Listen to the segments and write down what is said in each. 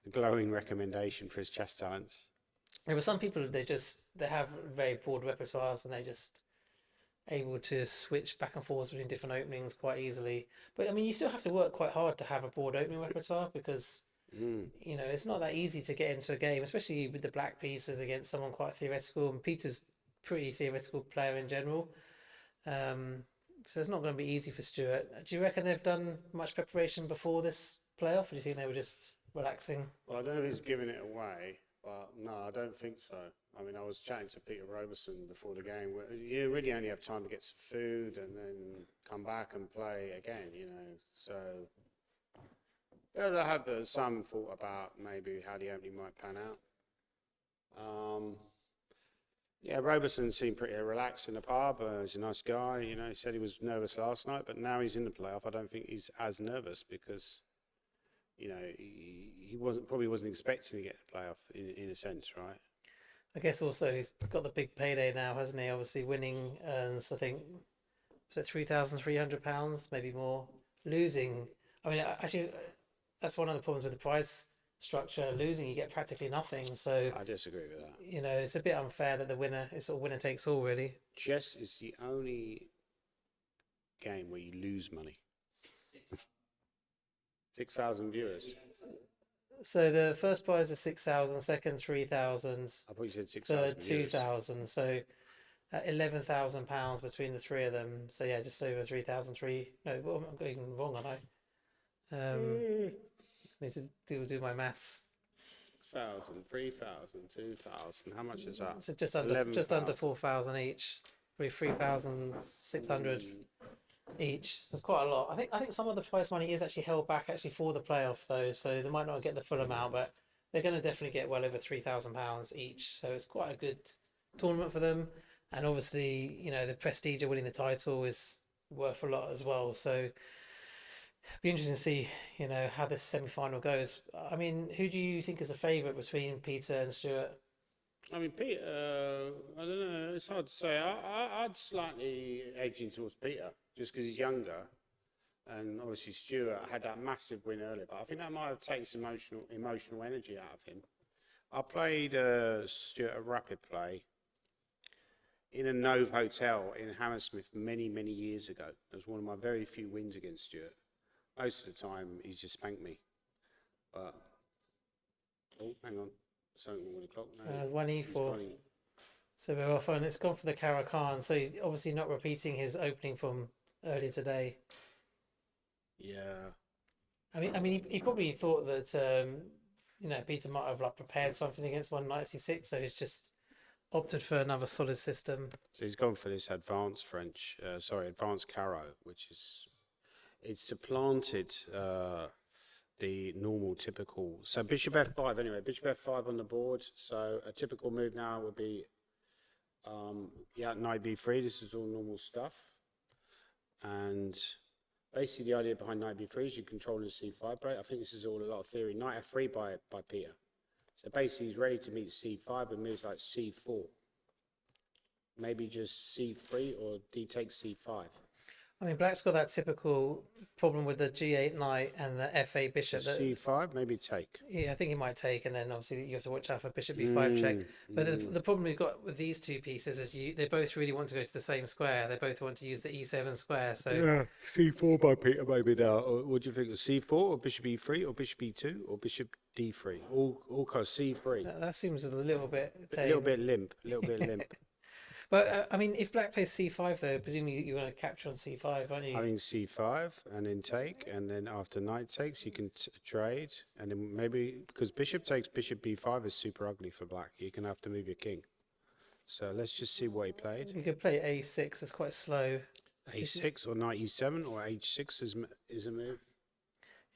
a glowing recommendation for his chess talents. There were some people they have very broad repertoires and they just able to switch back and forth between different openings quite easily. But I mean, you still have to work quite hard to have a broad opening repertoire because it's not that easy to get into a game, especially with the black pieces against someone quite theoretical. And Peter's pretty theoretical player in general, so it's not going to be easy for Stuart. Do you reckon they've done much preparation before this playoff, or do you think they were just relaxing? Well, I don't know if he's giving it away, but no, I don't think so. I mean, I was chatting to Peter Roberson before the game. You really only have time to get some food and then come back and play again, So they'll have some thought about maybe how the opening might pan out. Yeah, Roberson seemed pretty relaxed in the pub. He's a nice guy, He said he was nervous last night, but now he's in the playoff. I don't think he's as nervous because, he probably wasn't expecting to get the playoff in a sense, right? I guess also he's got the big payday now, hasn't he? Obviously winning earns, I think, £3,300, maybe more. Losing, I mean, actually, that's one of the problems with the prize structure. Losing, you get practically nothing. So I disagree with that. It's a bit unfair that the winner is sort of winner takes all, really. Chess is the only game where you lose money. 6,000 viewers. So the first prize is 6,000, second 3,000, I thought you said 6,000 third 2,000. So £11,000 between the three of them. So yeah, just over 3,003. No, well, I'm going wrong, aren't I? Need to do my maths. 1,000, 3,000, 2,000. How much is that? So just under 4,000 each. Probably 3,600 each. That's quite a lot. I think some of the prize money is actually held back for the playoff though, so they might not get the full amount, but they're going to definitely get well over £3,000 each. So it's quite a good tournament for them. And obviously, the prestige of winning the title is worth a lot as well. So it'd be interesting to see, how this semi-final goes. I mean, who do you think is a favourite between Peter and Stuart? I mean, Peter, I don't know, it's hard to say. I'd slightly edging towards Peter, just because he's younger. And obviously Stuart had that massive win earlier, but I think that might have taken some emotional energy out of him. I played Stuart a rapid play in a Nove hotel in Hammersmith many, many years ago. It was one of my very few wins against Stuart. Most of the time, he's just spanked me. But, hang on. Something on the clock now. 1e4. So we're off, and it's gone for the Caro-Kann. So he's obviously not repeating his opening from earlier today. Yeah. I mean, he probably thought that Peter might have prepared something against one knight c6, so he's just opted for another solid system. So he's gone for this advanced Caro, which is it's supplanted the normal typical. So bishop f5 anyway. Bishop f5 on the board. So a typical move now would be knight b3. This is all normal stuff. And basically the idea behind knight b3 is you control the c5 break. I think this is all a lot of theory. Knight f3 by Peter. So basically he's ready to meet c5 with moves like c4. Maybe just c3 or d takes c5. I mean, Black's got that typical problem with the g8 knight and the f8 bishop. c5, maybe take. Yeah, I think he might take, and then obviously you have to watch out for bishop b5 check. But the problem we've got with these two pieces is they both really want to go to the same square. They both want to use the e7 square. So yeah, c4 by Peter maybe now. What do you think of c4 or bishop e3 or bishop e2 or bishop d3? All cause c3. That seems a little bit tame. A little bit limp. But I mean, if Black plays c5 though, presumably you're going to capture on c5, aren't you? I mean c5 and then take, and then after knight takes, you can trade, and then maybe because bishop takes bishop b5 is super ugly for Black. You're going to have to move your king. So let's just see what he played. You could play a6. It's quite slow. a6 or knight e7 or h6 is a move.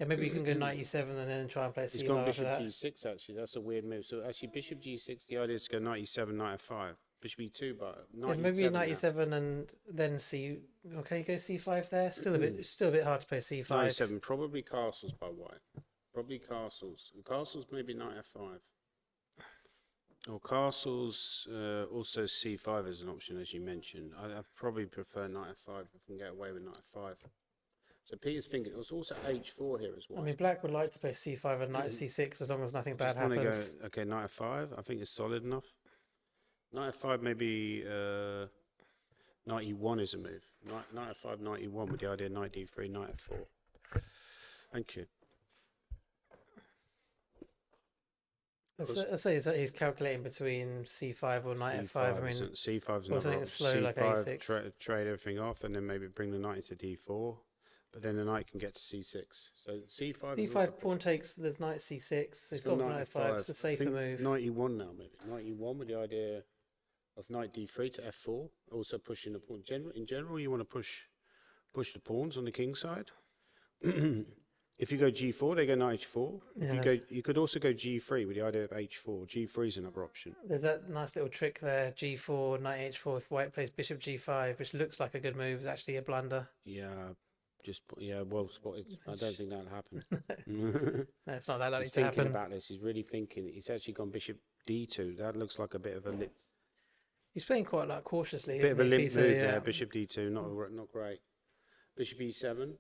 Yeah, maybe you can go knight e7 and then try and play c5. He's gone bishop g6 actually. That's a weird move. So actually bishop g6. The idea is to go knight e7, knight f5. Bishop e2, but maybe knight e7 and then c. Okay, you go c5 there. Still a bit hard to play c5. Knight e7, probably castles by white. Probably castles. And castles maybe knight f5. Or castles, also c5 is an option as you mentioned. I probably prefer knight f5 if I can get away with knight f5. So Peter's thinking it was also h4 here as well. I mean, black would like to play c5 and knight c6 as long as nothing bad Just wanna happens. Go, okay, knight f5. I think it's solid enough. Knight f5, maybe knight e1 is a move. Knight f5, knight e1 with the idea knight d3, knight f4. Thank you. Let's say he's calculating between c5 or knight f5. I mean, c5 is or something another slow like a6. Trade everything off, and then maybe bring the knight into d4. But then the knight can get to c6. So c5. c5 pawn takes the knight c6. So he's got knight f5. It's a safer move. Knight e1 now, maybe knight e1 with the idea of knight d3 to f4. Also pushing the pawn. In general, you want to push the pawns on the king side. If you go g4, they go knight h4. You could also go g3 with the idea of h4. G3 is another option. There's that nice little trick there. G4, knight h4. If white plays bishop g5, which looks like a good move, is actually a blunder. Yeah, well spotted. I don't think that'll happen. No, it's not that likely He's to happen. thinking about this. He's really thinking. He's actually gone bishop d2. That looks like a bit of a limp. He's playing quite like cautiously. Bit of a limp Peter, move there. Bishop d2, not great. Bishop e7.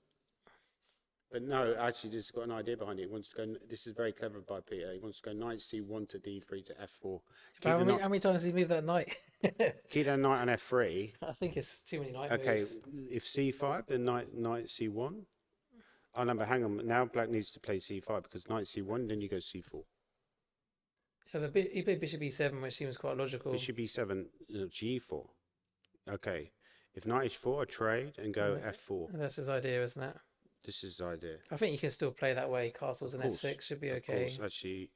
But no, actually, this has got an idea behind it. He wants to go. This is very clever by Peter. He wants to go knight c1 to d3 to f4. How many times did he move that knight? Keep that knight on f3. I think it's too many knight Okay, moves. if c5, then knight c1. Oh no, but hang on. Now black needs to play c5 because knight c1, then you go c4. Yeah, but he played bishop e7, which seems quite logical. Bishop e7, g4. Okay, if knight h4, a trade and go f4. That's his idea, isn't it? This is the idea. I think you can still play that way. Castles and f6 should be okay. Of course, actually,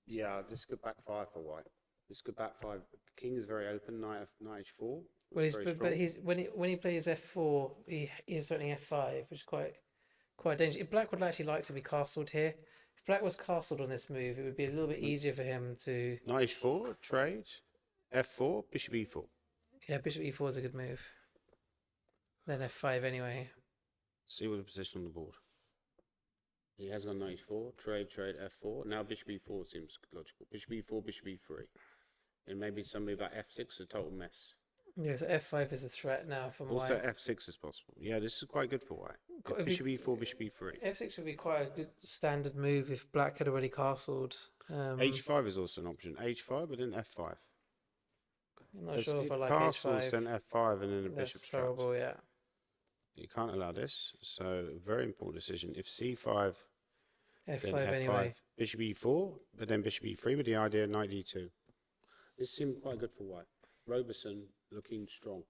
yeah, this could backfire for white. This could backfire. King is very open. Knight h4. Well, but he's when he plays f4, he is certainly f5, which is quite dangerous. If black would actually like to be castled here, if black was castled on this move, it would be a little bit easier for him to. Knight h4, trade, f4, bishop e4. Yeah, bishop e4 is a good move. Then f5 anyway. See what the position on the board. He has gone knight h4, trade, f4. Now bishop e4 seems logical. Bishop e4, bishop e3. And maybe somebody about f6, a total mess. Yes, f5 is a threat now for white. Also f6 is possible. Yeah, this is quite good for white. If bishop e4, bishop e3. f6 would be quite a good standard move if black had already castled. h5 is also an option. h5, but then f5. I'm not sure if I like castles, h5. then f5, and then the That's bishop's terrible, yeah. You can't allow this, so very important decision. If c5, f5 then f5, anyway. bishop e4, but then bishop e3 with the idea of knight d2. This seemed quite good for white. Roberson looking strong.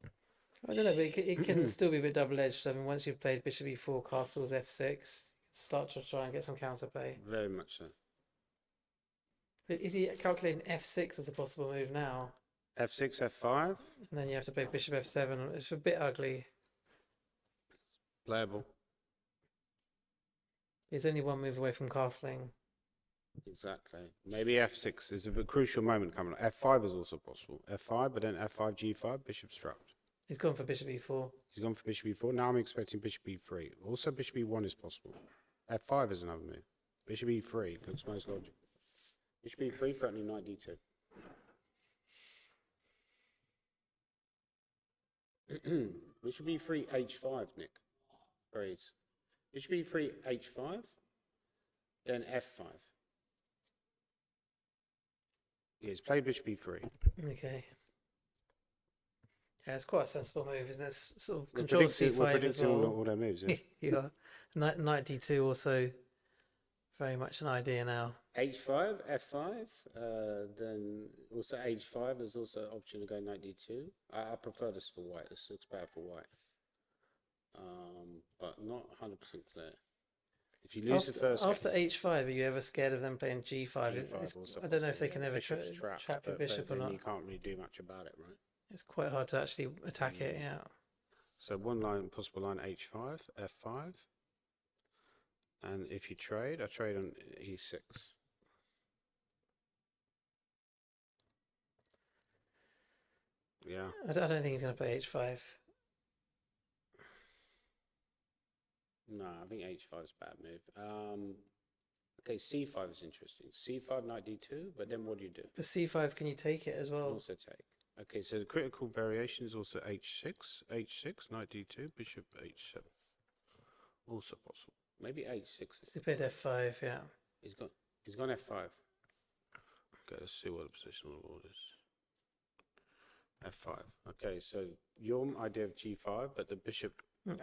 I don't know, but it can still be a bit double-edged. I mean, once you've played bishop e4, castles f6, start to try and get some counterplay. Very much so. But is he calculating f6 as a possible move now? f6, f5. And then you have to play bishop f7. It's a bit ugly. Playable. He's only one move away from castling. Exactly. Maybe f6 is a crucial moment coming up. f5 is also possible. f5, but then f5, g5, bishop strapped. He's gone for bishop e4. He's gone for bishop e4. Now I'm expecting bishop e3. Also, bishop e1 is possible. f5 is another move. Bishop e3 looks most logical. Bishop e3 threatening knight d2. Bishop e3, h5, Nick. Very easy. Bishop e3, h5, then f5. Yeah, he's played bishop e3. Okay. Yeah, it's quite a sensible move, isn't it? It's sort of We're control predicting, c5 as well. all their moves, yeah. Yeah. Knight d2 also very much an idea now. h5, f5, then also h5. There's also an option to go knight d2. I prefer this for white. This looks bad for white. But not 100% clear. If you lose the first after h5, are you ever scared of them playing g5? I don't know if they can ever trap your bishop or not. You can't really do much about it, right? It's quite hard to actually attack it, yeah. So one possible line h5, f5. And if you trade, I trade on e6. Yeah. I don't think he's going to play h5. No, I think h5 is a bad move. Okay, c5 is interesting. c5, knight d2, but then what do you do? But c5, can you take it as well? Also take. Okay, so the critical variation is also h6, knight d2, bishop h7. Also possible. Maybe h6. So he played f5, yeah. He's gone f5. Okay, let's see what the position on the board is. f5. Okay, so your idea of g5, but the bishop.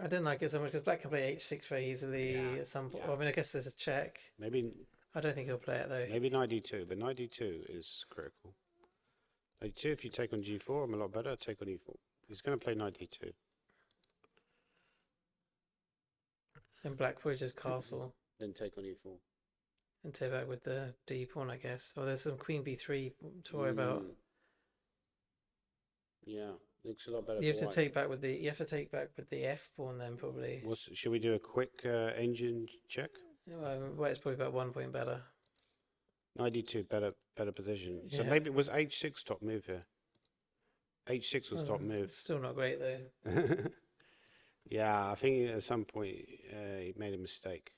I don't like it so much because black can play h6 very easily Yeah, at some point. yeah. Well, I mean, I guess there's a check. Maybe I don't think he'll play it though. maybe knight d2, but knight d2 is critical. Knight d2, if you take on g4, I'm a lot better. Take on e4. He's going to play knight d2. And black probably just castle Then take on e4. and take back with the d pawn, I guess. Or there's some queen b3 to worry about. Yeah, looks a lot better. You have for to white. take back with the f pawn then probably. Should we do a quick engine check? White's probably about 1 point better. Knight d2, better position. So Yeah. maybe it was h6 top move here. h6 was top move. Still not great though. Yeah, I think at some point he made a mistake.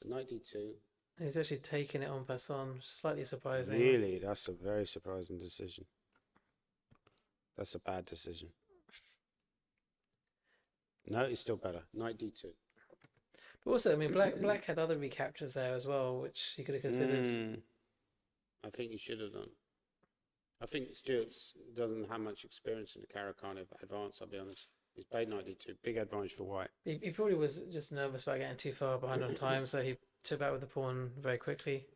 Knight d2. He's actually taking it en passant, slightly surprising. Really, that's a very surprising decision. That's a bad decision. No, it's still better. Knight d2. But also, I mean, black had other recaptures there as well, which he could have considered. I think he should have done. I think Stuart doesn't have much experience in the Caro-Kann advance, I'll be honest. He's played knight d2. Big advantage for white. He probably was just nervous about getting too far behind on time, so he took back with the pawn very quickly.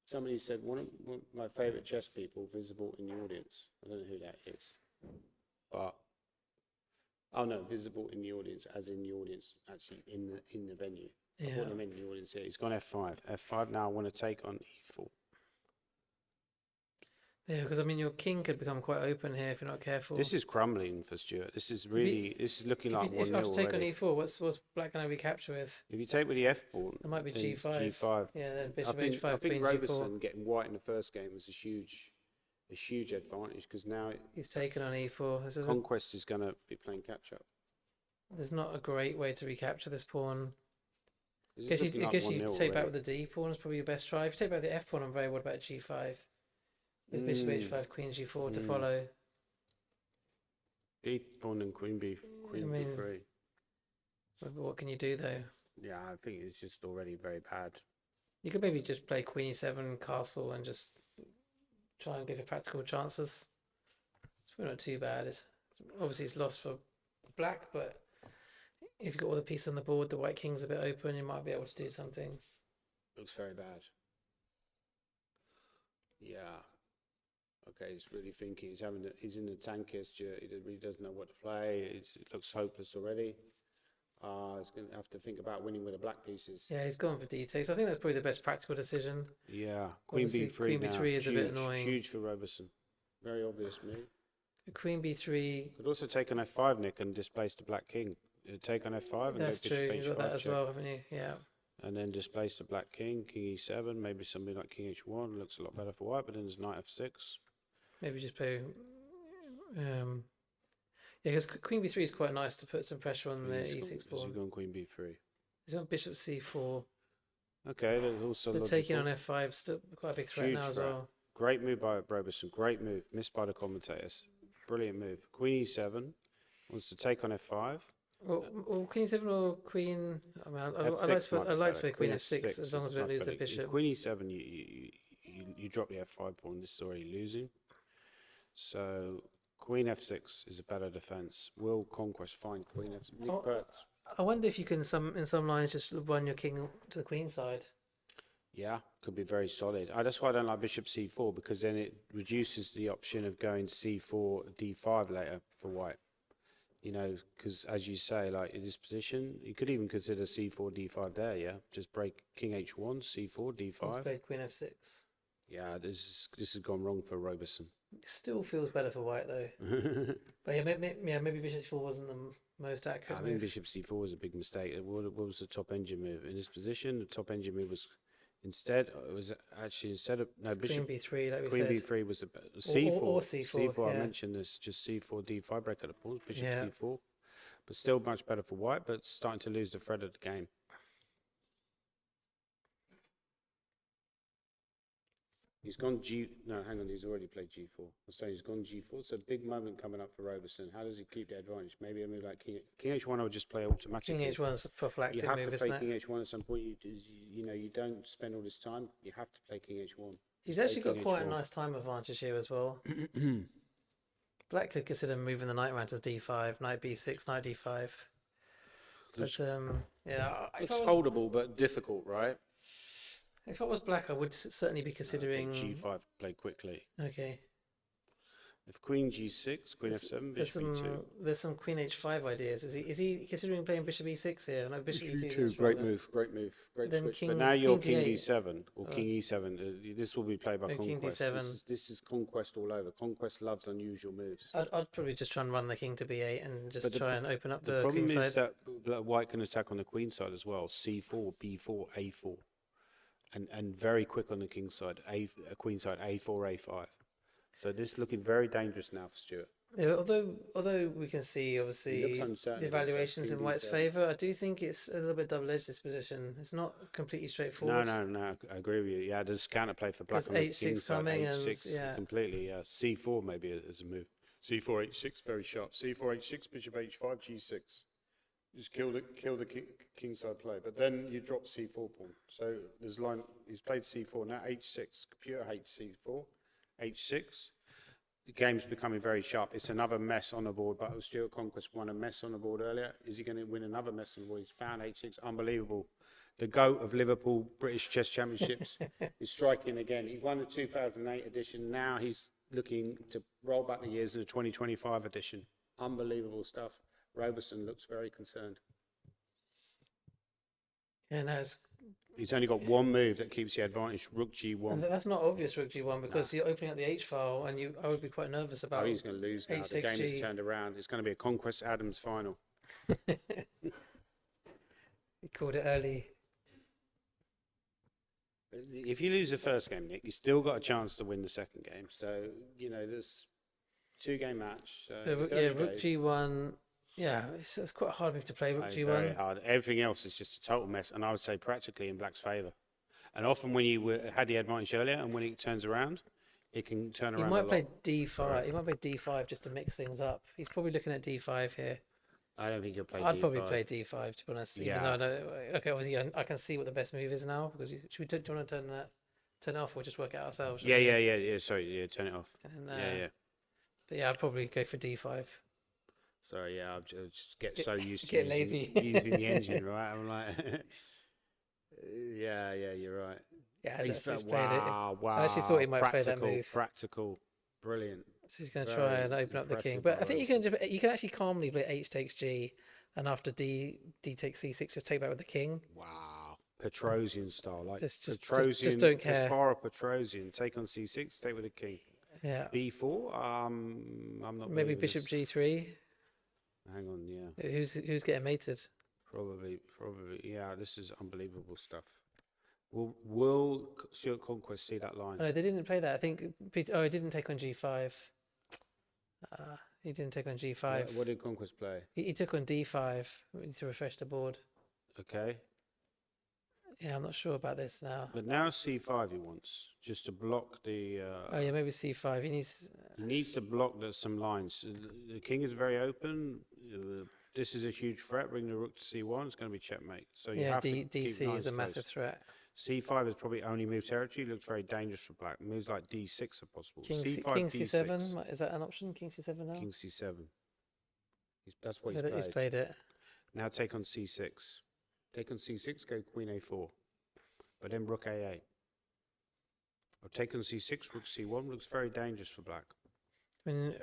Somebody said one of my favourite chess people visible in the audience. I don't know who that is, but oh no, visible in the audience, as in the audience, actually in the venue. Yeah. I thought I meant the audience here. He's gone f5. F5 now. I want to take on e4. Yeah, because I mean, your king could become quite open here if you're not careful. This is crumbling for Stuart. This is really. This is looking like 1-0 if you have to take already. on e4, what's black going to recapture with? If you take with the f pawn, It might be then g5. G5. Yeah, then I bishop think, h5, I think queen Roberson g4. getting white in the first game was a huge advantage because now He's taken on e4. This is Conquest is going to be playing catch up. there's not a great way to recapture this pawn. This I is looking like guess you 1-0 take back already. with the d pawn is probably your best try. If you take back the f pawn, I'm very worried about g5. With bishop h5, queen g4 to follow. E pawn and queen mean- b3. What can you do though? Yeah, I think it's just already very bad. You could maybe just play queen e7 castle and just try and give it practical chances. It's probably not too bad. Obviously it's lost for black, but if you've got all the pieces on the board, the white king's a bit open, you might be able to do something. Looks very bad. Yeah. Okay, he's really thinking. He's in the tank gesture. He really doesn't know what to play. It looks hopeless already. He's going to have to think about winning with the black pieces. Yeah, he's gone for d6. I think that's probably the best practical decision. Yeah, queen Obviously, b3 queen now. b3 is a bit Huge, annoying. Huge for Roberson. Very obvious move. Queen b3. Could also take on f5, Nick, and displace the black king. Take on f5 and That's go bishop true. h5 You've got that as check. well, haven't you? Yeah. And then displace the black king, king e7, maybe something like king h1. Looks a lot better for white, but then there's knight f6. Maybe just play. Yeah, because queen b3 is quite nice to put some pressure on the e6 pawn. He's gone queen b3. He's on bishop c4. Okay, there's also But taking on logical. f5 still quite a big threat Huge now as threat. well. Great move by Roberson. Great move. Missed by the commentators. Brilliant move. Queen e7 wants to take on f5. Well, queen e7 or queen. I mean, I'd F6 like to might play be queen better. f6 as long as we don't much lose the better. bishop. Queen e7, you drop the f5 pawn. This is already losing. So queen f6 is a better defense. Will Conquest find queen f6? Nick Oh. Pert. I wonder if you can in some lines just run your king to the queen side. Yeah, could be very solid. That's why I don't like bishop c4, because then it reduces the option of going c4, d5 later for white. You know, because as you say, like in this position, you could even consider c4, d5 there, yeah? Just break king h1, c4, Let's d5. play queen f6. Yeah, this has gone wrong for Roberson. Still feels better for white though. But yeah, maybe bishop c4 wasn't the most accurate I think move. bishop c4 was a big mistake. What was the top engine move? In this position, the top engine move was instead of bishop Queen b3, like we queen said. b3 was the c4. Or c4, I yeah. mentioned this, just c4, d5, break up the pawns, bishop Yeah. c4. But still much better for white, but starting to lose the thread of the game. He's gone G. No, hang on. He's already played G4. I'm saying he's gone G4. It's a big moment coming up for Roberson. How does he keep the advantage? Maybe a move like King H1. I would just play automatically. King H1's a prophylactic You have move, to play isn't King it? H1 at some point. You know, you don't spend all this time. You have to play King H1. He's Play actually got King quite a H1. nice time advantage here as well. Black could consider moving the knight around to d5, knight b6, knight d5. But yeah, It's holdable but difficult, right? if I was black, I would certainly be considering. G5 play quickly. Okay. If Queen G6, Queen F7, Bishop E2. There's some Queen H5 ideas. Is he considering playing Bishop E6 here? No, Bishop E2. Great move, great Then switch. But now you're King King D8. D7 or King E7. This will be played by King Conquest. D7. This is Conquest all over. Conquest loves unusual moves. I'd probably just try and run the king to B8 and just try and open up The the problem queen is side. that White can attack on the Queen side as well. C4, B4, A4, and very quick on the King side. Queen side, A4, A5. So this is looking very dangerous now for Stuart. Yeah, although we can see obviously the evaluations in White's favour, I do think it's a little bit double-edged, this position. It's not completely straightforward. No, I agree with you. Yeah, there's counterplay for black on the H6 King side. coming and, H6 yeah. completely. C4 maybe as a move. C4, H6 very sharp. C4, H6, Bishop H5, G6. Just kill the king side play. But then you drop C4 pawn. So there's line. He's played C4 now. H6, pure HC4, H6. The game's becoming very sharp. It's another mess on the board, but Stuart Conquest won a mess on the board earlier. Is he going to win another mess on the board? He's found H6. Unbelievable. The GOAT of Liverpool British Chess Championships is striking again. He won the 2008 edition. Now he's looking to roll back the years in the 2025 edition. Unbelievable stuff. Roberson looks very concerned. Yeah, no, He's only got one move that keeps the advantage, Rook G1. and that's not obvious, Rook G1, because you're opening up the H file, and I would be quite nervous about. Oh, he's going to lose now. The game has HXG. turned around. It's going to be a Conquest Adams final. He called it early. If you lose the first game, Nick, you still got a chance to win the second game. So, you know, there's 2-game match. So Rook G1. Yeah, it's quite a hard move to play, Rook G1. Very hard. Everything else is just a total mess, and I would say practically in black's favour. And often when you had the advantage earlier, and when it turns around, it can turn around. He might play D5. He might play D5 just to mix things up. He's probably looking at D5 here. I don't think he'll play. I'd D5. probably play D5 to be honest. Yeah. Even though I know, okay, obviously I can see what the best move is now. Because do you want to turn it off, or just work it out ourselves? Yeah. Sorry, turn it off. And, Yeah. But yeah, I'd probably go for D5. Sorry, yeah, I'll just get so used to get lazy. using the engine, right? I'm like, yeah, you're right. Yeah, He's he's played wow. I actually thought he might play that move. Practical, brilliant. So he's going to try and open up the king. But I think you can actually calmly play H takes G, and after D takes C6, just take back with the king. Wow, Petrosian style, like Just Petrosian. don't care. Kaspar Petrosian, take on C6, take with the king. Yeah. B4. I'm not. Maybe believing Bishop this. G3. Hang on, yeah. Who's getting mated? Probably. Yeah, this is unbelievable stuff. Will Stuart Conquest see that line? Oh, no, they didn't play that. I think he didn't take on G5. He didn't take on G5. What did Conquest play? He took on D5. We need to refresh the board. Okay. Yeah, I'm not sure about this now. But now C5 he wants, just to block the... Oh yeah, maybe C5. He needs to block some lines. The king is very open. This is a huge threat. Bring the rook to C1. It's going to be checkmate. So you have to keep DC lines is a close. massive threat. C5 is probably only move territory. Looks very dangerous for black. Moves like D6 are possible. King C5, King D6. C7, is that an option? King C7 now? King C7. That's what He's played it. Now take on C6. Take on C6, go Queen A4. But then Rook A8. Or take on C6, Rook C1. Looks very dangerous for black. I mean,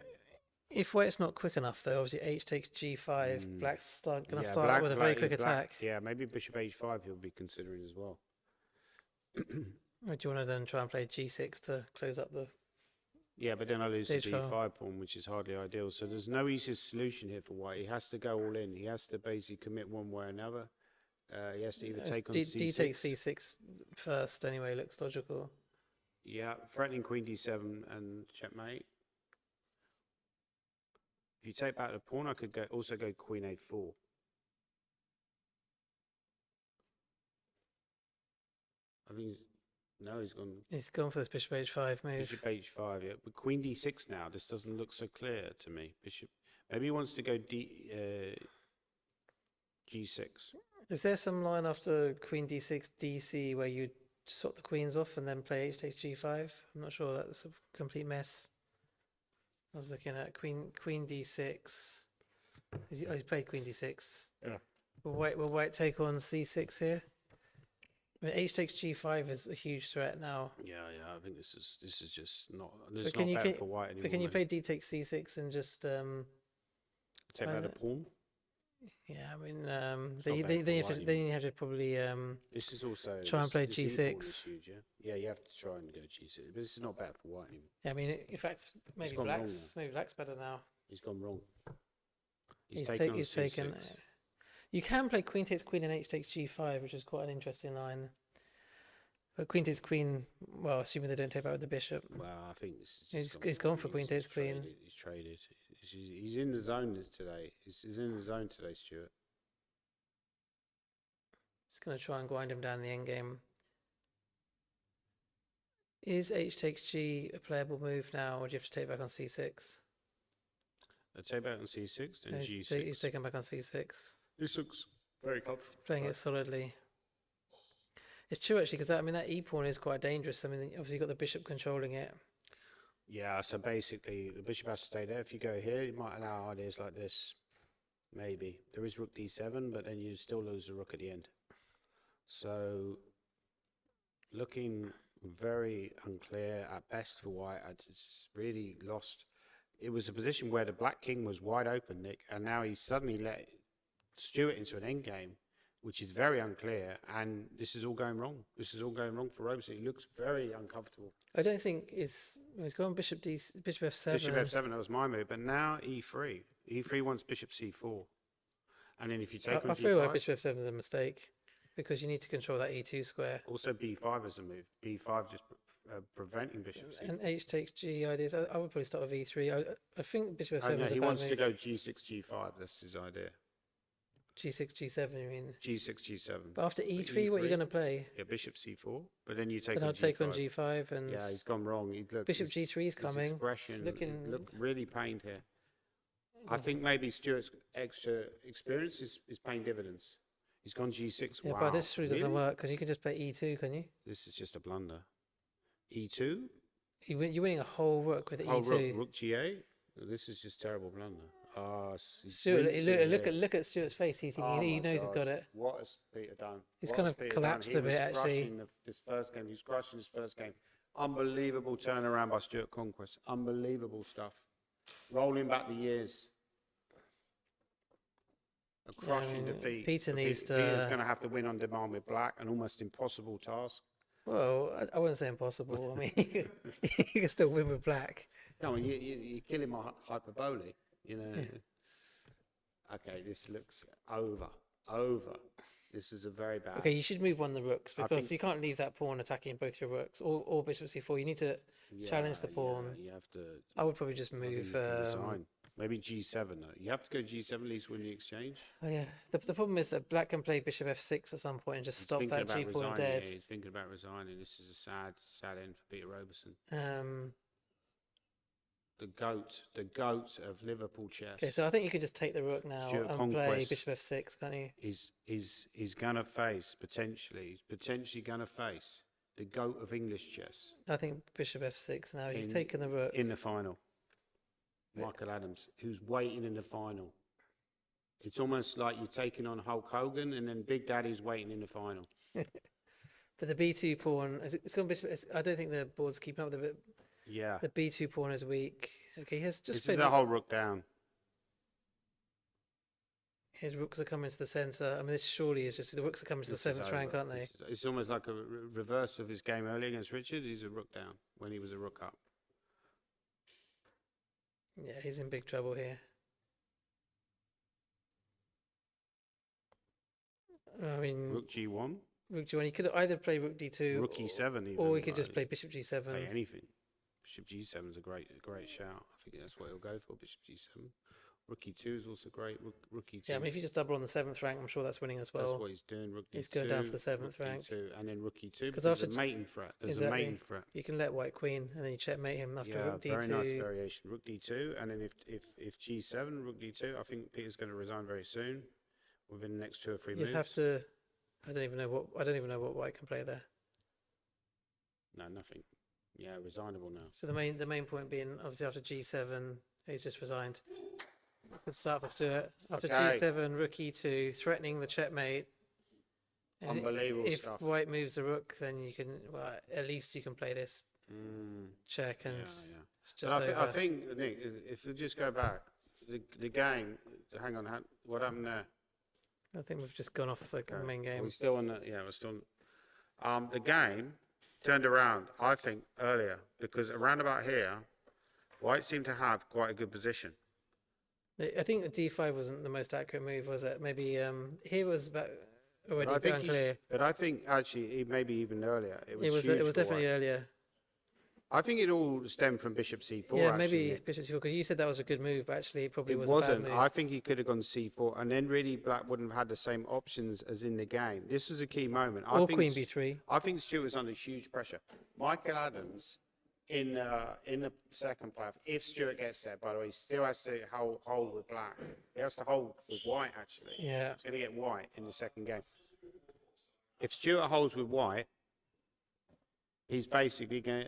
if White's not quick enough, though, obviously H takes G5. Black's going to start out with a very quick attack. Yeah, maybe Bishop H5 he'll be considering as well. Or do you want to then try and play G6 to close up the... Yeah, but then I lose the H file. D5 pawn, which is hardly ideal. So there's no easy solution here for White. He has to go all in. He has to basically commit one way or another. He has to either take on C6. D takes C6 first anyway, looks logical. Yeah, threatening Queen D7 and checkmate. If you take back the pawn, I could also go Queen A4. I think No, he's gone He's gone for this bishop h5 move. bishop h5. Yeah, but queen d6 now. This doesn't look so clear to me. Bishop. Maybe he wants to go g6. Is there some line after queen d6 dc where you swap the queens off and then play h takes g5? I'm not sure. That's a complete mess. I was looking at queen d6. He played queen d6. Yeah. Will white take on c6 here? I mean, h takes g5 is a huge threat now. Yeah. I think this is just not. This But is not better for white anymore. But can you play d takes c6 and just take back the pawn? Yeah, I mean, then you have to probably this is also try and play this g6. is huge, yeah, you have to try and go g6. But this is not bad for white anymore. Yeah, I mean, in fact, maybe black's better now. He's gone wrong. He's taken. You can play queen takes queen and h takes g5, which is quite an interesting line. But queen takes queen, well, assuming they don't take out with the bishop. Well, I think this is He's gone for queen takes queen. He's traded. He's in the zone today. He's in the zone today, Stuart. He's going to try and grind him down the endgame. Is h takes g a playable move now, or do you have to take back on c6? Take back on c6, then g6. He's taken back on c6. This looks very comfortable. Playing it solidly. It's true actually, because that e pawn is quite dangerous. I mean, obviously you've got the bishop controlling it. Yeah, so basically the bishop has to stay there. If you go here, it might allow ideas like this. Maybe there is rook d7, but then you still lose the rook at the end. So looking very unclear at best for white. I just really lost. It was a position where the black king was wide open, Nick, and now he suddenly let Stuart into an endgame, which is very unclear, and this is all going wrong. This is all going wrong for Roberson. He looks very uncomfortable. I don't think he's gone bishop f7. Bishop f7, that was my move, but now e3. E3 wants bishop c4, and then if you take on I g5, feel like bishop f7 is a mistake because you need to control that e2 square. Also b5 is a move. b5 just preventing bishop c4. And h takes g ideas. I would probably start with e3. I think bishop f7 is a he bad wants move. to go g6 g5. That's his idea. G6, G7, you mean? G6, G7. But after E3, what are you going to play? Yeah, bishop C4. But then you take but on I'll G5. take on G5 and... Yeah, he's gone wrong. Bishop G3 is coming. His expression look really pained here. I think maybe Stuart's extra experience is paying dividends. He's gone G6. Yeah, wow. but this really doesn't work because you can just play E2, can you? This is just a blunder. E2? You're winning a whole rook with E2. Rook G8? This is just terrible blunder. Stuart, look at Stuart's face. He knows he's got it. What has Peter done? He's kind of collapsed a bit, actually. This first game, he was crushing his first game. Unbelievable turnaround by Stuart Conquest. Unbelievable stuff. Rolling back the years. A crushing defeat. Peter needs to... Peter's going to have to win on demand with black, an almost impossible task. Well, I wouldn't say impossible. I mean, you can still win with black. Come on, you're killing my hyperbole. You know, okay, this looks over. This is a very bad. Okay, you should move one of the rooks because you can't leave that pawn attacking both your rooks or bishop c4. You need to challenge the pawn. You have to. I would probably just move. Maybe g7 though. You have to go g7 at least win the exchange. Oh yeah. The problem is that black can play bishop f6 at some point and just stop that g pawn dead. Yeah, he's thinking about resigning. This is a sad end for Peter Roberson. The goat of Liverpool chess. Okay, so I think you could just take the rook now and play bishop f6, can't you? Is gonna face potentially gonna face the goat of English chess. I think bishop f6 now. He's taken the rook in the final. Michael Adams, who's waiting in the final. It's almost like you're taking on Hulk Hogan, and then Big Daddy's waiting in the final. But the b2 pawn, it's gone bishop. I don't think the board's keeping up with it. Yeah. The b2 pawn is weak. Okay, he has just played the whole rook down. His rooks are coming to the centre. I mean, this surely is just the rooks are coming to the 7th rank, aren't they? It's almost like a reverse of his game earlier against Richard. He's a rook down when he was a rook up. Yeah, he's in big trouble here. I mean, rook g1. Rook g1. He could either play rook d2, rook e7, even, or he could just play bishop g7. Play anything. Bishop g7 is a great shout. I think that's what he'll go for. Bishop g7, Rookie 2 is also great. Rookie 2. Yeah, I mean, if you just double on the 7th rank, I'm sure that's winning as well. That's what he's doing. Rookie He's 2. going down for the 7th Rookie rank. 2, and then Rookie 2 'Cause because after there's a mating threat. There's Exactly. a mating threat. You can let white queen and then you checkmate him after Yeah, rook d2. very nice variation. Rook d2, and then if g7, rook d2, I think Peter's going to resign very soon, within the next 2 or 3 You'd moves. have to. I don't even know what white can play there. No, nothing. Yeah, resignable now. So the main point being obviously after g7, he's just resigned. Good start for Stuart. After g7, rook e2, threatening the checkmate. And Unbelievable if stuff. white moves the rook, then you can at least you can play this check and it's just But over. I think, Nick, if we just go back, the game. Hang on, what happened there? I think we've just gone off the main game. We're still on the. Yeah, we're still. The game turned around, I think, earlier because around about here, white seemed to have quite a good position. I think the d5 wasn't the most accurate move, was it? Maybe here was about already But I think unclear. But I think actually, maybe even earlier, it was. It huge was for definitely white. earlier. I think it all stemmed from bishop c4. Yeah, actually, maybe Nick. bishop c4 because you said that was a good move, but actually it probably It was wasn't. a bad move. I think he could have gone c4, and then really black wouldn't have had the same options as in the game. This was a key moment. I Or think queen b3. I think Stuart was under huge pressure. Michael Adams in the second playoff, if Stuart gets there, by the way, he still has to hold with black. He has to hold with white actually. Yeah. He's going to get white in the second game. If Stuart holds with white, he's basically going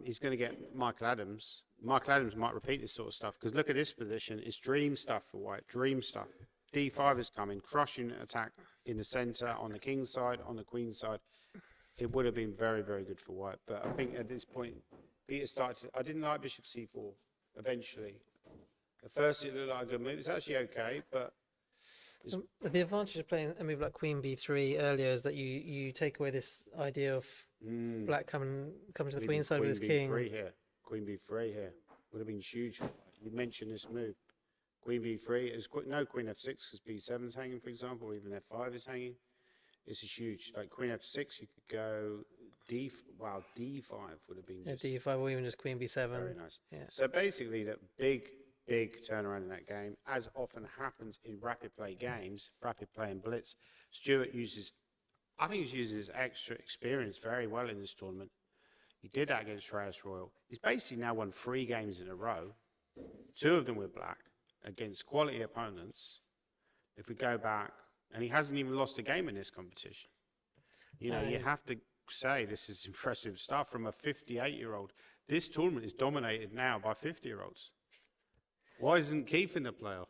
to get Michael Adams. Michael Adams might repeat this sort of stuff because look at this position. It's dream stuff for white. Dream stuff. D5 is coming, crushing attack in the centre, on the king's side, on the queen's side. It would have been very, very good for white. But I think at this point, Peter started. I didn't like bishop c4. Eventually, at first it looked like a good move. It's actually okay, but The advantage of playing a move like queen b3 earlier is that you take away this idea of black coming to the queen side with his king. Queen b3 here would have been huge. You mentioned this move. Queen b3 is no queen f6 because b7 is hanging, for example, or even f5 is hanging. It's a huge, like queen f6. You could go d5 would have been just d5 or even just queen b7. very nice. Yeah. So basically, that big turnaround in that game, as often happens in rapid play games, rapid play and blitz. Stuart uses, I think he's using his extra experience very well in this tournament. He did that against Reyes Royal. He's basically now won 3 games in a row, 2 of them with black, against quality opponents. If we go back, and he hasn't even lost a game in this competition. You know, you have to say this is impressive stuff from a 58-year-old. This tournament is dominated now by 50-year-olds. Why isn't Keith in the playoff?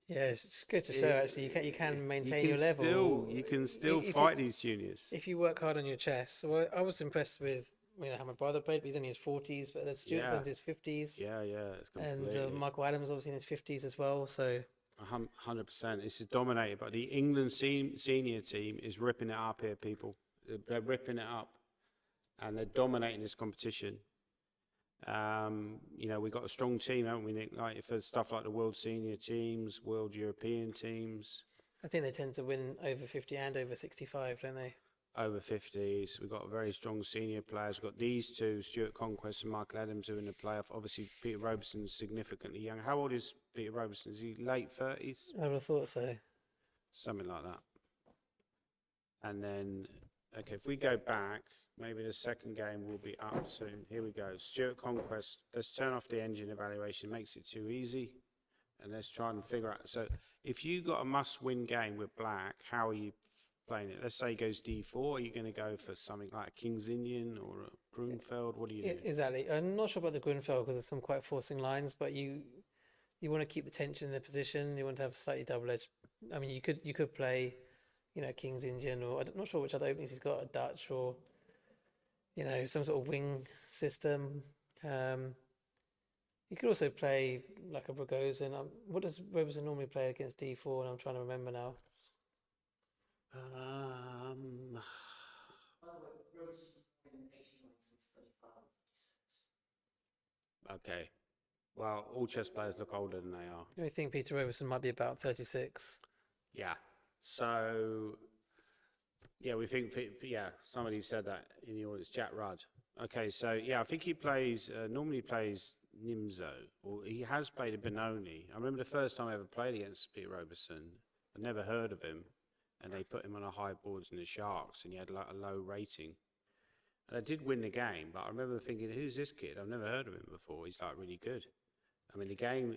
Yeah, it's good to show actually you can maintain your level. You can still fight these juniors. If you work hard on your chess. So I was impressed with how my brother played, but he's only in his 40s, but there's Stuart's into his 50s. Yeah, it's completely. And Michael Adams obviously in his 50s as well. So 100%. This is dominated, but the England senior team is ripping it up here, people. They're ripping it up, and they're dominating this competition. You know, we've got a strong team, haven't we, Nick? Like for stuff like the World Senior teams, World European teams. I think they tend to win over 50 and over 65, don't they? Over 50s. We've got very strong senior players. We've got these two, Stuart Conquest and Michael Adams, who are in the playoff. Obviously, Peter Roberson's significantly young. How old is Peter Roberson? Is he late 30s? I would have thought so. Something like that. And then, okay, if we go back, maybe the second game will be up soon. Here we go. Stuart Conquest. Let's turn off the engine evaluation. Makes it too easy. And let's try and figure out. So if you got a must-win game with black, how are you playing it? Let's say he goes d4. Are you going to go for something like a King's Indian or a Grunfeld? What do you do? Exactly. I'm not sure about the Grunfeld because of some quite forcing lines, but you want to keep the tension in the position. You want to have slightly double-edged. I mean, you could play, King's Indian, or I'm not sure which other openings he's got, a Dutch or, some sort of wing system. You could also play like a Rogozin. What does Roberson normally play against d4? And I'm trying to remember now. Okay. Well, all chess players look older than they are. I think Peter Roberson might be about 36. Yeah. So, yeah, we think, somebody said that in the audience, Jack Rudd. Okay, so, yeah, I think he plays, normally plays Nimzo, or he has played a Benoni. I remember the first time I ever played against Peter Roberson. I'd never heard of him, and they put him on a high boards in the Sharks, and he had like a low rating. And I did win the game, but I remember thinking, who's this kid? I've never heard of him before. He's like really good. I mean, the game,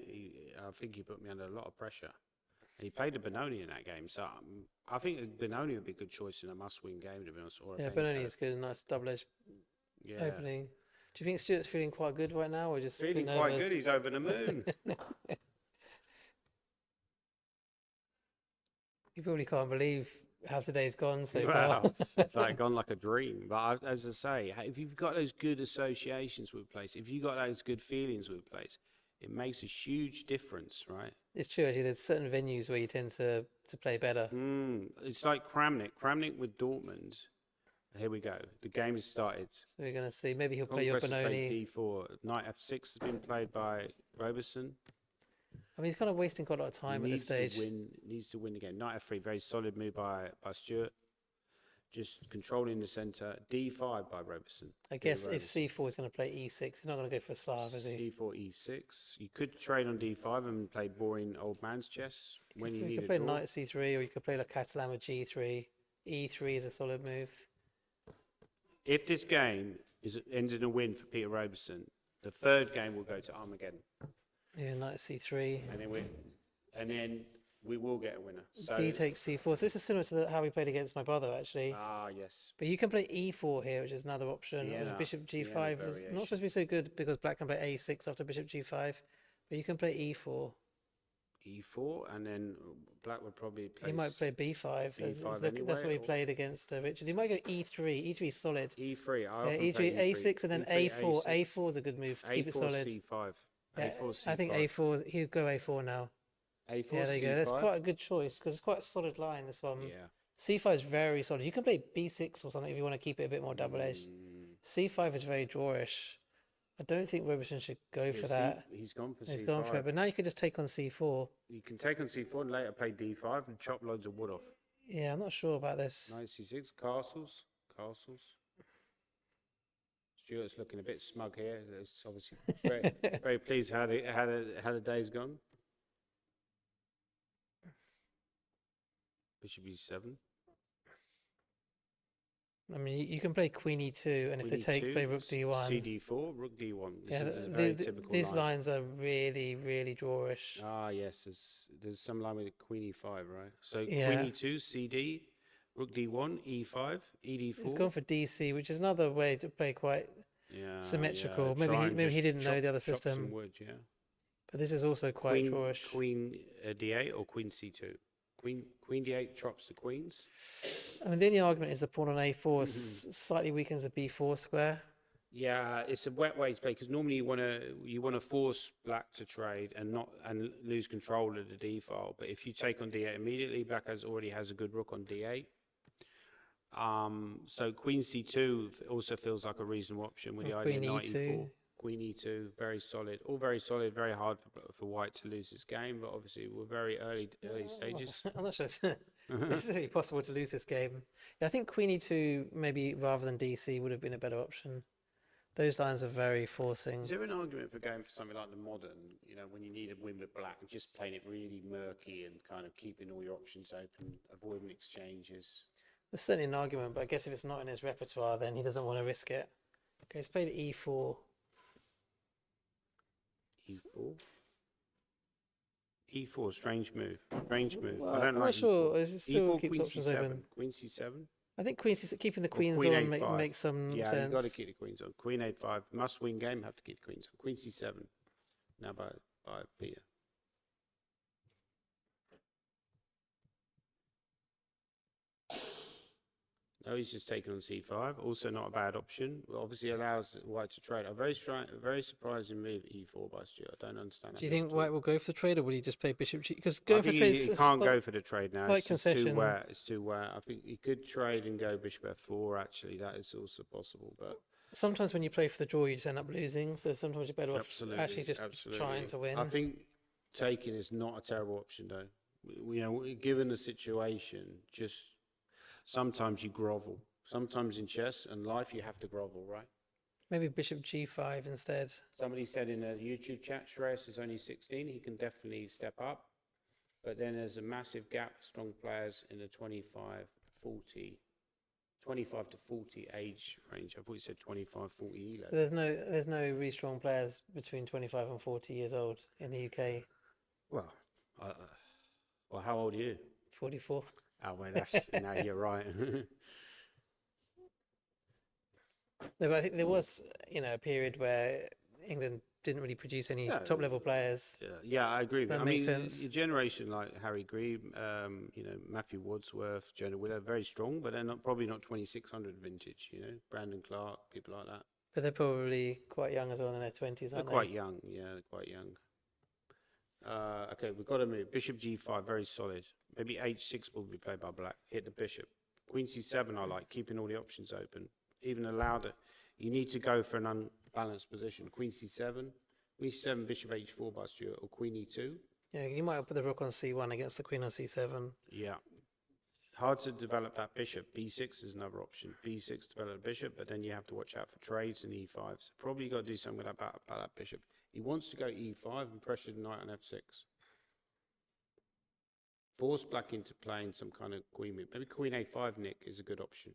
I think he put me under a lot of pressure. And he played a Benoni in that game, so I think a Benoni would be a good choice in a must-win game, to be honest. Or a Benoni is good, a nice double-edged opening. Do you think Stuart's feeling quite good right now, or just feeling quite good? He's over the moon. You probably can't believe how today's gone so far. Well, it's like gone like a dream. But as I say, if you've got those good associations with a place, if you've got those good feelings with a place, it makes a huge difference, right? It's true, actually. There's certain venues where you tend to play better. It's like Kramnik with Dortmund. Here we go. The game has started. So we're going to see. Maybe he'll play your Benoni. D4. Knight F6 has been played by Roberson. I mean, he's kind of wasting quite a lot of time at this stage. Needs to win the game. Knight F3, very solid move by Stuart. Just controlling the centre. D5 by Roberson. I guess if C4 is going to play E6, he's not going to go for a Slav, is he? C4, E6. You could trade on D5 and play boring old man's chess when you need a draw. You could play Knight C3, or you could play like Catalan with G3. E3 is a solid move. If this game ends in a win for Peter Roberson, the third game will go to Armageddon. Yeah, Knight C3. And then we will get a winner. So he takes C4. So this is similar to how we played against my brother, actually. Ah, yes. But you can play E4 here, which is another option. Bishop G5 is not supposed to be so good because black can play A6 after Bishop G5. But you can play E4. E4, and then black would probably play. He might play B5. B5 that's what he played against Richard. He might go E3. E3 is solid. E3. E3, A6, and then A4. A4 is a good move to keep it solid. C5. Yeah, A4, C5. I think A4. He'll go A4 now. A4, yeah, there you C5. go. That's quite a good choice because it's quite a solid line. This one. Yeah. C5 is very solid. You can play B6 or something if you want to keep it a bit more double-edged. C5 is very drawish. I don't think Roberson should go for that. He's gone for C5. He's gone for it, but now you can just take on C4. You can take on C4 and later play D5 and chop loads of wood off. Yeah, I'm not sure about this. Knight C6, castles. Stuart's looking a bit smug here. It's obviously very, very pleased how the day's gone. Bishop E7. I mean, you can play Queen E2, and if they take, play Rook D1. CD4, Rook D1. These lines are really, really drawish. Ah, yes. There's some line with Queen E5, right? So Queen E2, CD, Rook D1, E5, ED4. He's gone for DC, which is another way to play quite symmetrical. Yeah. Maybe he didn't know the other system. Some wood, yeah. But this is also quite drawish. Queen D8 or Queen C2? Queen D8 chops the queens. I mean, the only argument is the pawn on A4 slightly weakens the B4 square. Yeah, it's a wet way to play because normally you want to force black to trade and lose control of the D file. But if you take on D8 immediately, black already has a good rook on D8. So Queen C2 also feels like a reasonable option with the idea of Knight E4. Queen E2, very solid. All very solid, very hard for white to lose this game, but obviously we're very early stages. I'm not sure it's necessarily possible to lose this game. Yeah, I think Queen E2, maybe rather than DC, would have been a better option. Those lines are very forcing. Is there an argument for going for something like the modern, when you need a win with black, and just playing it really murky and kind of keeping all your options open, avoiding exchanges? There's certainly an argument, but I guess if it's not in his repertoire, then he doesn't want to risk it. Okay, he's played E4. E4, strange move. Well, I don't I'm like not sure. E4. It still E4, keeps Queen options C7. open. Queen C7. I think keeping the queens Queen on A5. makes some sense. Yeah, you've got to keep the queens on. Queen A5, must-win game, have to keep the queens on. Queen C7, now by Peter. No, he's just taken on C5. Also not a bad option. Well, obviously allows white to trade. A very surprising move, E4 by Stuart. I don't understand. Do you think white will go for the trade, or will he just play bishop G? Because going for trade, he can't go for the trade now. It's too wet. It's too wet. I think he could trade and go bishop F4. Actually, that is also possible. But sometimes when you play for the draw, you just end up losing. So sometimes you're better off actually just trying to win. I think taking is not a terrible option, though. Given the situation, sometimes you grovel. Sometimes in chess and life, you have to grovel, right? Maybe bishop g5 instead. Somebody said in a YouTube chat, Shreyas is only 16. He can definitely step up. But then there's a massive gap of strong players in the 25 to 40 age range. I thought you said 25, 40 elo. So there's no really strong players between 25 and 40 years old in the UK. Well, how old are you? 44. Oh, well, that's, no, you're right. No, but I think there was, a period where England didn't really produce any top level players. Yeah, I agree. That I makes mean, sense. your generation like Harry Green, Matthew Wadsworth, Jonah Willow, very strong, but they're probably not 2600 vintage. Brandon Clark, people like that. But they're probably quite young as well in their 20s, They're aren't they? quite young. Yeah, they're quite young. Okay, we've got to move. Bishop G5, very solid. Maybe H6 will be played by black. Hit the bishop. Queen C7, I like, keeping all the options open. Even allowed it. You need to go for an unbalanced position. Queen C7, Bishop H4 by Stuart, or Queen E2. Yeah, you might put the rook on C1 against the queen on C7. Yeah. Hard to develop that bishop. B6 is another option. B6 develop a bishop, but then you have to watch out for trades and E5s. Probably got to do something about that bishop. He wants to go E5 and pressure the knight on F6. Force black into playing some kind of queen move. Maybe Queen A5, Nick, is a good option.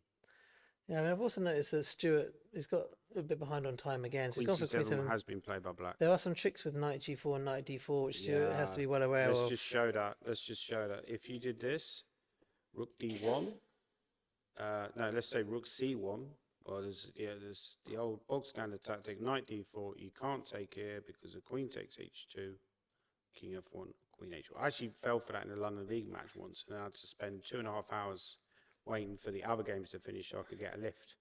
Yeah, I mean, I've also noticed that Stuart has got a bit behind on time again. So Queen he's gone for C7 Queen 7. has been played by black. There are some tricks with knight G4 and knight D4, which Stuart has to be well aware Let's of. just show that. Let's just show that. If you did this, Rook D1. No, let's say Rook C1. Well, there's the old bog standard tactic. Knight D4. You can't take here because the Queen takes H2. King F1. Queen H1. I actually fell for that in the London League match once, and I had to spend 2.5 hours waiting for the other games to finish so I could get a lift.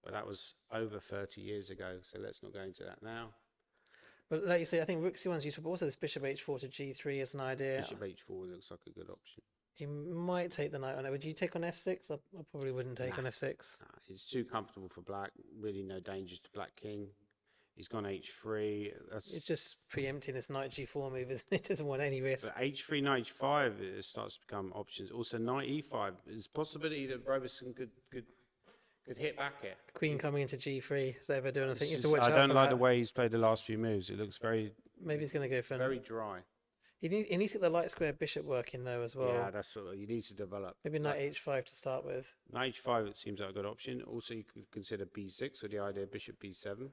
But that was over 30 years ago, so let's not go into that now. But like you say, I think Rook C1 is useful, but also this Bishop H4 to G3 is an idea. Bishop H4 looks like a good option. He might take the knight on it. Would you take on F6? I probably wouldn't take on F6. Nah, it's too comfortable for black. Really no dangers to black king. He's gone H3. It's just preempting this knight G4 move, isn't it? It doesn't want any risk. But H3, knight H5, it starts to become options. Also, knight E5. There's a possibility that Roberson could hit back here. Queen coming into G3. Is that ever doing anything? You have to Just, watch I out don't for like that. the way he's played the last few moves. It looks very, Maybe he's going to go for very dry. He needs to get the light square bishop working though as well. Yeah, that's what you need to develop. Maybe knight H5 to start with. Knight H5 it seems like a good option. Also, you could consider B6 with the idea of Bishop B7.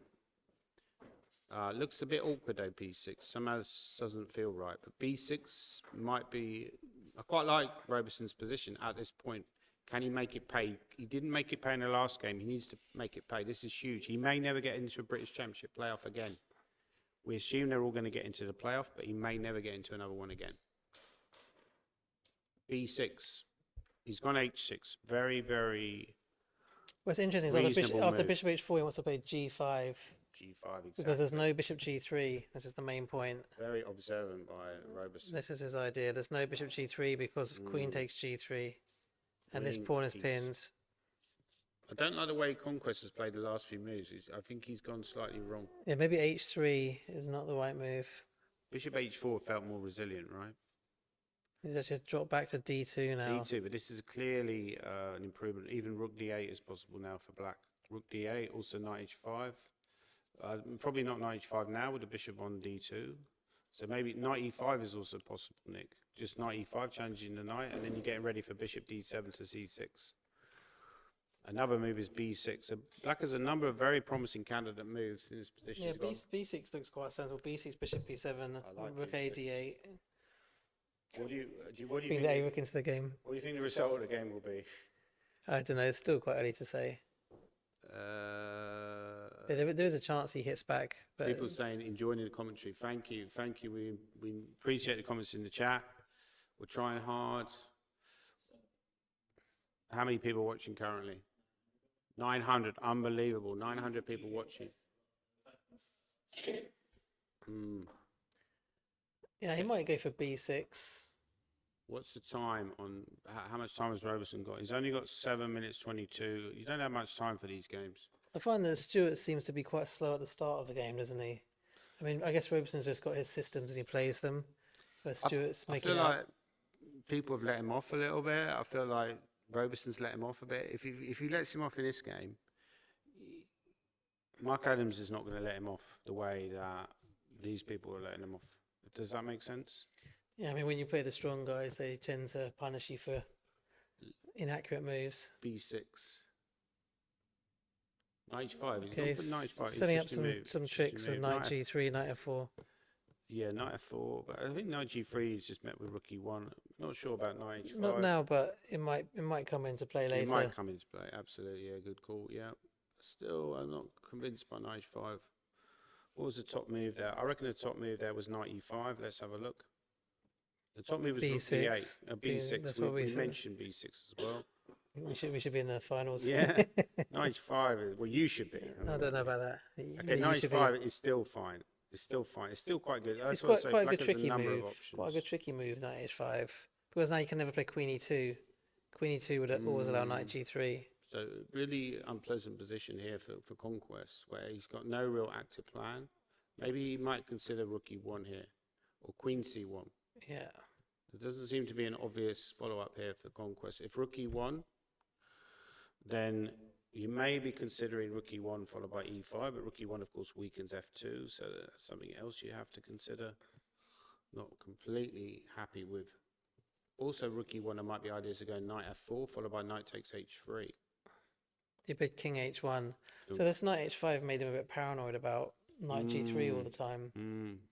Looks a bit awkward though, B6. Somehow this doesn't feel right. But B6 might be. I quite like Roberson's position at this point. Can he make it pay? He didn't make it pay in the last game. He needs to make it pay. This is huge. He may never get into a British Championship playoff again. We assume they're all going to get into the playoff, but he may never get into another one again. B6. He's gone H6. Very, very. What's interesting is after Bishop H4, he wants to play G5. G5, exactly. Because there's no Bishop G3. This is the main point. Very observant by Roberson. This is his idea. There's no Bishop G3 because Queen takes G3. And this pawn is pinned. I don't like the way Conquest has played the last few moves. I think he's gone slightly wrong. Yeah, maybe H3 is not the right move. Bishop H4 felt more resilient, right? He's actually dropped back to D2 now. D2, but this is clearly an improvement. Even Rook D8 is possible now for black. Rook D8, also Knight H5. Probably not Knight H5 now with the Bishop on D2. So maybe Knight E5 is also possible, Nick. Just Knight E5 challenging the Knight, and then you're getting ready for Bishop D7 to C6. Another move is B6. So black has a number of very promising candidate moves in this position. Yeah, B6 looks quite sensible. B6, Bishop B7, like Rook B6. A8. What do you Bring think? the A-Rook into the game. What do you think the result of the game will be? I don't know. It's still quite early to say. But there is a chance he hits back. But People saying enjoying the commentary. Thank you. We appreciate the comments in the chat. We're trying hard. How many people watching currently? 900. Unbelievable. 900 people watching. yeah, he might go for B6. What's the time on how much time has Roberson got? He's only got 7 minutes 22. You don't have much time for these games. I find that Stuart seems to be quite slow at the start of the game, doesn't he? I mean, I guess Robeson's just got his systems and he plays them. But Stuart's I making feel up. like people have let him off a little bit. I feel like Robeson's let him off a bit. If he lets him off in this game, Mark Adams is not going to let him off the way that these people are letting him off. Does that make sense? Yeah, I mean, when you play the strong guys, they tend to punish you for inaccurate moves. B6. Knight H5. Okay, He's gone for Knight H5. setting up Interesting move. some tricks with Knight G3, Knight F4. Yeah, Knight F4, but I think Knight G3 is just met with Rook E1. Not sure about Knight H5. Not now, but it might come into play later. It might come into play, absolutely. Yeah, good call. Yeah, still, I'm not convinced by Knight H5. What was the top move there? I reckon the top move there was Knight E5. Let's have a look. The top move was B6. Rook D8. B6. That's we said. mentioned B6 as well. We should be in the finals. Yeah, Knight H5. Well, you should be. I don't know about that. Okay, Knight H5 is still fine. It's still fine. It's still quite good. It's quite a good tricky move. Quite a good tricky move, Knight H5. Because now you can never play Queen E2. Queen E2 would always allow Knight G3. So really unpleasant position here for Conquest, where he's got no real active plan. Maybe he might consider Rook E1 here, or Queen C1. Yeah. There doesn't seem to be an obvious follow-up here for Conquest. If Rook E1, then you may be considering Rook E1 followed by E5, but Rook E1, of course, weakens F2, so that's something else you have to consider. Not completely happy with. Also, Rook E1, there might be ideas of going Knight F4, followed by Knight takes H3. He played King H1. So this Knight H5 made him a bit paranoid about Knight G3 all the time.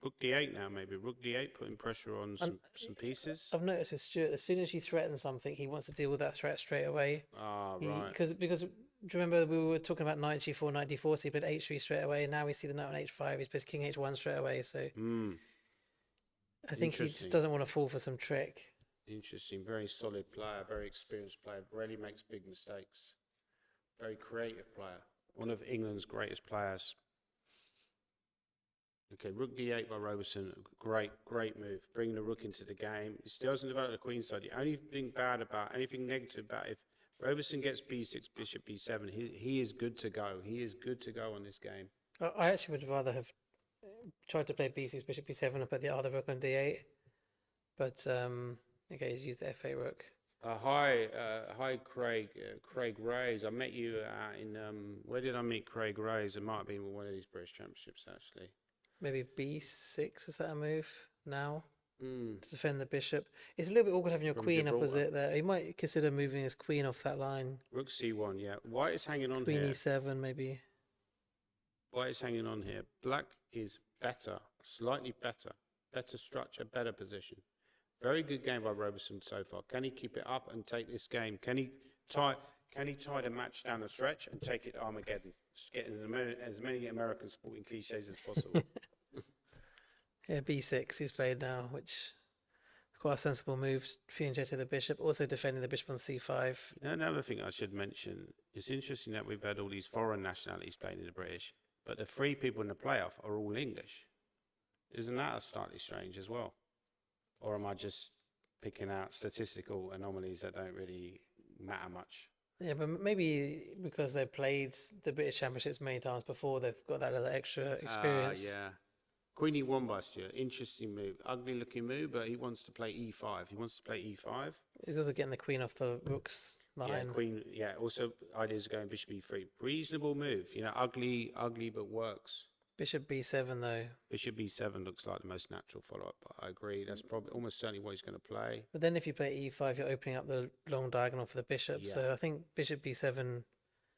Rook D8 now, maybe. Rook D8, putting pressure on some pieces. I've noticed with Stuart, as soon as you threaten something, he wants to deal with that threat straight away. Ah, right. Because do you remember we were talking about Knight G4, Knight D4, so he played H3 straight away, and now we see the Knight on H5, he plays King H1 straight away, so I think he just doesn't want to fall for some trick. Interesting. Very solid player, very experienced player, rarely makes big mistakes. Very creative player. One of England's greatest players. Okay, Rook D8 by Roberson. Great move. Bringing the Rook into the game. He still hasn't developed the Queen side. The only thing bad about, anything negative about, if Roberson gets B6, Bishop B7, he is good to go. He is good to go on this game. I actually would rather have tried to play B6, Bishop B7 and put the other Rook on D8. But, okay, he's used the F8 Rook. Hi, Craig. Craig Rays. I met you in, where did I meet Craig Rays? It might have been one of these British Championships, actually. Maybe B6, is that a move now? To defend the bishop. It's a little bit awkward having your queen opposite there. You might consider moving his queen off that line. Rook C1, yeah. White is hanging on queen here. Queen E7, maybe. White is hanging on here. Black is better, slightly better. Better structure, better position. Very good game by Roberson so far. Can he keep it up and take this game? Can he tie the match down the stretch and take it to Armageddon? Just get as many American sporting cliches as possible. Yeah, B6 he's played now, which is quite a sensible move. Fianchetto to the bishop, also defending the bishop on C5. Another thing I should mention, it's interesting that we've had all these foreign nationalities playing in the British, but the three people in the playoff are all English. Isn't that slightly strange as well? Or am I just picking out statistical anomalies that don't really matter much? Yeah, but maybe because they've played the British Championships many times before, they've got that little extra experience. Yeah. Queen E1 by Stuart. Interesting move. Ugly looking move, but he wants to play E5. He wants to play E5. He's also getting the queen off the rook's line. Yeah, queen. Yeah, also ideas of going bishop E3. Reasonable move. You know, ugly, but works. Bishop B7 though. Bishop B7 looks like the most natural follow-up. I agree. That's probably almost certainly what he's going to play. But then if you play E5, you're opening up the long diagonal for the bishop. Yeah. So I think Bishop B7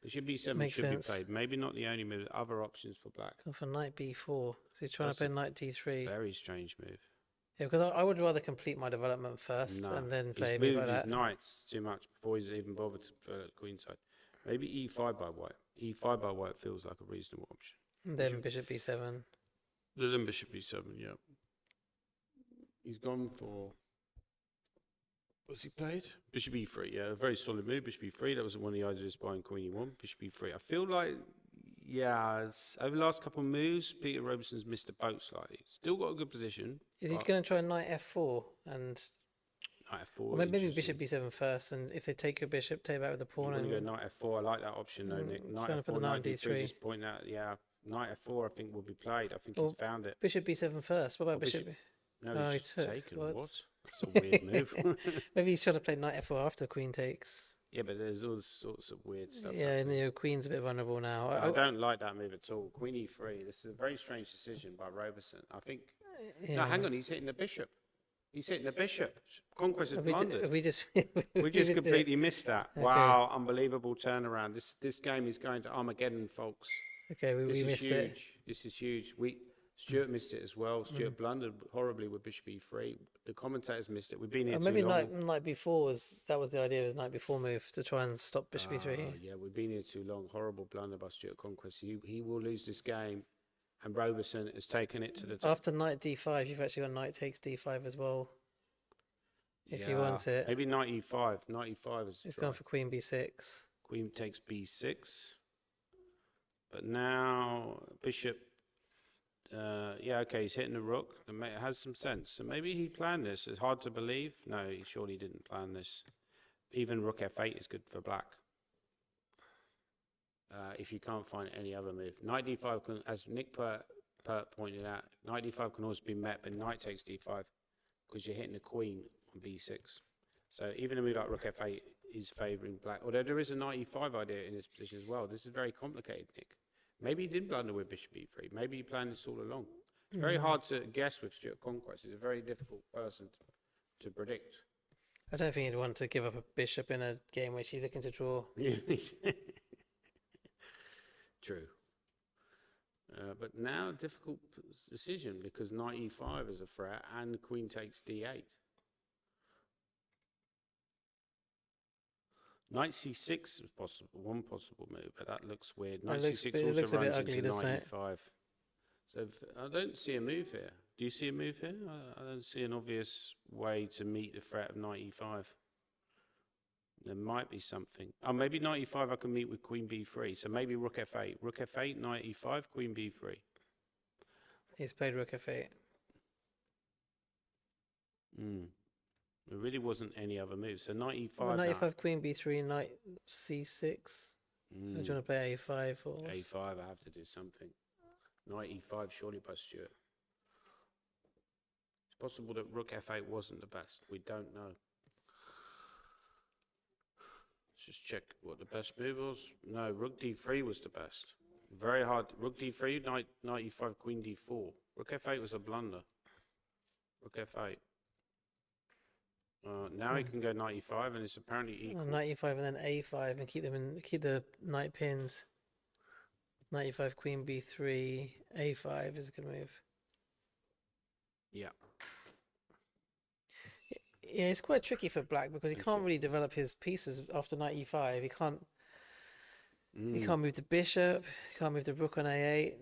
Bishop B7 makes should sense. be played. Maybe not the only move. Other options for black. Go for Knight B4. So he's trying to play Knight D3. Very strange move. Yeah, because I would rather complete my development first and then play a move like that. His knights too much before he's even bothered to play the queen side. Maybe E5 by white. E5 by white feels like a reasonable option. And then Bishop B7. Then Bishop B7, yeah. He's gone for... What's he played? Bishop E3, yeah. A very solid move, Bishop E3. That was one of the ideas behind Queen E1. Bishop E3. I feel like, yeah, over the last couple of moves, Peter Roberson's missed the boat slightly. Still got a good position. Is he going to try Knight F4 and... Knight F4. Well, maybe Bishop B7 first, and if they take your bishop, take it back with the pawn. And go Knight F4. I like that option, though, Nick. Knight F4, Knight D3. Just point out, yeah. Knight F4, I think, will be played. I think he's found it. Bishop B7 first. What about Bishop? No, he's just taken. What? That's a weird move. Maybe he's trying to play Knight F4 after Queen takes. Yeah, but there's all sorts of weird stuff. Yeah, and the queen's a bit vulnerable now. I don't like that move at all. Queen e3. This is a very strange decision by Roberson. I think. Yeah. No, hang on. He's hitting the bishop. He's hitting the bishop. Conquest has Have we, blundered. we just We just missed it. completely missed that. Wow, unbelievable turnaround. This game is going to Armageddon, folks. Okay, we This is missed huge. it. This is huge. Stuart missed it as well. Stuart blundered horribly with bishop e3. The commentators missed it. We've been here too Maybe long. night before was the idea of the night before move to try and stop bishop e3. Yeah, we've been here too long. Horrible blunder by Stuart Conquest. He will lose this game, and Roberson has taken it to the top. After knight d5, you've actually got knight takes d5 as well. If you want it. Maybe knight e5. Knight e5 is. It's gone for queen b6. Queen takes b6. But now bishop. Yeah, okay, he's hitting the rook. It has some sense. So maybe he planned this. It's hard to believe. No, he surely didn't plan this. Even rook f8 is good for black. If you can't find any other move. Knight d5 can, as Nick Pert pointed out, knight d5 can also be met, but knight takes d5 because you're hitting the queen on b6. So even a move like rook f8 is favouring black. Although there is a knight e5 idea in this position as well. This is very complicated, Nick. Maybe he did blunder with bishop e3. Maybe he planned this all along. It's very hard to guess with Stuart Conquest. He's a very difficult person to predict. I don't think he'd want to give up a bishop in a game which he's looking to draw. True. But now a difficult decision because knight e5 is a threat and queen takes d8. Knight c6 is one possible move, but that looks weird. Knight c6 also runs into knight e5. So I don't see a move here. Do you see a move here? I don't see an obvious way to meet the threat of knight e5. There might be something. Oh, maybe knight e5 I can meet with queen b3. So maybe rook f8. Rook f8, knight e5, queen b3. He's played rook f8. There really wasn't any other move. So knight e5. Well, knight e5, queen b3, knight c6. Do you want to play a5 or a5, I have to do something. Knight e5, surely by Stuart. It's possible that rook f8 wasn't the best. We don't know. Let's just check what the best move was. No, rook d3 was the best. Very hard. Rook d3, knight e5, queen d4. Rook f8 was a blunder. Rook f8. Now he can go knight e5 and it's apparently equal. Knight e5 and then a5 and keep the knight pins. Knight e5, queen b3, a5 is a good move. Yeah. Yeah, it's quite tricky for black because he can't really develop his pieces after knight e5. He can't move the bishop, he can't move the rook on a8,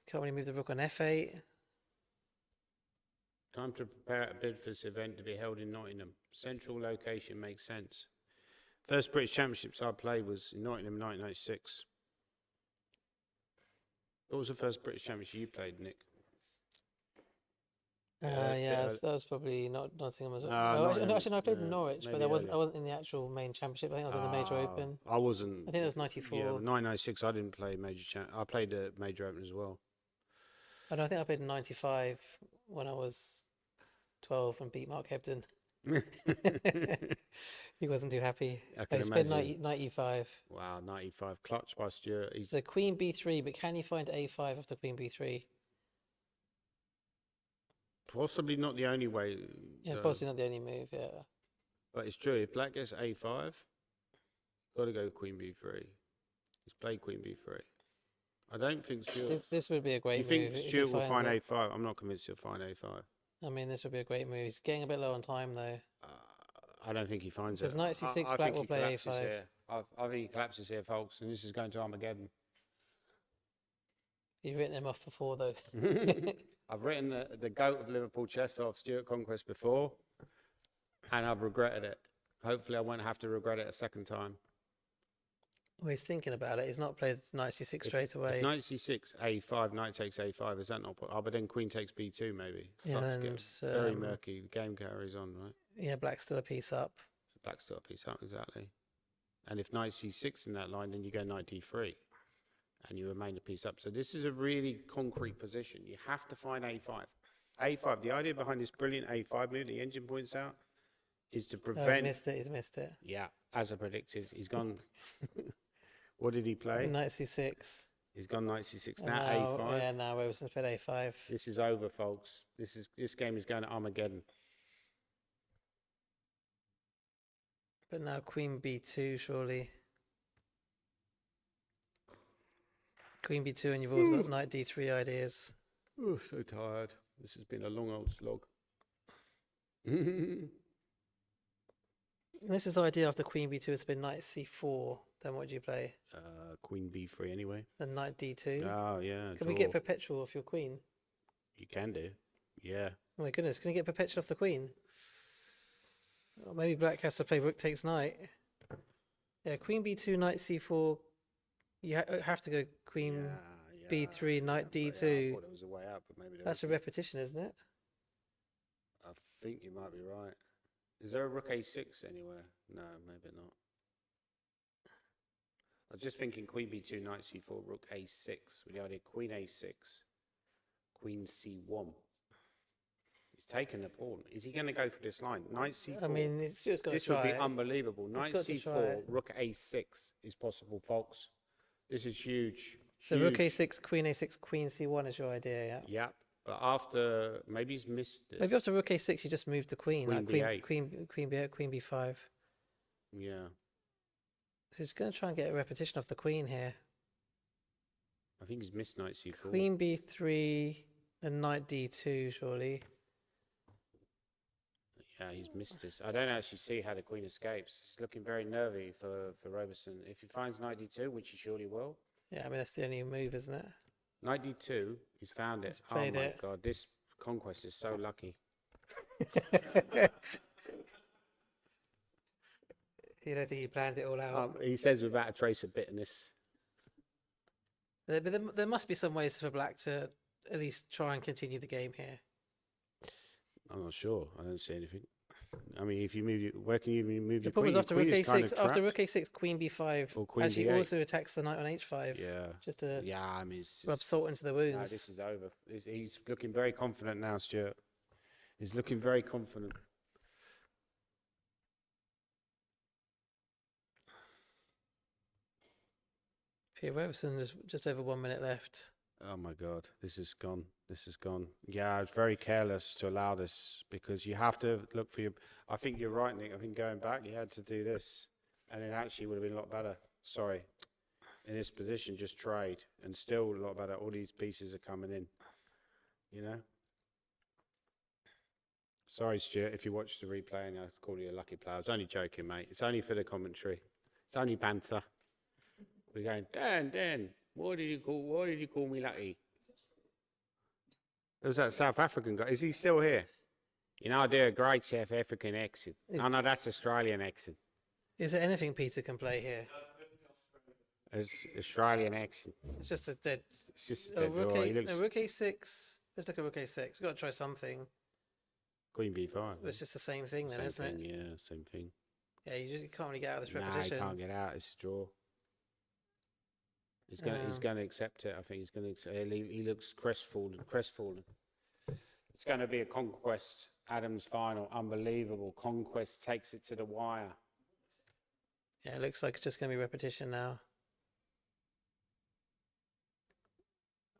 can't really move the rook on f8. Time to prepare a bid for this event to be held in Nottingham. Central location makes sense. First British Championships I played was in Nottingham 1996. What was the first British Championship you played, Nick? That was probably not Nottingham as well. Actually, no, I played in Norwich, but I wasn't in the actual main championship. I think I was in the Major Open. I wasn't. I think it was 94. Yeah, 1996. I didn't play I played the Major Open as well. I think I played in 95 when I was 12 and beat Mark Hebden. He wasn't too happy. I He played knight e5. Wow, knight e5 clutch by Stuart. So queen b3, but can you find a5 after queen b3? Possibly not the only way. Yeah, possibly not the only move, yeah. But it's true. If black gets a5, got to go queen b3. He's played queen b3. I don't think Stuart... This would be a great move. Do you think Stuart will find a5? I'm not convinced he'll find a5. I mean, this would be a great move. He's getting a bit low on time, though. I don't think he finds it. Because knight c6, black will play a5. Here. I think he collapses here, folks, and this is going to Armageddon. You've written him off before, though. I've written the GOAT of Liverpool chess off, Stuart Conquest, before, and I've regretted it. Hopefully I won't have to regret it a second time. Well, he's thinking about it. He's not played knight c6 straight away. If knight c6, a5, knight takes a5, is that not... Oh, but then queen takes b2, maybe. Yeah, very murky. The game carries on, right? Yeah, black's still a piece up. So black's still a piece up, exactly. And if knight c6 in that line, then you go knight d3. And you remain a piece up. So this is a really concrete position. You have to find a5. a5, the idea behind this brilliant a5 move, the engine points out, is to Oh, prevent. he's missed it. Yeah, as I predicted, he's gone. What did he play? Knight c6. He's gone knight c6. And Now now, a5. yeah, now Roberson's played a5. This is over, folks. This game is going to Armageddon. But now queen b2, surely. Queen b2, and you've always got knight d3 ideas. Oh, so tired. This has been a long old slog. This is idea after queen b2 has been knight c4. Then what do you play? Queen b3 anyway. Then knight d2. Oh, yeah. Can we get perpetual off your queen? You can do. Yeah. Oh my goodness, can you get perpetual off the queen? Or maybe black has to play rook takes knight. Yeah, queen b2, knight c4. You have to go queen b3, knight d2. I thought there was a way out, but maybe That's a repetition, isn't it? I think you might be right. Is there a rook a6 anywhere? No, maybe not. I was just thinking queen b2, knight c4, rook a6 with the idea queen a6, queen c1. He's taken the pawn. Is he going to go for this line? Knight c4. I mean, it's just got to this try would be it. unbelievable. Knight got to try c4, it. rook a6 is possible, folks. This is huge. So huge. rook a6, queen a6, queen c1 is your idea, yeah? Yep. But after, maybe he's missed this. Maybe after rook a6, you just move the queen. Queen Like b8. queen b8, queen b5. Yeah. So he's going to try and get a repetition of the queen here. I think he's missed knight c4. Queen b3 and knight d2, surely. Yeah, he's missed this. I don't actually see how the queen escapes. It's looking very nervy for Roberson. If he finds knight d2, which he surely will. Yeah, I mean, that's the only move, isn't it? Knight d2, he's found it. Oh played my it. God, this Conquest is so lucky. You don't think he planned it all out? He says without a trace of bitterness. But there must be some ways for black to at least try and continue the game here. I'm not sure. I don't see anything. I mean, if you move, where can you move The your problem queen? is after rook Your queen is kind a6, of after trapped. rook a6, queen b5 Or queen actually b8. also attacks the knight on h5. Yeah. Just to Yeah, I mean, it's rub salt into the wounds. no, this is over. He's looking very confident now, Stuart. He's looking very confident. Peter Roberson, just over 1 minute left. Oh my God, this is gone. This is gone. Yeah, it's very careless to allow this because you have to look for your. I think you're right, Nick. I think going back, you had to do this, and it actually would have been a lot better. Sorry, in this position, just trade, and still a lot better. All these pieces are coming in. You know. Sorry, Stuart, if you watched the replay and I call you a lucky player. I was only joking, mate. It's only for the commentary. It's only banter. We're going, Dan, why did you call me lucky? There was that South African guy. Is he still here? You know, I do a great South African accent. Oh, no, that's Australian accent. Is there anything Peter can play here? It's Australian accent. It's just a dead. It's just a dead rook, draw. He looks rook a6. Let's look at rook a6. We've got to try something. Queen b5. It's just the same thing then, Same isn't thing, it? yeah, same thing. Yeah, you can't really get out of this Nah, he repetition. can't get out. It's a draw. He's going to accept it. I think he's going to. He looks crestfallen. It's going to be a Conquest Adams final. Unbelievable. Conquest takes it to the wire. Yeah, it looks like it's just going to be repetition now.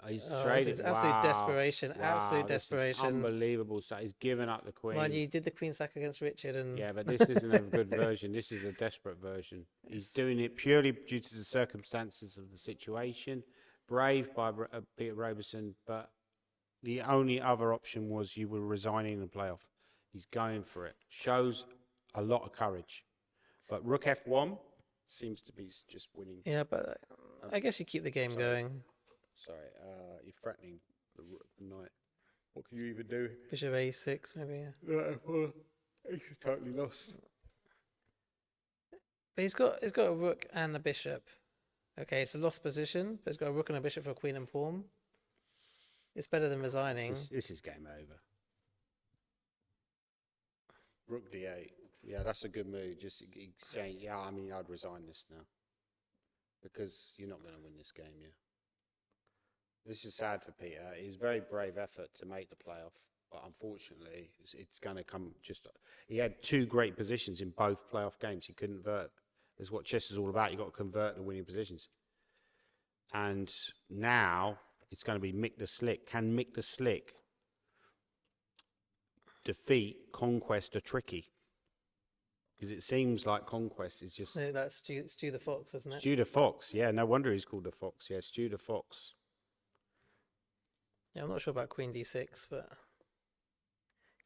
He's Oh, traded. it's absolute desperation. Wow, Absolute this is desperation. Unbelievable. So he's given up the queen. Mind you, he did the queen sack against Richard, and Yeah, but this isn't a good version. This is a desperate version. He's doing it purely due to the circumstances of the situation. Brave by Peter Roberson, but the only other option was you were resigning the playoff. He's going for it. Shows a lot of courage. But Rook F1 seems to be just winning. yeah, but I guess you keep the game going. Sorry, you're threatening the knight. What can you even do? Bishop a6, maybe. Well, he's totally lost. But he's got a rook and a bishop. Okay, it's a lost position, but he's got a rook and a bishop for queen and pawn. It's better than resigning. This is game over. Rook d8. Yeah, that's a good move. Just saying, yeah, I mean, I'd resign this now. Because you're not going to win this game, yeah. This is sad for Peter. It was a very brave effort to make the playoff. but unfortunately, it's going to come just. He had 2 great positions in both playoff games. He couldn't convert. That's what chess is all about. You got to convert the winning positions. And now it's going to be Mick the Slick. Can Mick the Slick defeat Conquest or Tricky? Because it seems like Conquest is just... No, that's Stu the Fox, isn't it? Stu the Fox, yeah. No wonder he's called the Fox. Yeah, Stu the Fox. Yeah, I'm not sure about Queen D6, but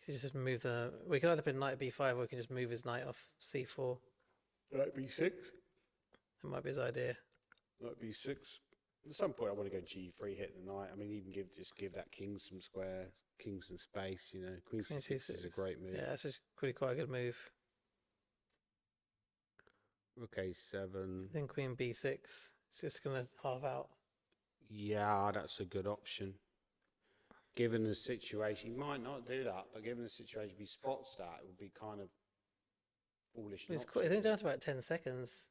you just move the... We can either put knight B5 or we can just move his knight off C4. Knight B6? That might be his idea. Knight B6. At some point I want to go G3, hit the knight. I mean, even just give that king some square, king some space, you know. Queen C6 is a great move. Yeah, it's just quite a good move. Rook A7. Then Queen B6. It's just going to halve out. Yeah, that's a good option. Given the situation, he might not do that, but given the situation, if he spots that, it would be kind of foolish. It's only down to about 10 seconds.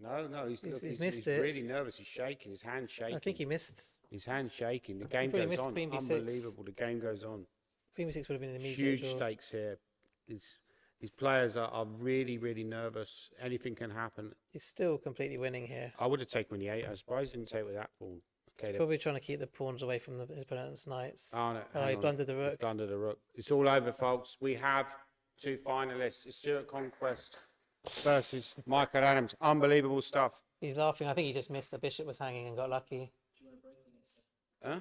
No, he's missed it. He's really nervous. He's shaking. His hand's shaking. I think he missed. His hand's shaking. The game goes on. Unbelievable. The game goes on. Queen B6 would have been an immediate Huge draw. stakes here. These players are really, really nervous. Anything can happen. He's still completely winning here. I would have taken the 8. I was surprised he didn't take with that pawn. Okay, He's probably trying to keep the pawns away from his opponent's knights. Oh, no, He blundered the rook. He blundered the rook. It's all over, folks. We have 2 finalists. It's Stuart Conquest versus Michael Adams. Unbelievable stuff. He's laughing. I think he just missed. The bishop was hanging and got lucky. Huh?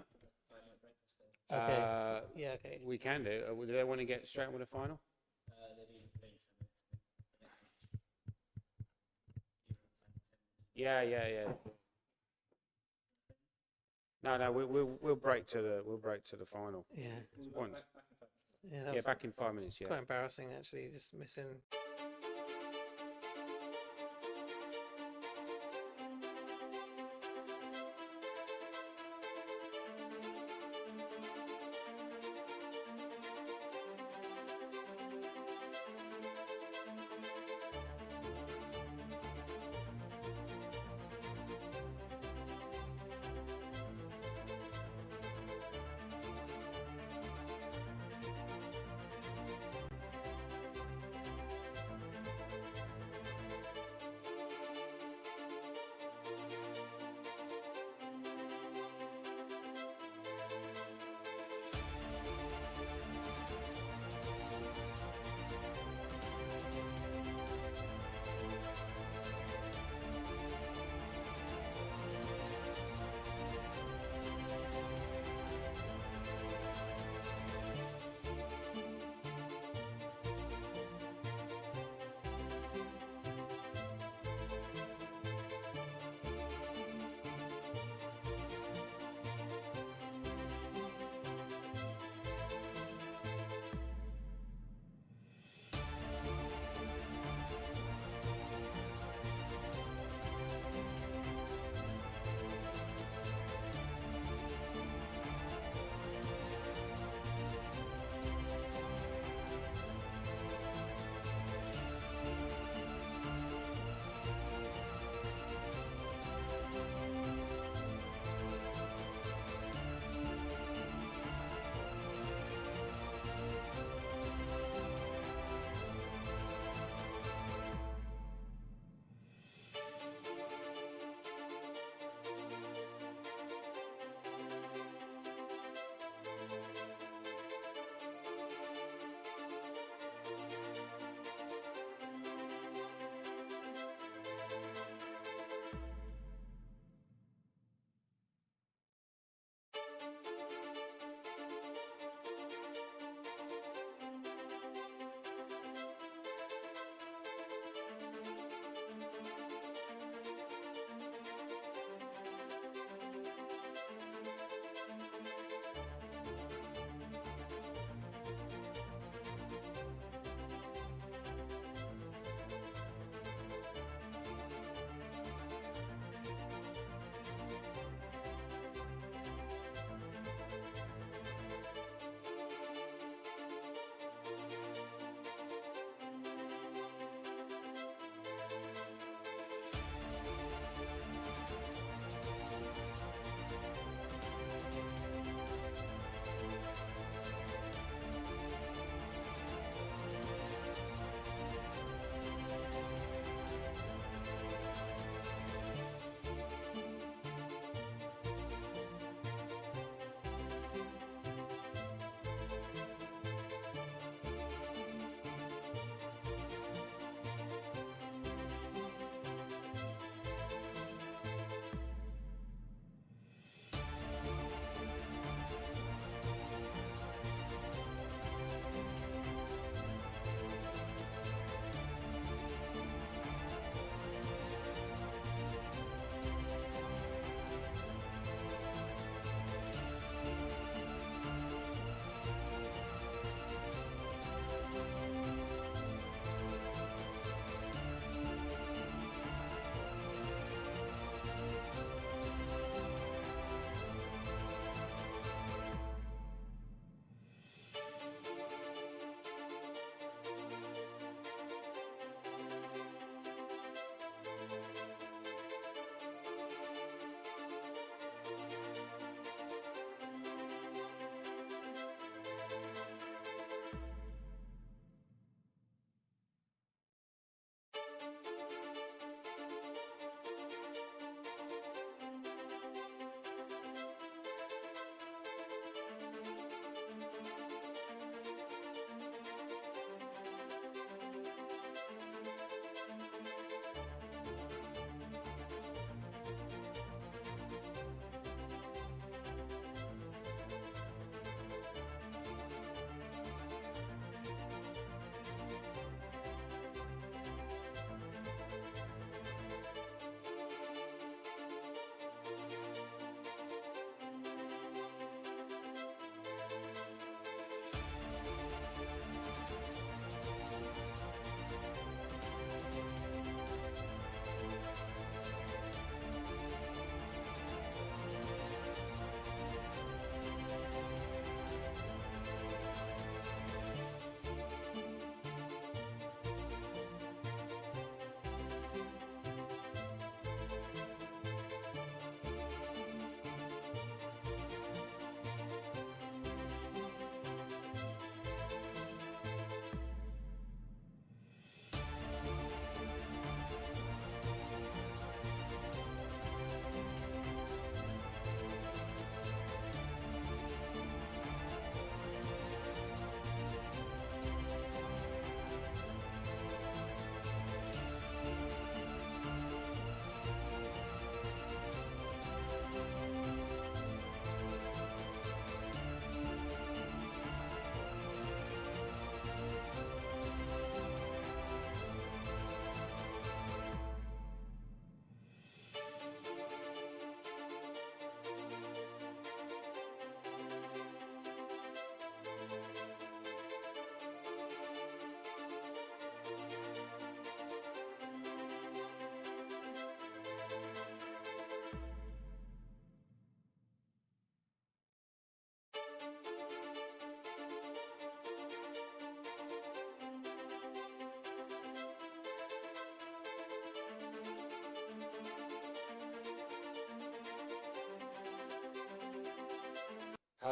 Okay. Yeah, okay. We can do. Do they want to get straight on with the final? Yeah. No, we'll break to the final. Yeah. Point. Yeah, Yeah, back in 5 minutes. Yeah. quite embarrassing actually, just missing.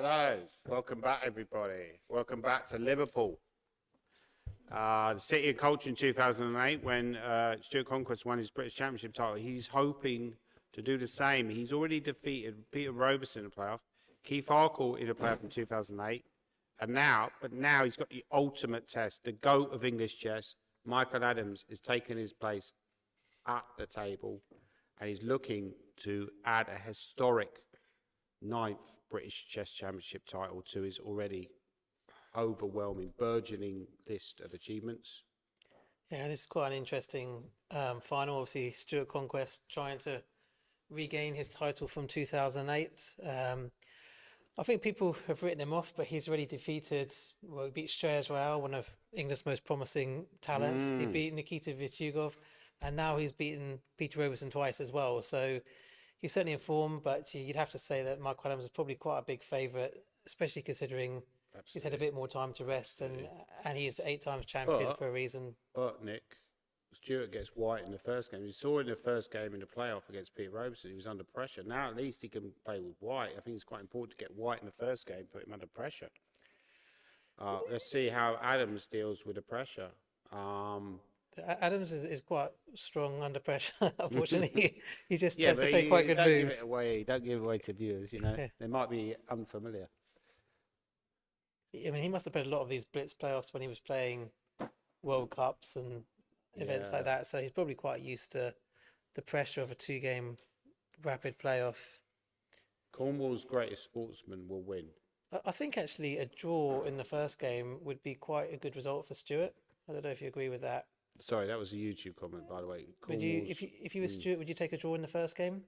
Hello, welcome back, everybody. Welcome back to Liverpool. The City of Culture in 2008, when Stuart Conquest won his British Championship title. He's hoping to do the same. He's already defeated Peter Roberson in the playoff, Keith Arkle in the playoff in 2008, and now he's got the ultimate test. The GOAT of English chess, Michael Adams, is taking his place at the table, and he's looking to add a historic 9th British Chess Championship title to his already overwhelming, burgeoning list of achievements. Yeah, this is quite an interesting final. Obviously, Stuart Conquest trying to regain his title from 2008. I think people have written him off, but he's already defeated, well, he beat Strauss Royal, one of England's most promising talents. He beat Nikita Vitiugov, and now he's beaten Peter Roberson twice as well. So he's certainly in form, but you'd have to say that Michael Adams is probably quite a big favourite, especially considering he's had a bit more time to rest, and he's the 8 times champion for a reason. But, Nick, Stuart gets white in the first game. You saw in the first game in the playoff against Peter Roberson, he was under pressure. Now at least he can play with white. I think it's quite important to get white in the first game, put him under pressure. Let's see how Adams deals with the pressure. Adams is quite strong under pressure. Unfortunately, he just tends to play quite good moves. Don't give it away to viewers. You know, they might be unfamiliar. I mean, he must have played a lot of these Blitz playoffs when he was playing World Cups and events like that. So he's probably quite used to the pressure of a 2-game rapid playoff. Cornwall's greatest sportsman will win. I think actually a draw in the first game would be quite a good result for Stuart. I don't know if you agree with that. Sorry, that was a YouTube comment, by the way. Would you, if you were Stuart, would you take a draw in the first game?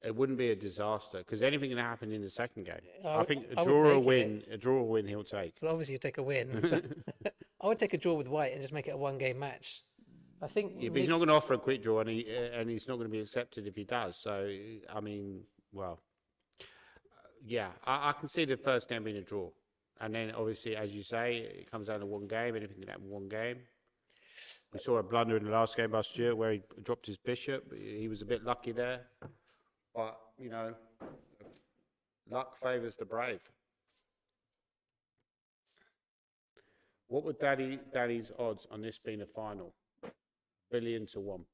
It wouldn't be a disaster because anything can happen in the second game. I think a draw or win, he'll take. Well, obviously, you take a win. But I would take a draw with White and just make it a 1-game match. I think. Yeah, but he's not going to offer a quick draw, and he's not going to be accepted if he does. So, I mean, well, yeah, I can see the first game being a draw, and then obviously, as you say, it comes down to 1 game. Anything can happen in 1 game. We saw a blunder in the last game by Stuart where he dropped his bishop. He was a bit lucky there. But, you know, luck favours the brave. What would Danny's odds on this being a final? 1,000,000,000 to 1.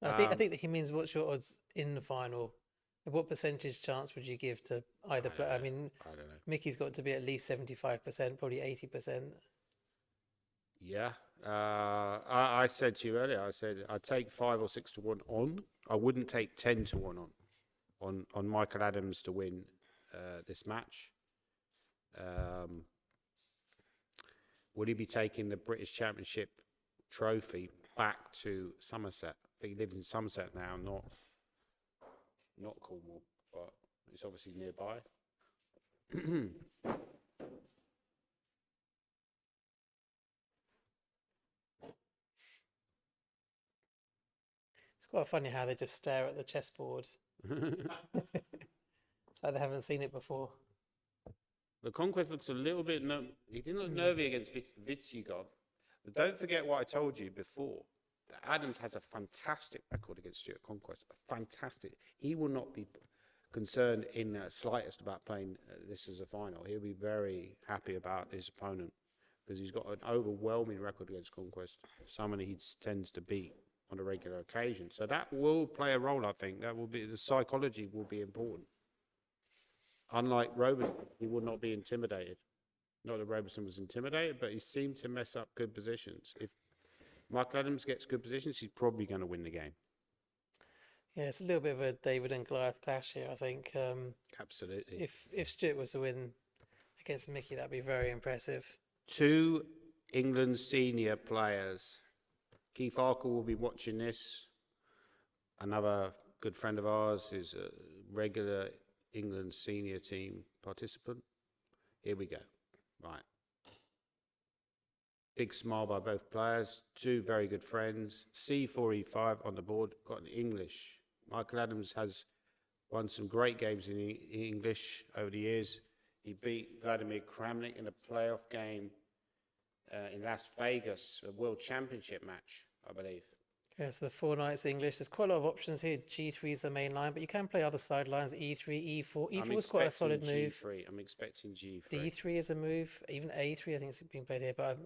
I think that he means what's your odds in the final? What percentage chance would you give to either player? I mean, I don't know. Mickey's got to be at least 75%, probably 80%. Yeah. I said to you earlier, I said I'd take 5 or 6 to 1 on. I wouldn't take 10 to 1 on Michael Adams to win this match. Would he be taking the British Championship trophy back to Somerset? I think he lives in Somerset now, not Cornwall, but it's obviously nearby. It's quite funny how they just stare at the chessboard. It's like they haven't seen it before. The Conquest looks a little bit... he didn't look nervy against Vitiugov. But don't forget what I told you before. That Adams has a fantastic record against Stuart Conquest. Fantastic. He will not be concerned in the slightest about playing this as a final. He'll be very happy about his opponent because he's got an overwhelming record against Conquest. Someone he tends to beat on a regular occasion. So that will play a role, I think. That will be... The psychology will be important. Unlike Roberson, he will not be intimidated. Not that Roberson was intimidated, but he seemed to mess up good positions. If Michael Adams gets good positions, he's probably going to win the game. Yeah, it's a little bit of a David and Goliath clash here, I think. Absolutely. If Stuart was to win against Mickey, that'd be very impressive. 2 England senior players. Keith Arkle will be watching this. Another good friend of ours is a regular England senior team participant. Here we go. Right. Big smile by both players. 2 very good friends. C4, E5 on the board. Got an English. Michael Adams has won some great games in English over the years. He beat Vladimir Kramnik in a playoff game in Las Vegas, a World Championship match, I believe. Okay, so the 4 knights English. There's quite a lot of options here. G3 is the main line, but you can play other sidelines. E3, E4. E4 is quite a solid move. G3. I'm expecting G3. D3 is a move. Even A3, I think it's being played here. But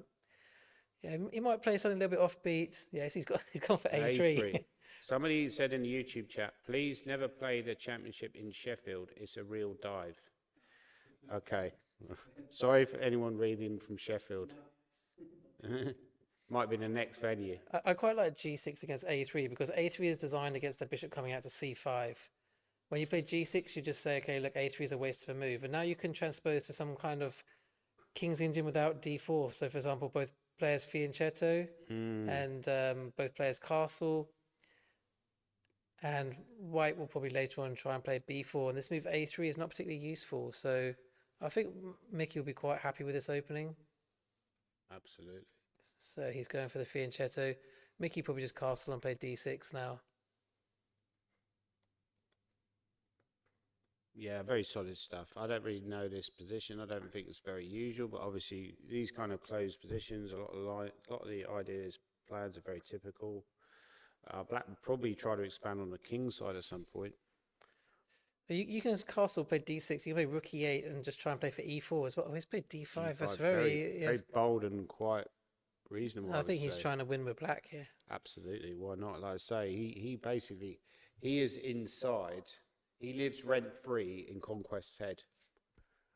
yeah, he might play something a little bit offbeat. Yes, he's gone for A3. Somebody said in the YouTube chat, please never play the championship in Sheffield. It's a real dive. Okay. Sorry for anyone reading from Sheffield. Might be the next venue. I quite like G6 against A3 because A3 is designed against the bishop coming out to C5. When you play G6, you just say, okay, look, A3 is a waste of a move. And now you can transpose to some kind of King's Indian without D4. So, for example, both players fianchetto and both players castle. And white will probably later on try and play B4. And this move A3 is not particularly useful. So I think Mickey will be quite happy with this opening. Absolutely. So he's going for the fianchetto. Mickey probably just castle and play D6 now. Yeah, very solid stuff. I don't really know this position. I don't think it's very usual, but obviously these kind of closed positions, a lot of the ideas, plans are very typical. Black will probably try to expand on the king side at some point. But you can castle, play D6. You can play rook E8 and just try and play for E4 as well. Oh, he's played D5. That's very bold and quite reasonable. I think he's trying to win with black here. Absolutely. Why not? Like I say, he basically, he is inside. He lives rent-free in Conquest's head.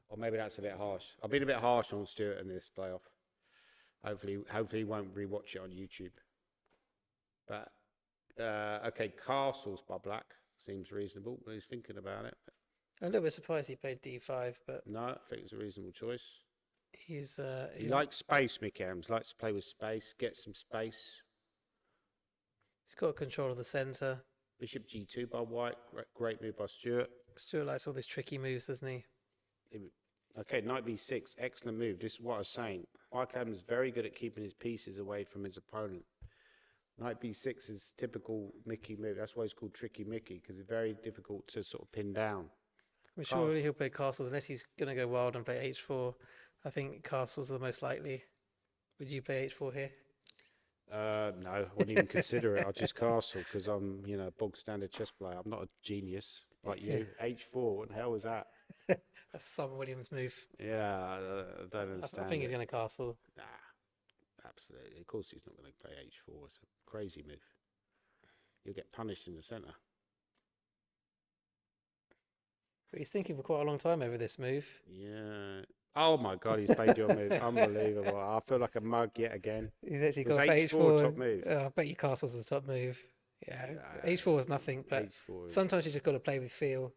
Or maybe that's a bit harsh. I've been a bit harsh on Stuart in this playoff. Hopefully he won't rewatch it on YouTube. But, okay, castles by black seems reasonable when he's thinking about it. I'm a little bit surprised he played D5, but... No, I think it's a reasonable choice. He likes space, Mick Adams. Likes to play with space, get some space. He's got control of the centre. Bishop G2 by white. Great move by Stuart. Stuart likes all these tricky moves, doesn't he? Okay, knight B6. Excellent move. This is what I was saying. Mike Adams is very good at keeping his pieces away from his opponent. Knight B6 is typical Mickey move. That's why it's called Tricky Mickey, because it's very difficult to sort of pin down. I'm sure he'll play castles, unless he's going to go wild and play H4. I think castles are the most likely. Would you play H4 here? No, I wouldn't even consider it. I'll just castle because I'm, a bog standard chess player. I'm not a genius like you. H4, what the hell was that? That's Simon Williams' move. Yeah, I don't understand. I think he's going to castle. Nah, absolutely. Of course he's not going to play H4. It's a crazy move. You'll get punished in the centre. But he's thinking for quite a long time over this move. Yeah. Oh my God, he's played your move. Unbelievable. I feel like a mug yet again. He's actually got H4 top move. I bet you castle's the top move. Yeah, H4 was nothing, but sometimes you just got to play with feel.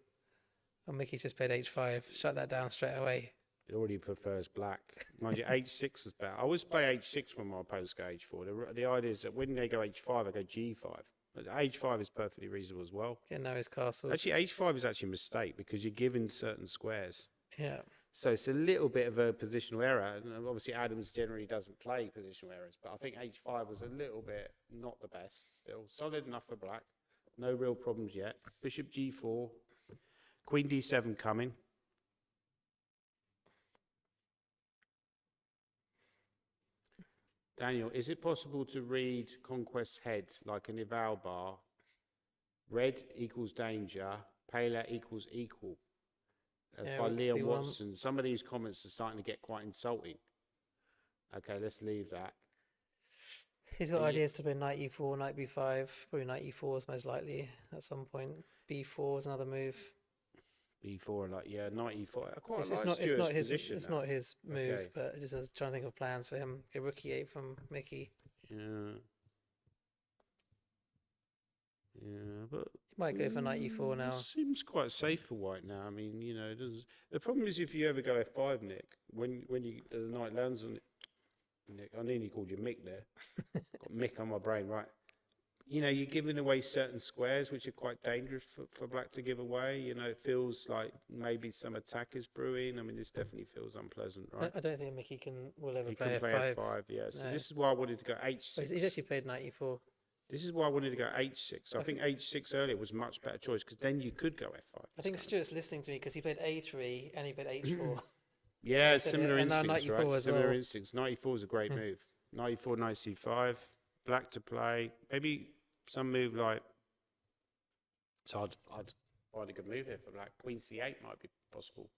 And Mickey just played H5. Shut that down straight away. He already prefers black. Mind you, H6 was better. I always play H6 when my opponents go H4. The idea is that when they go H5, I go G5. But H5 is perfectly reasonable as well. Yeah, no, his castle. Actually, H5 is actually a mistake because you're given certain squares. Yeah. So it's a little bit of a positional error. And obviously, Adams generally doesn't play positional errors. But I think H5 was a little bit not the best. Still solid enough for black. No real problems yet. Bishop G4. Queen D7 coming. Daniel, is it possible to read Conquest's head like an eval bar? Red equals danger, paler equals equal. That's by Liam Watson. Some of these comments are starting to get quite insulting. Okay, let's leave that. He's got ideas to play knight E4, knight B5. Probably knight E4 is most likely at some point. B4 is another move. B4, like, yeah, knight E4. It's not his move, okay. But just trying to think of plans for him. Okay, rook E8 from Mickey. Yeah. Yeah, but he might go for knight E4 now. Seems quite safe for white now. I mean, the problem is if you ever go F5, Nick, when the knight lands on it, Nick, I nearly called you Mick there. Got Mick on my brain, right? You're giving away certain squares which are quite dangerous for black to give away. It feels like maybe some attack is brewing. I mean, this definitely feels unpleasant, right? I don't think Mickey will ever play F5. Yeah, so this is why I wanted to go H6. He's actually played knight E4. This is why I wanted to go H6. So I think H6 earlier was a much better choice because then you could go F5. I think Stuart's listening to me because he played A3 and he played H4. Yeah, similar instincts, right? Similar instincts. Knight E4 is a great move. Knight E4, knight C5. Black to play. Maybe some move like. So I'd find a good move here for black. Queen c8 might be possible.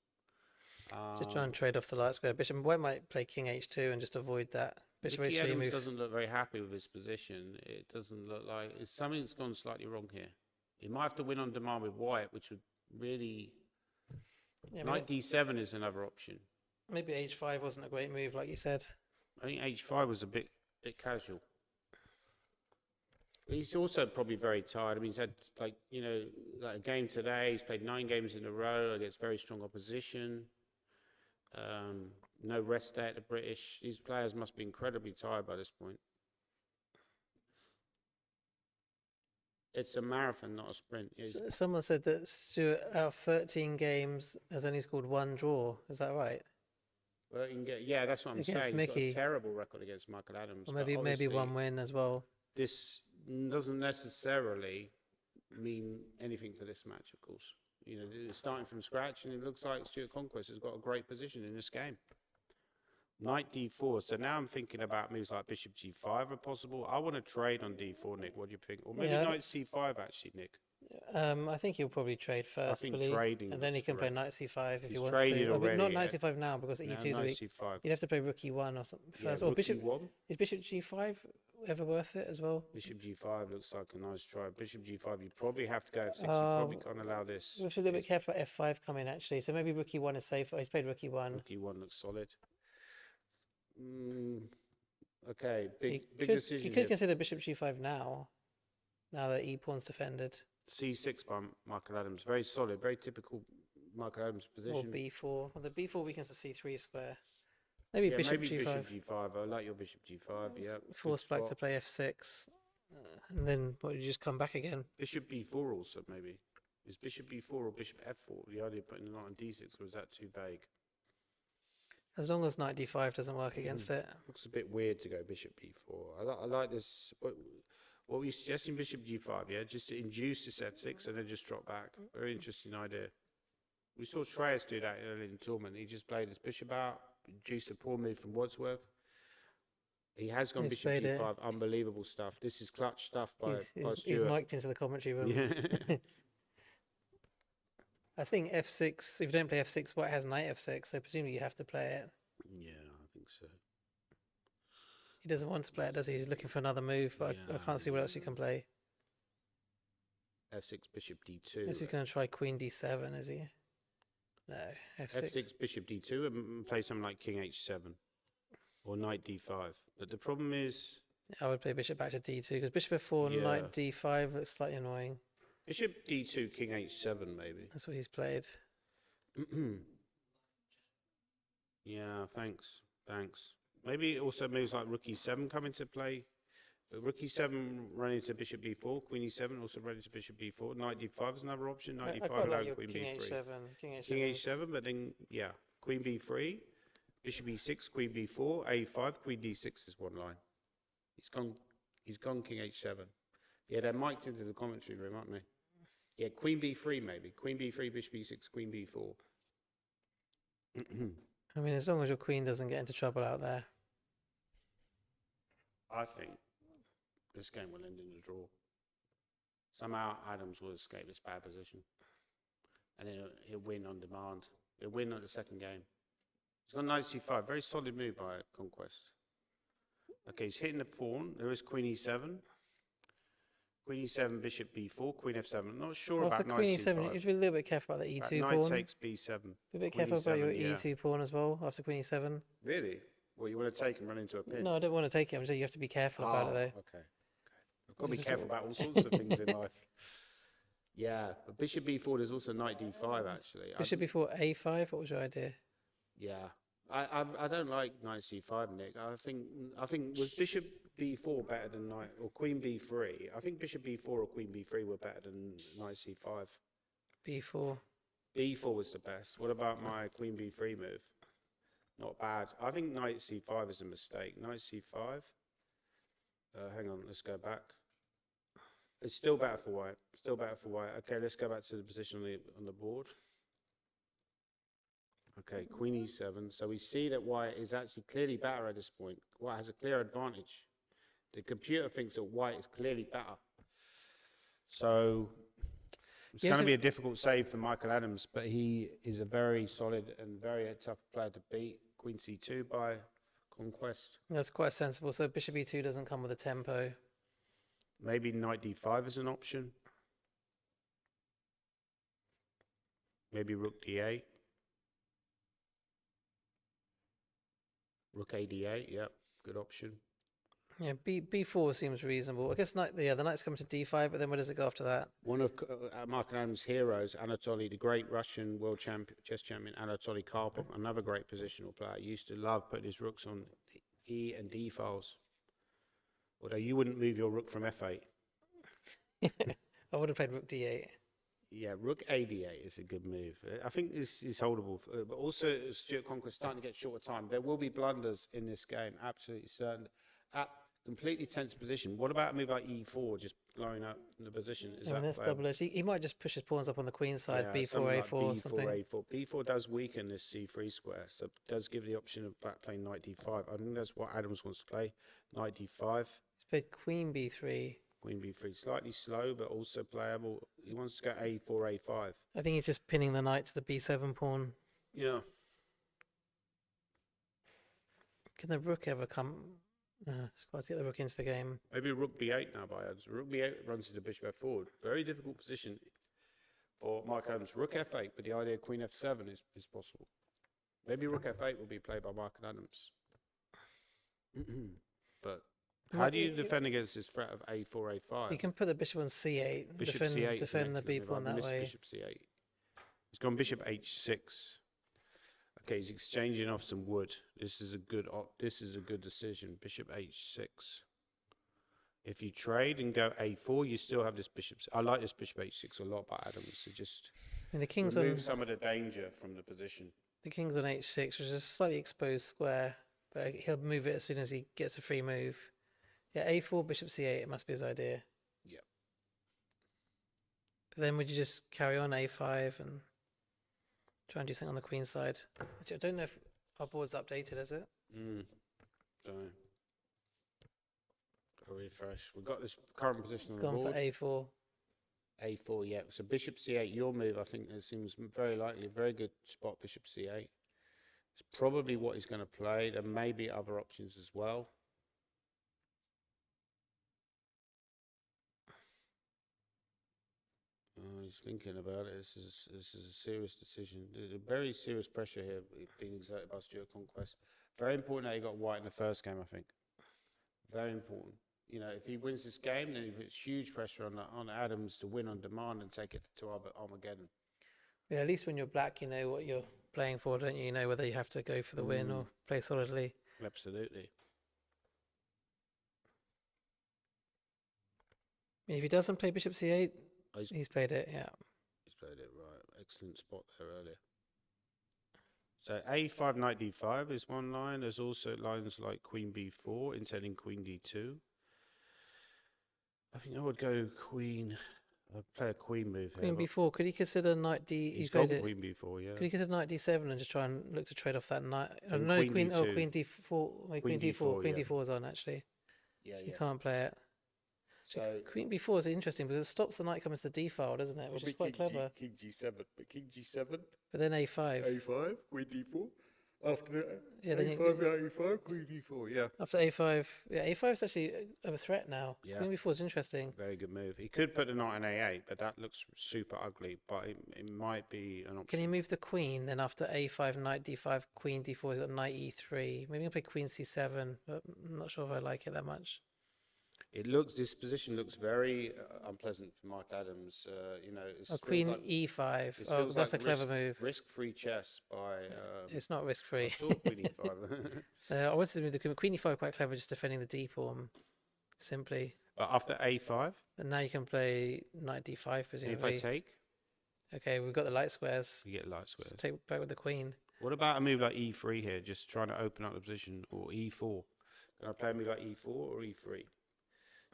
Just try and trade off the light square. Bishop White might play King h2 and just avoid that. Bishop Mickey h3 Adams move. doesn't look very happy with his position. It doesn't look like something's gone slightly wrong here. He might have to win on demand with White, which would really. Yeah, Knight d7 is another option. maybe h5 wasn't a great move, like you said. I think h5 was a bit casual. He's also probably very tired. I mean, he's had like a game today. He's played 9 games in a row against very strong opposition. No rest day at the British. These players must be incredibly tired by this point. It's a marathon, not a sprint. Someone said that Stuart, out of 13 games, has only scored 1 draw. Is that right? Well, yeah, that's what I'm Against saying. Mickey. He's got a terrible record against Michael Adams. Or maybe 1 win as well. This doesn't necessarily mean anything for this match, of course. It's starting from scratch, and it looks like Stuart Conquest has got a great position in this game. Knight d4. So now I'm thinking about moves like bishop g5 are possible. I want to trade on d4, Nick. What do you think? Or maybe knight c5, actually, Nick. I think he'll probably trade first, I think trading, and then he can play correct. knight c5 if he He's wants traded to. already, But not knight c5 now because e2 is knight weak. c5. You'd have to play rook e1 or something first. Yeah, Or rook bishop. e1. Is bishop g5 ever worth it as well? Bishop g5 looks like a nice try. Bishop g5, you probably have to go f6. You probably can't allow this. We should be a bit careful about f5 coming actually. So maybe rook e1 is safer. He's played rook e1. Rook e1 looks solid. Okay, big decision. You could consider bishop g5 now that e pawn's defended. C6 by Michael Adams, very solid, very typical Michael Adams position. Or b4. Well, the b4 weakens the c3 square. Maybe bishop maybe g5. bishop g5. I like your bishop g5. Yeah. Force black to play f6, and then what? You just come back again. Bishop b4 also maybe. Is bishop b4 or bishop f4? The idea of putting the knight on d6, or is that too vague? As long as knight d5 doesn't work against it. Looks a bit weird to go bishop b4. I like this. What were you suggesting? Bishop g5, yeah? Just to induce this f6 and then just drop back. Very interesting idea. We saw Shreyas do that early in the tournament. He just played his bishop out, induced a poor move from Wadsworth. He has gone bishop g5. Unbelievable stuff. This is clutch stuff by Stuart. He's mic'd into the commentary room. Yeah. I think f6, if you don't play f6, White has knight f6, so presumably you have to play it. Yeah, I think so. He doesn't want to play it, does he? He's looking for another move, but I can't see what else you can play. f6, bishop d2. Is he going to try queen d7, is he? No, f6. f6, bishop d2, and play something like king h7 or knight d5. But the problem is... I would play bishop back to d2, because bishop f4, knight d5 looks slightly annoying. Bishop d2, king h7, maybe. That's what he's played. Yeah, thanks. Maybe also moves like rook e7 come into play. Rook e7 running to bishop b4, queen e7 also running to bishop b4. Knight d5 is another option. Knight d5 allowing queen king b3. h7, king h7. King h7, but then, queen b3, bishop e6, queen b4, a5, queen d6 is one line. He's gone king h7. Yeah, they're mic'd into the commentary room, aren't they? Yeah, queen b3 maybe. Queen b3, bishop e6, queen b4. I mean, as long as your queen doesn't get into trouble out there. I think this game will end in a draw. Somehow Adams will escape this bad position. And then he'll win on demand. He'll win at the second game. He's got knight c5. Very solid move by Conquest. Okay, he's hitting the pawn. There is queen e7. Queen e7, bishop b4, queen f7. I'm not sure about knight queen c5. e7, you should be a little bit careful about the e2 pawn. Knight takes b7. Be a bit careful about your e2 pawn as well after queen e7. Really? Well, you want to take and run into a pin? No, I don't want to take it. I'm saying you have to be careful about it though. Okay. I've got to be careful about all sorts of things in life. Yeah, but bishop b4, there's also knight d5 actually. Bishop b4, a5, what was your idea? Yeah. I don't like knight c5, Nick. I think was bishop b4 better than knight or queen b3? I think bishop b4 or queen b3 were better than knight c5. b4. b4 was the best. What about my queen b3 move? Not bad. I think knight c5 is a mistake. Knight c5. Hang on, let's go back. It's still better for white. Still better for white. Okay, let's go back to the position on the board. Okay, queen e7. So we see that white is actually clearly better at this point. White has a clear advantage. The computer thinks that white is clearly better. So it's Yeah, going to so- be a difficult save for Michael Adams, but he is a very solid and very tough player to beat. Queen c2 by Conquest. That's quite sensible. So bishop e2 doesn't come with a tempo. Maybe knight d5 is an option. Maybe rook d8. Rook a8, yep, good option. Yeah, b4 seems reasonable. I guess the knight's come to d5, but then where does it go after that? One of Michael Adams' heroes, Anatoly, the great Russian world chess champion Anatoly Karpov, another great positional player, used to love putting his rooks on E and D files. Although you wouldn't move your rook from f8. I would have played rook d8. Yeah, rook a8 is a good move. I think this is holdable. But also, Stuart Conquest starting to get shorter time. There will be blunders in this game, absolutely certain. At completely tense position. What about a move like e4, just blowing up the position? Is that That's double edged. He might just push his pawns up on the queen side, yeah, b4, like a4, or b4, something. a4. b4 does weaken this c3 square, so it does give the option of black playing knight d5. I think that's what Adams wants to play. Knight d5. He's played queen b3. Queen b3, slightly slow, but also playable. He wants to go a4, a5. I think he's just pinning the knight to the b7 pawn. Yeah. Can the rook ever come? It's quite to get the rook into the game. Maybe rook b8 now by Adams. Rook b8 runs to the bishop f4. Very difficult position for Mike Adams. Rook f8, but the idea of queen f7 is possible. Maybe rook f8 will be played by Michael Adams. But how do you defend against this threat of a4, a5? You can put the bishop on c8. Bishop defend, c8 defend the b pawn that way. Bishop c8. He's gone bishop h6. Okay, he's exchanging off some wood. This is a good decision. Bishop h6. If you trade and go a4, you still have this bishop. I like this bishop h6 a lot by Adams. It just The king's remove on some of the danger from the position. the king's on h6, which is a slightly exposed square, but he'll move it as soon as he gets a free move. Yeah, a4, bishop c8. It must be his idea. Yeah. But then would you just carry on a5 and try and do something on the queen side? Which I don't know if our board's updated, is it? So, I'll refresh. We've got this current position It's on the gone board. for a4. a4, yeah. So bishop c8, your move, I think it seems very likely. Very good spot, bishop c8. It's probably what he's going to play. There may be other options as well. He's thinking about it. This is a serious decision. There's a very serious pressure here being exerted by Stuart Conquest. Very important that he got white in the first game, I think. Very important. You know, if he wins this game, then he puts huge pressure on Adams to win on demand and take it to Armageddon. Yeah, at least when you're black, you know what you're playing for, don't you? You know whether you have to go for the win or play solidly. Absolutely. If he doesn't play bishop c8, Oh, he's played it, yeah. He's played it right. Excellent spot there earlier. So a5, knight d5 is one line. There's also lines like queen b4, intending queen d2. I think I would go queen. I'd play a queen move here. Queen b4. Could he consider knight d? He's played got it. queen b4, yeah. Could he consider knight d7 and just try and look to trade off that knight? And No, queen queen. Oh, d2. queen d4. Wait, Queen queen d4. d4, Queen yeah. d4 is on actually. Yeah, So you can't play it. So Queen b4 is interesting because it stops the knight coming to the d file, doesn't it? Which is quite clever. King g7, but king g7, But then a5. a5, queen d4. After that, Yeah, then a5, a5, queen d4, yeah. After a5, yeah, a5 is actually a threat now. Yeah. Queen b4 is interesting. Very good move. He could put the knight on a8, but that looks super ugly. But it might be an option. Can he move the queen? Then after a5, knight d5, queen d4, he's got knight e3. Maybe he'll play queen c7, but I'm not sure if I like it that much. This position looks very unpleasant for Mike Adams. You know, Oh, queen e5. Oh, that's a clever move. Risk-free chess by. It's not risk-free. I saw queen e5. I wanted to move the queen. Queen e5 quite clever, just defending the d pawn, simply. But after a5, And now you can play knight d5, if I presumably. take, Okay, we've got the light squares. you get light squares. So take back with the queen. What about a move like e3 here, just trying to open up the position, or e4? Can I play a move like e4 or e3?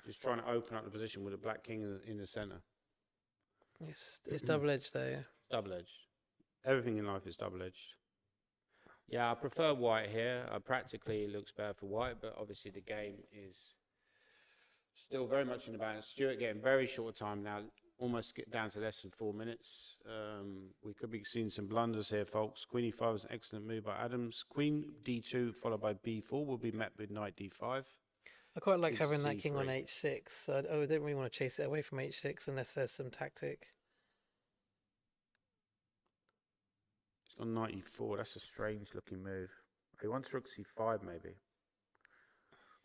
Just trying to open up the position with a black king in the center. It's double-edged, though. Double-edged. Everything in life is double-edged. Yeah, I prefer white here. Practically, it looks better for white, but obviously the game is Still very much in the balance. Stuart getting very short time now, almost get down to less than 4 minutes. We could be seeing some blunders here, folks. Queen e5 is an excellent move by Adams. Queen d2 followed by b4 will be met with knight d5. I quite like Into having that king on c3. h6. So I don't really want to chase it away from h6 unless there's some tactic. He's gone knight e4. That's a strange looking move. He wants rook c5 maybe.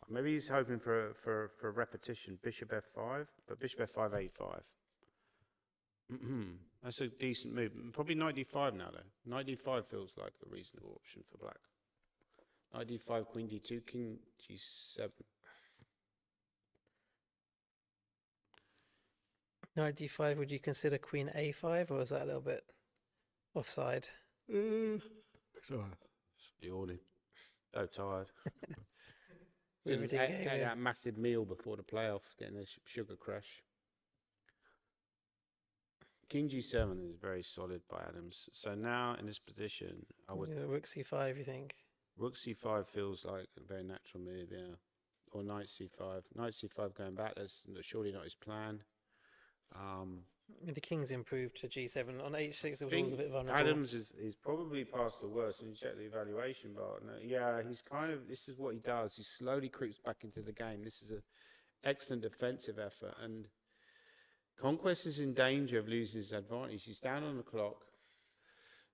Maybe he's hoping for a repetition. Bishop f5, but bishop f5, a5. That's a decent move. Probably knight d5 now though. Knight d5 feels like a reasonable option for black. Knight d5, queen d2, king g7. Knight d5, would you consider queen a5, or is that a little bit offside? Sorry. Yawning. So tired. Really Had that massive meal before the playoffs, getting a sugar crash. King g7 is very solid by Adams. So now in this position, I would Rook c5, you think? rook c5 feels like a very natural move, yeah. Or knight c5. Knight c5 going back. That's surely not his plan. I mean, the king's improved to g7. On h6, it was always a bit vulnerable. Adams is probably past the worst. When you check the evaluation bar, yeah, he's kind of. This is what he does. He slowly creeps back into the game. This is an excellent defensive effort, and Conquest is in danger of losing his advantage. He's down on the clock.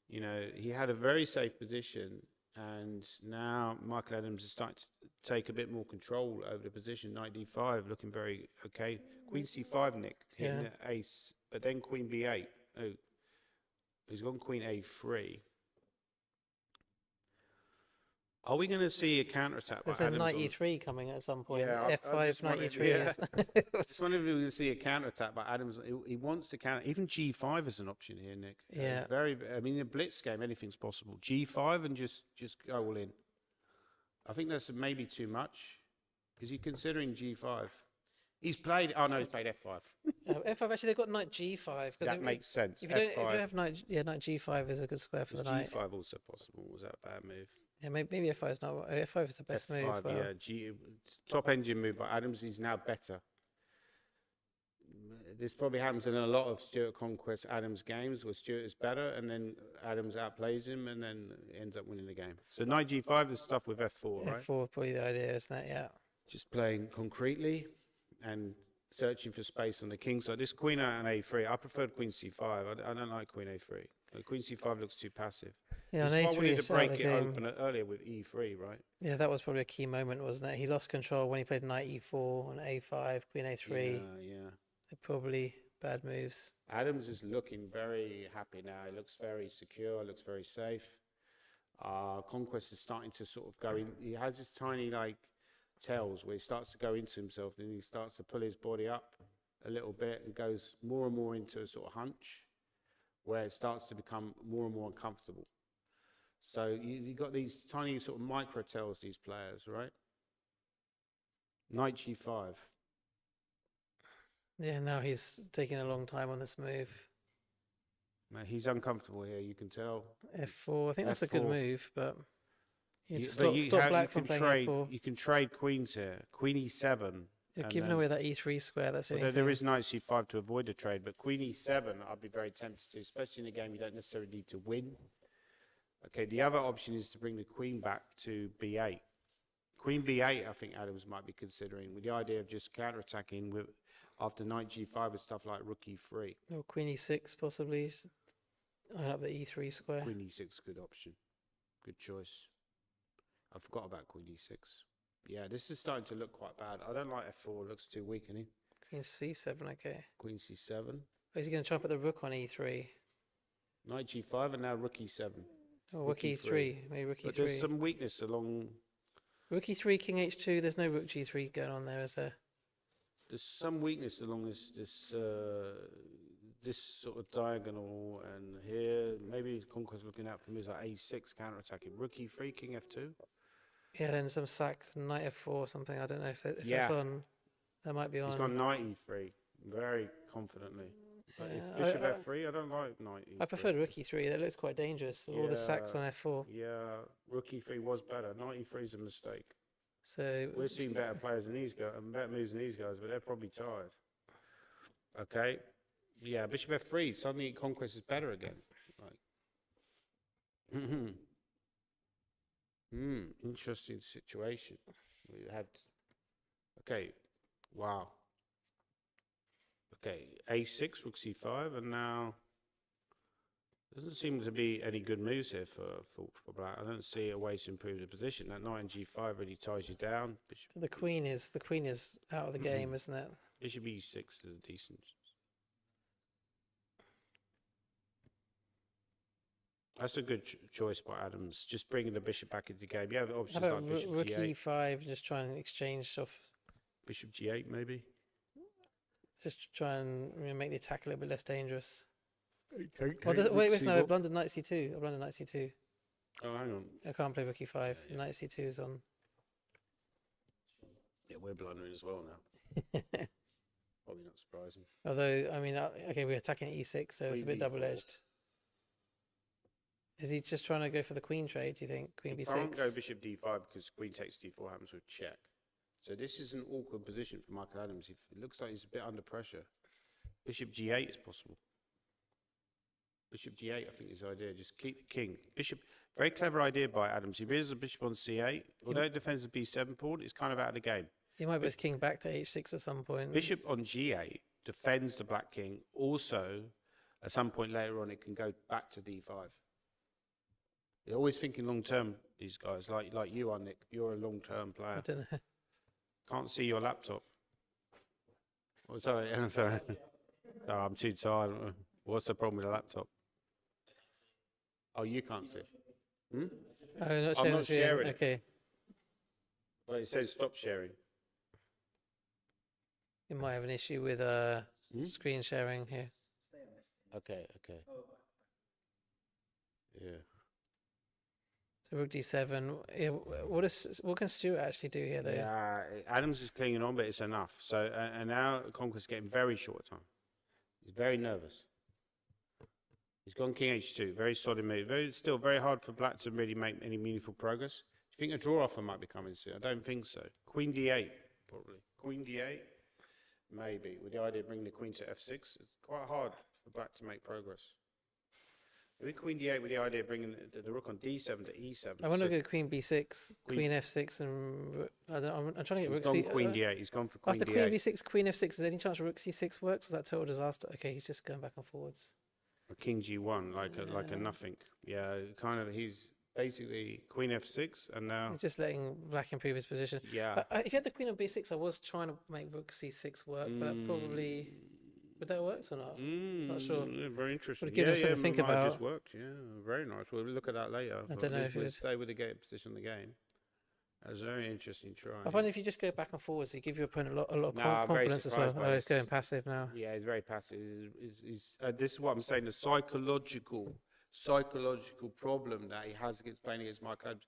You know, he had a very safe position, and now Michael Adams is starting to take a bit more control over the position. Knight d5, looking very okay. Queen c5, Nick, hitting the ace, but then queen b8. Oh, he's gone queen a3. Are we going to see a counterattack? There's a knight e3 coming at some point. Yeah, f5, knight e3. Yeah. Just wondering if we're going to see a counterattack by Adams. He wants to counter. Even g5 is an option here, Nick. Yeah. I mean, in a blitz game, anything's possible. g5 and just go all in. I think that's maybe too much. Is he considering g5? He's played. Oh no, he's played f5. f5. Actually, they've got knight g5. That makes sense. If you don't have knight, knight g5 is a good square for the knight. G5 also possible? Was that a bad move? Yeah, maybe f5 is not. f5 is the best F5, move. Well. Yeah, top engine move by Adams. He's now better. This probably happens in a lot of Stuart Conquest Adams games where Stuart is better and then Adams outplays him and then ends up winning the game. So knight g5 is stuff with f4, right? f4 probably the idea, isn't it? Yeah. Just playing concretely and searching for space on the king side. This queen and a3, I preferred queen c5. I don't like queen a3. Queen c5 looks too passive. Yeah, This is why a3 we need is to break the it game. open earlier with e3, right? Yeah, that was probably a key moment, wasn't it? He lost control when he played knight e4 and a5, queen a3. Yeah. They're probably bad moves. Adams is looking very happy now. He looks very secure, looks very safe. Conquest is starting to sort of go in. He has this tiny tells where he starts to go into himself, then he starts to pull his body up a little bit and goes more and more into a sort of hunch where it starts to become more and more uncomfortable. So you got these tiny sort of micro tells, these players, right? Knight g5. Yeah, now he's taking a long time on this move. Now, he's uncomfortable here, you can tell. f4, I think that's a good F4. move, but you have to But stop black from playing f4. You can trade queens here. Queen e7. You're giving away that e3 square, that's the only There thing. is knight c5 to avoid a trade, but queen e7 I'd be very tempted to, especially in a game you don't necessarily need to win. Okay, the other option is to bring the queen back to b8. Queen b8 I think Adams might be considering, with the idea of just counter-attacking with after knight g5 with stuff like rook e3. Or queen e6 possibly. I have the e3 square. Queen e6 good option. Good choice. I forgot about queen e6. Yeah, this is starting to look quite bad. I don't like f4. It looks too weak, isn't it? Queen c7, okay. Queen c7. Or is he going to try and put the rook on e3? Knight g5 and now rook e7. Or rook e3. Maybe rook But e3. there's some weakness along... Rook e3, king h2. There's no rook g3 going on there, is there? There's some weakness along this sort of diagonal, and here maybe Conquest looking out for me is like a6 counter-attacking. Rook e3, king f2. Yeah, then some sack, knight f4 or something. I don't know if Yeah. that's on. That might be on. He's gone knight e3 very confidently. But Yeah, if bishop f3, I don't like knight e3. I preferred rook e3. That looks quite dangerous. All the sacks on f4. Yeah, rook e3 was better. Knight e3 is a mistake. So We're seeing better players than these guys, and better moves than these guys, but they're probably tired. Okay. Yeah, bishop f3. Suddenly Conquest is better again. Like, interesting situation. We had. Okay. Wow. Okay, a6, rook c5, and now doesn't seem to be any good moves here for black. I don't see a way to improve the position. That knight in g5 really ties you down. Bishop, the queen is out of the game, isn't it? bishop e6 is a decent. That's a good choice by Adams. Just bringing the bishop back into the game. You have How options about like bishop rook g8, e5? Just try and exchange off. bishop g8 maybe. Just try and make the attack a little bit less dangerous. Take, Wait, no, I blundered knight c2. I blundered knight c2. Oh, hang on. I can't play rook e5. Knight c2 is on. Yeah, we're blundering as well now. Probably not surprising. Although, I mean, okay, we're attacking e6, so it's a bit Queen b4. double-edged. Is he just trying to go for the queen trade, do you think? Queen b6? Can't go bishop d5 because queen takes d4 happens with check. So this is an awkward position for Michael Adams. It looks like he's a bit under pressure. Bishop g8 is possible. Bishop g8, I think, is the idea. Just keep the king. Bishop, very clever idea by Adams. He raises the bishop on c8. Although it defends the b7 pawn, it's kind of out of the game. He might put his king back to h6 at some point. Bishop on g8 defends the black king. Also, at some point later on, it can go back to d5. They're always thinking long term, these guys, like you are, Nick. You're a long term player. I don't know. Can't see your laptop. Oh, sorry, sorry. So I'm too tired. What's the problem with the laptop? Oh, you can't see. Hmm? Oh, I'm not sharing it. Okay. Well, it says stop sharing. You might have an issue with screen sharing here. Okay. Yeah. So rook d7. Yeah, what can Stuart actually do here, though? Yeah, Adams is clinging on, but it's enough. So, and now Conquest is getting very short time. He's very nervous. He's gone king h2, very solid move. Still very hard for black to really make any meaningful progress. Do you think a draw offer might be coming soon? I don't think so. Queen d8, probably. Queen d8, maybe. With the idea of bringing the queen to f6, it's quite hard for black to make progress. Maybe queen d8 with the idea of bringing the rook on d7 to e7. I want to go queen b6, queen f6, and I'm trying to get He's rook gone c. queen d8. He's gone for queen After d8. queen b6, queen f6, is there any chance rook c6 works? Was that total disaster? Okay, he's just going back and forwards. King g1, like a nothing. Yeah, kind of. He's basically queen f6, and now He's just letting black improve his position. yeah. If you had the queen on b6, I was trying to make rook c6 work, but that probably would that work or not? Not sure. Yeah, very interesting. Would it give him something to think it might have about? just worked. Yeah, very nice. We'll look at that later. I don't know if we'll it stay with the game position of the game. That's a very interesting try. I find if you just go back and forwards, you give your opponent a lot of I'm very confidence as well. surprised by Oh, he's this. going passive now. Yeah, he's very passive. This is what I'm saying. The psychological problem that he has against playing against Michael Adams.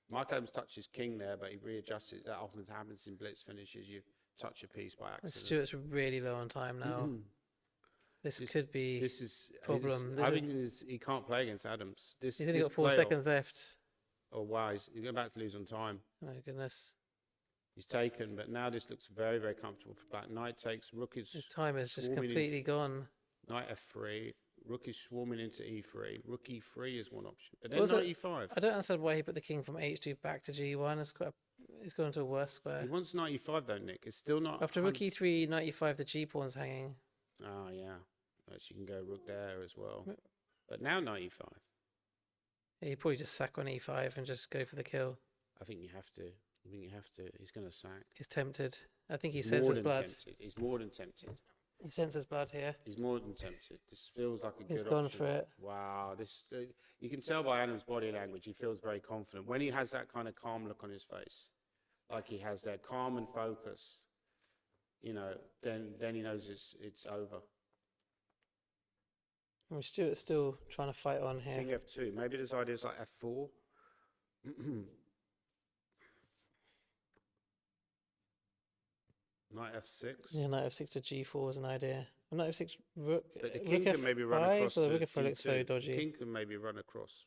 Michael Adams touches king there, but he readjusts it. That often happens in blitz finishes. You touch a piece by accident. Stuart's really low on time now. This could be problem. I think he can't play against Adams. He's only got 4 seconds left. Oh wow, he's about to lose on time. Oh goodness. He's taken, but now this looks very, very comfortable for black. Knight takes, rook is His time is just swarming completely gone. Knight f3, rook is swarming into e3. Rook e3 is one option, but then Also, knight e5. I don't understand why he put the king from h2 back to g1. He's gone to a worse square. He wants knight e5 though, Nick. It's still not. After rook e3, knight e5, the g pawn's hanging. Oh yeah, she can go rook there as well. But now knight e5. Yeah, you probably just sack on e5 and just go for the kill. I think you have to. He's going to sack. He's tempted. I think he He's senses more than blood. tempted. He's more than tempted. He senses blood here. He's more than tempted. This feels like a He's good gone option. for it. Wow, you can tell by Adam's body language. He feels very confident when he has that kind of calm look on his face, like he has that calm and focus. You know, then he knows it's over. I mean, Stuart's still trying to fight on here. King f2. Maybe this idea is like f4. Knight f6. Yeah, knight f6 to g4 is an idea. Knight f6, rook. But the king can maybe run F5, across. or the to rook f4 looks so d2. dodgy. The king can maybe run across.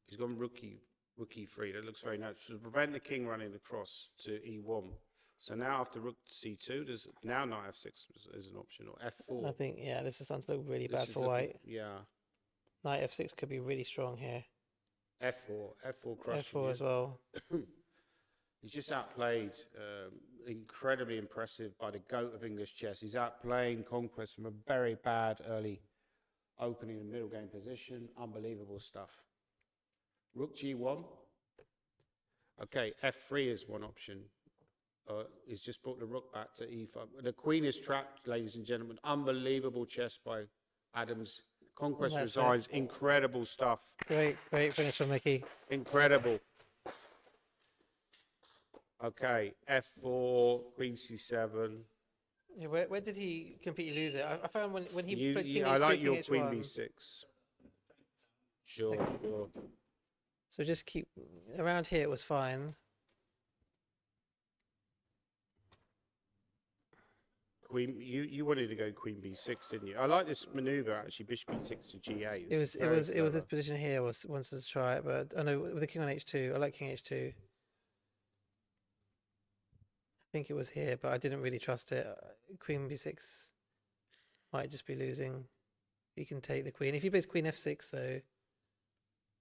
He's gone rookie Rook e3. That looks very natural. To prevent the king running across to e1. So now after rook c2, there's now knight f6 is an option, or f4. I think, yeah, this is starting to look really This bad is for looking- white. Yeah. Knight f6 could be really strong here. F4 crushing. F4 as well. He's just outplayed, incredibly impressive by the GOAT of English chess. He's outplaying Conquest from a very bad early opening and middle game position. Unbelievable stuff. Rook g1. Okay, f3 is one option. He's just brought the rook back to e5. The queen is trapped, ladies and gentlemen. Unbelievable chess by Adams. Conquest That's resigns. Incredible stuff. Great finish from Mickey. Incredible. Okay, f4, queen c7. Yeah, where did he completely lose it? I found when he played king I h2, like king your h1. queen b6. Sure. So just keep around here. It was fine. Queen, you wanted to go queen b6, didn't you? I like this maneuver actually. Bishop b6 to g8. It was this position here was wants to try it, but I know with the king on h2. I like king h2. I think it was here, but I didn't really trust it. Queen b6 might just be losing. You can take the queen if you play queen f6 though.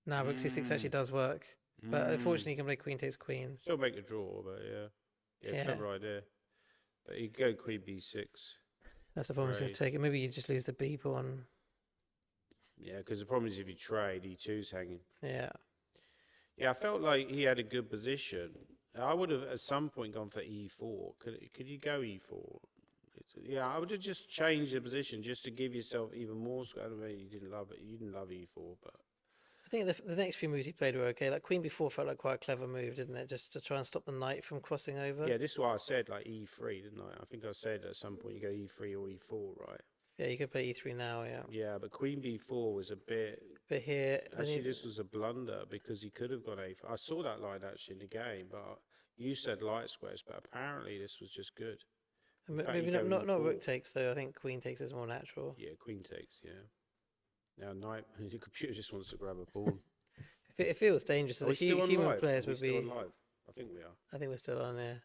Now rook c6 actually does work, but unfortunately you can play queen takes queen. Still make a draw, but yeah, clever idea. But you go queen b6. That's the problem. So take it. Maybe you just lose the b pawn. Yeah, because the problem is if you trade, e2's hanging. Yeah. Yeah, I felt like he had a good position. I would have at some point gone for e4. Could you go e4? Yeah, I would have just changed the position just to give yourself even more. I don't know, you didn't love it. You didn't love e4, but I think the next few moves he played were okay. Like queen b4 felt like quite a clever move, didn't it? Just to try and stop the knight from crossing over. yeah, this is why I said like e3, didn't I? I think I said at some point you go e3 or e4, right? Yeah, you could play e3 now. Yeah. Yeah, but queen b4 was a bit. But here, Actually, this was a blunder because he could have gone a4. I saw that line actually in the game, but you said light squares, but apparently this was just good. maybe not rook takes though. I think queen takes is more natural. Yeah, queen takes. Yeah. Now knight. The computer just wants to grab a pawn. It feels dangerous. Are we still on human live? players Are we would still be. on live? I think we are. I think we're still on there.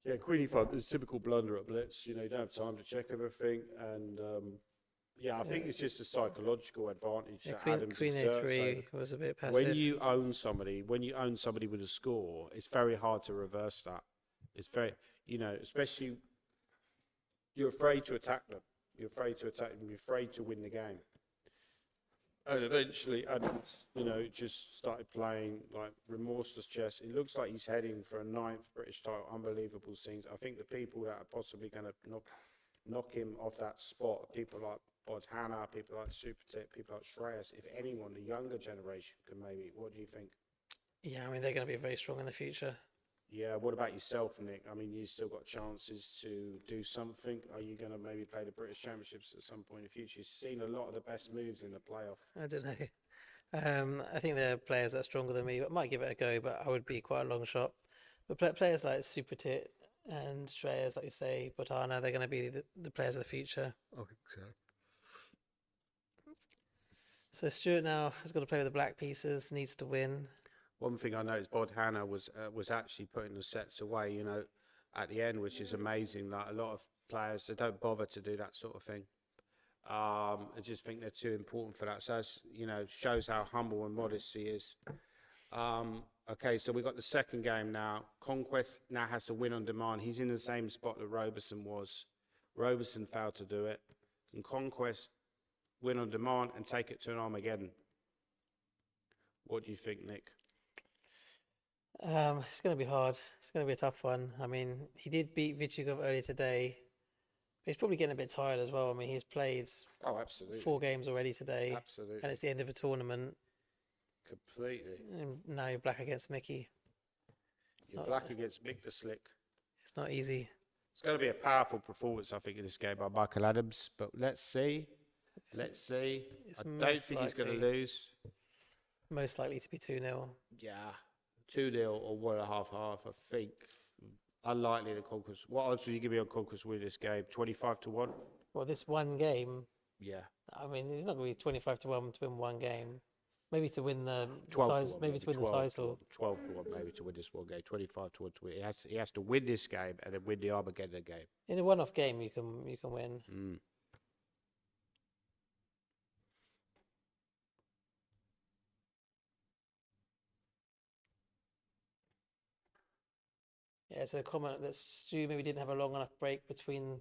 Yeah, queen e5 is a typical blunder at blitz. You know, you don't have time to check everything, and yeah, I think it's just a psychological advantage Yeah, that Adams queen exerts. a3 was a bit passive. When you own somebody with a score, it's very hard to reverse that. It's very, you know, especially you're afraid to attack them. You're afraid to attack them. You're afraid to win the game. And eventually, Adams, you know, just started playing like remorseless chess. It looks like he's heading for a 9th British title. Unbelievable scenes. I think the people that are possibly going to knock him off that spot are people like Bodhana, people like Supertit, people like Shreyas. If anyone, the younger generation can maybe. What do you think? Yeah, I mean they're going to be very strong in the future. Yeah, what about yourself, Nick? I mean, you've still got chances to do something. Are you going to maybe play the British Championships at some point in the future? You've seen a lot of the best moves in the playoff. I don't know. I think there are players that are stronger than me, but might give it a go. But I would be quite a long shot. But players like Supertit and Shreyas, like you say, Botana, they're going to be the players of the future. I think so. So Stuart now has got to play with the black pieces, needs to win. One thing I noticed, Bodhana was actually putting the sets away, you know, at the end, which is amazing. Like a lot of players, they don't bother to do that sort of thing. I just think they're too important for that. So that's, you know, shows how humble and modest he is. Okay, so we've got the second game now. Conquest now has to win on demand. He's in the same spot that Roberson was. Roberson failed to do it. Can Conquest win on demand and take it to an Armageddon? What do you think, Nick? It's going to be hard. It's going to be a tough one. I mean, he did beat Vitiugov earlier today. But he's probably getting a bit tired as well. I mean, he's played Absolutely. 4 games already today. Absolutely. And it's the end of a tournament. Completely. And now you're black against Mickey. You're black against Mick the Slick. It's not easy. It's going to be a powerful performance, I think, in this game by Michael Adams. But let's see. Let's see. I don't think he's going to lose. Most likely to be 2-0. Yeah. 2-0 or 1.5-1/2, I think. Unlikely to Conquest. What odds will you give me on Conquest win this game? 25-1? Well, this one game, Yeah. I mean, it's not going to be 25-1 to win one game. Maybe to win the 12 to title. 1, Maybe to win the 12 to 1, title. 12 to 1 maybe to win this one game, 25 to 1 to win. He has to win this game and then win the Armageddon game. In a one-off game, you can win. Mm. Yeah, it's a comment that Stu maybe didn't have a long enough break between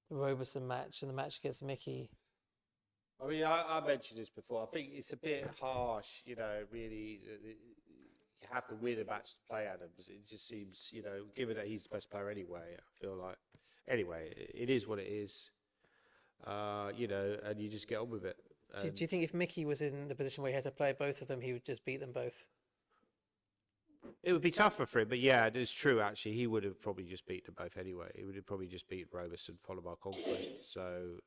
the Roberson match and the match against Mickey. I mean, I mentioned this before. I think it's a bit harsh, you know, really. You have to win a match to play Adams. It just seems, you know, given that he's the best player anyway, I feel like. Anyway, it is what it is, you know, and you just get on with it. Do you think if Mickey was in the position where he had to play both of them, he would just beat them both? It would be tougher for him, but yeah, it's true, actually. He would have probably just beat them both anyway. He would have probably just beat Roberson, followed by Conquest. So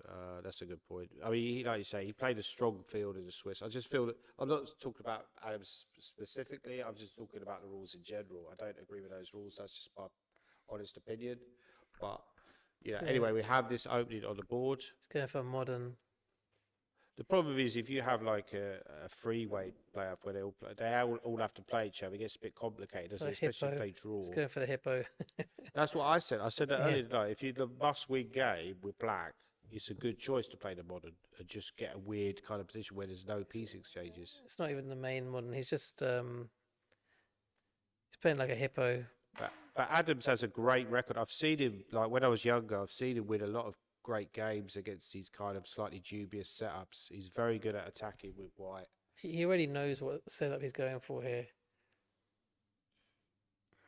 that's a good point. I mean, like you say, he played a strong field in the Swiss. I just feel that I'm not talking about Adams specifically. I'm just talking about the rules in general. I don't agree with those rules. That's just my honest opinion. But, yeah, anyway, we have this opening on the board. It's going for modern. The problem is if you have like a freeweight playoff where they all have to play each other, it gets a bit complicated, doesn't it? Especially if they draw. It's going for the hippo. That's what I said. I said that earlier today. If you the must-win game with black, it's a good choice to play the modern and just get a weird kind of position where there's no piece exchanges. It's not even the main modern. He's just he's playing like a hippo. But Adams has a great record. I've seen him, like when I was younger, I've seen him win a lot of great games against these kind of slightly dubious setups. He's very good at attacking with white. He already knows what setup he's going for here.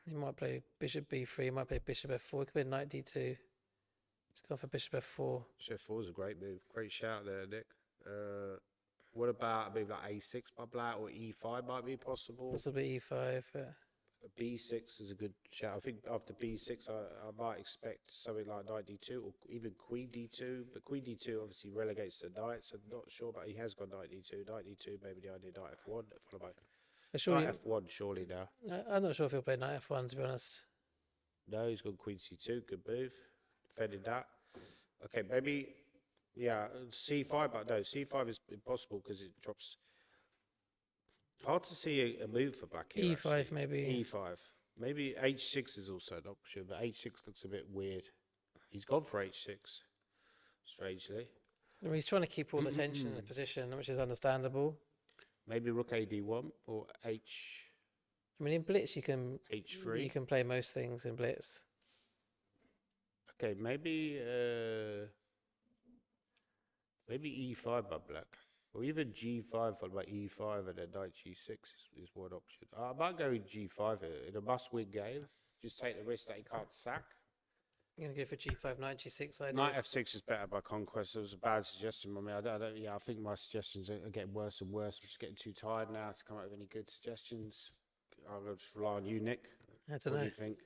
He might play bishop b3, he might play bishop f4, he could play knight d2. He's gone for bishop f4. Bishop f4 is a great move. Great shout there, Nick. What about maybe like a6 by black or e5 might be possible? Possibly e5, yeah. B6 is a good shout. I think after B6, I might expect something like knight d2 or even queen d2. But queen d2 obviously relegates the knight, so I'm not sure. But he has got knight d2. Knight d2, maybe the idea knight f1. Knight f1 surely now. I'm not sure if he'll play knight f1 to be honest. No, he's got queen c2. Good move. Defended that. Okay, maybe yeah c5, but no, c5 is impossible because it drops. Hard to see a move for black here. E5 actually. maybe. E5. Maybe h6 is also an option, but h6 looks a bit weird. He's gone for h6, strangely. I mean, he's trying to keep all the tension in the position, which is understandable. Maybe rook ad1 or h. I mean, in blitz you can h3. You can play most things in blitz. Okay, maybe e5 by black. Or even g5 followed by e5 and then knight g6 is one option. I might go with g5 in a must-win game. Just take the risk that he can't sack. You're going to go for g5, knight g6 ideas. Knight f6 is better by Conquest. It was a bad suggestion by me. I think my suggestions are getting worse and worse. I'm just getting too tired now to come up with any good suggestions. I'm going to just rely on you, Nick. I don't What know. do you think?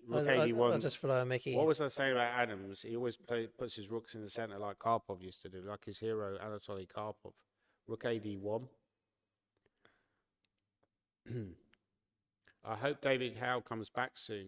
Rook ad1. I'll just rely on Mickey. What was I saying about Adams? He always puts his rooks in the centre like Karpov used to do, like his hero Anatoly Karpov. Rook ad1. I hope David Howe comes back soon.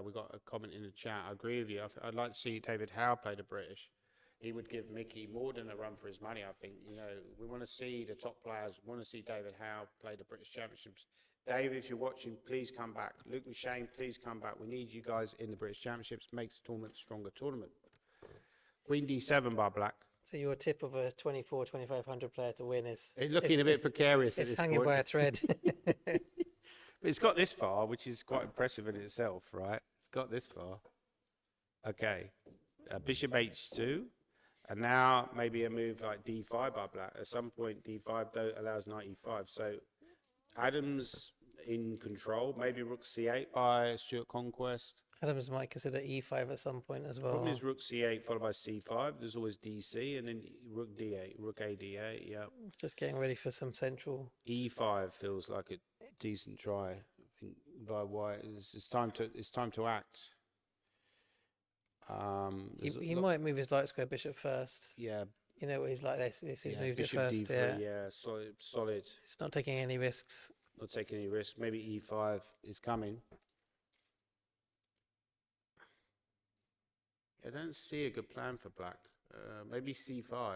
We got a comment in the chat. I agree with you. I'd like to see David Howe play the British. He would give Mickey more than a run for his money, I think. You know, we want to see the top players. We want to see David Howe play the British Championships. Dave, if you're watching, please come back. Luke and Shane, please come back. We need you guys in the British Championships. Makes the tournament a stronger tournament. Queen d7 by black. So your tip of a 2,500 player to win is... It's looking a bit precarious at this point. It's hanging by a thread. But it's got this far, which is quite impressive in itself, right? It's got this far. Okay. Bishop h2. And now maybe a move like d5 by black. At some point, d5 allows knight e5. So Adams in control. Maybe rook c8 by Stuart Conquest. Adams might consider e5 at some point as well. Problem is rook c8 followed by c5. There's always dc and then rook d8, rook a8. Yeah. Just getting ready for some central. E5 feels like a decent try. I think by white. It's time to act. He might move his light square bishop first. Yeah. You know what he's like this. He's moved it bishop first. d3, Yeah. Solid. He's not taking any risks. Not taking any risks. Maybe e5 is coming. I don't see a good plan for black. Maybe c5.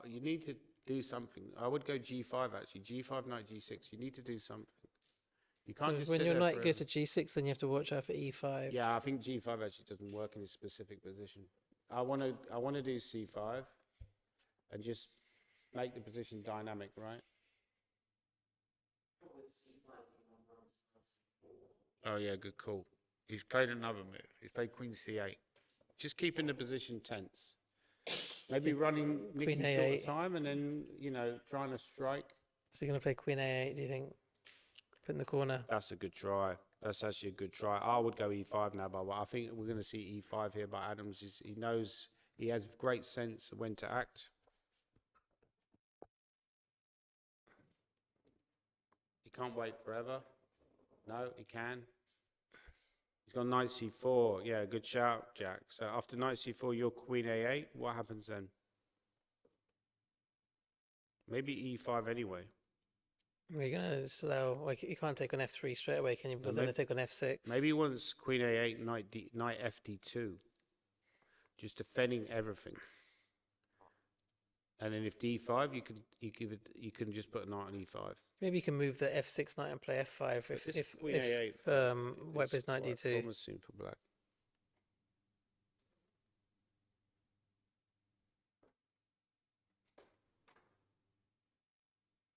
You need to do something. I would go G5 actually. G5 knight G6. You need to do something. You can't just When sit your there knight forever. goes to G6, then you have to watch out for E5. Yeah, I think G5 actually doesn't work in a specific position. I want to do C5 and just make the position dynamic, right? Oh yeah, good call. He's played another move. He's played Queen C8. Just keeping the position tense. Maybe running Nikki Queen short A8. of time and then, trying to strike. So you're going to play Queen A8, do you think? Put in the corner. That's a good try. That's actually a good try. I would go E5 now, but I think we're going to see E5 here by Adams. He knows, he has great sense of when to act. He can't wait forever. No, he can. He's got knight C4. Yeah, good shout, Jack. So after knight C4, you're Queen A8. What happens then? Maybe E5 anyway. You're going to allow, like, you can't take on F3 straight away, can you? Because then they take on F6. Maybe he wants Queen A8, knight FD2. Just defending everything. And then if D5, you can just put a knight on E5. Maybe you can move the F6 knight and play F5 if Queen A8, white plays knight D2. Almost soon for black.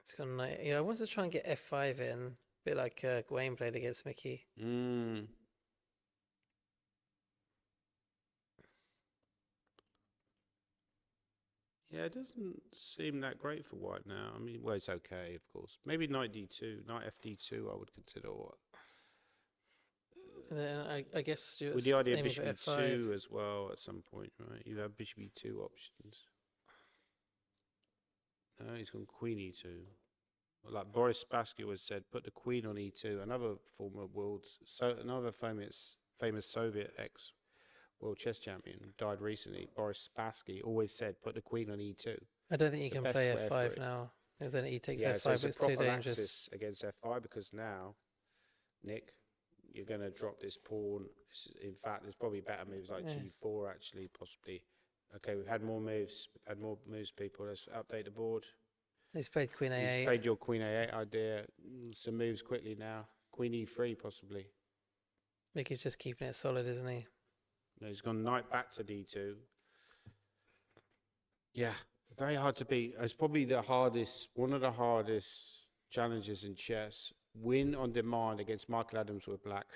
It's got a knight. Yeah, I wanted to try and get F5 in, a bit like Gawain played against Mickey. Yeah, it doesn't seem that great for white now. I mean, well, it's okay, of course. Maybe knight D2, knight FD2 I would consider. And then I guess Stuart's with the idea of aiming bishop for E2 F5. as well at some point, right? You have bishop E2 options. No, he's gone queen E2. Like Boris Spassky was said, put the queen on E2. Another former another famous Soviet ex-world chess champion died recently. Boris Spassky always said, put the queen on E2. I don't think you It's the can best play square for F5 it. now. And then he takes Yeah, F5, so it's a it's too dangerous. prophylaxis against F5 because now, Nick, you're going to drop this pawn. In fact, there's probably better moves like G4 actually, possibly. Okay, we've had more moves. We've had more moves, people. Let's update the board. He's played Queen A8. You've played your Queen A8 idea. Some moves quickly now. Queen E3 possibly. Mickey's just keeping it solid, isn't he? No, he's gone knight back to D2. Yeah, very hard to beat. It's probably one of the hardest challenges in chess. Win on demand against Michael Adams with black.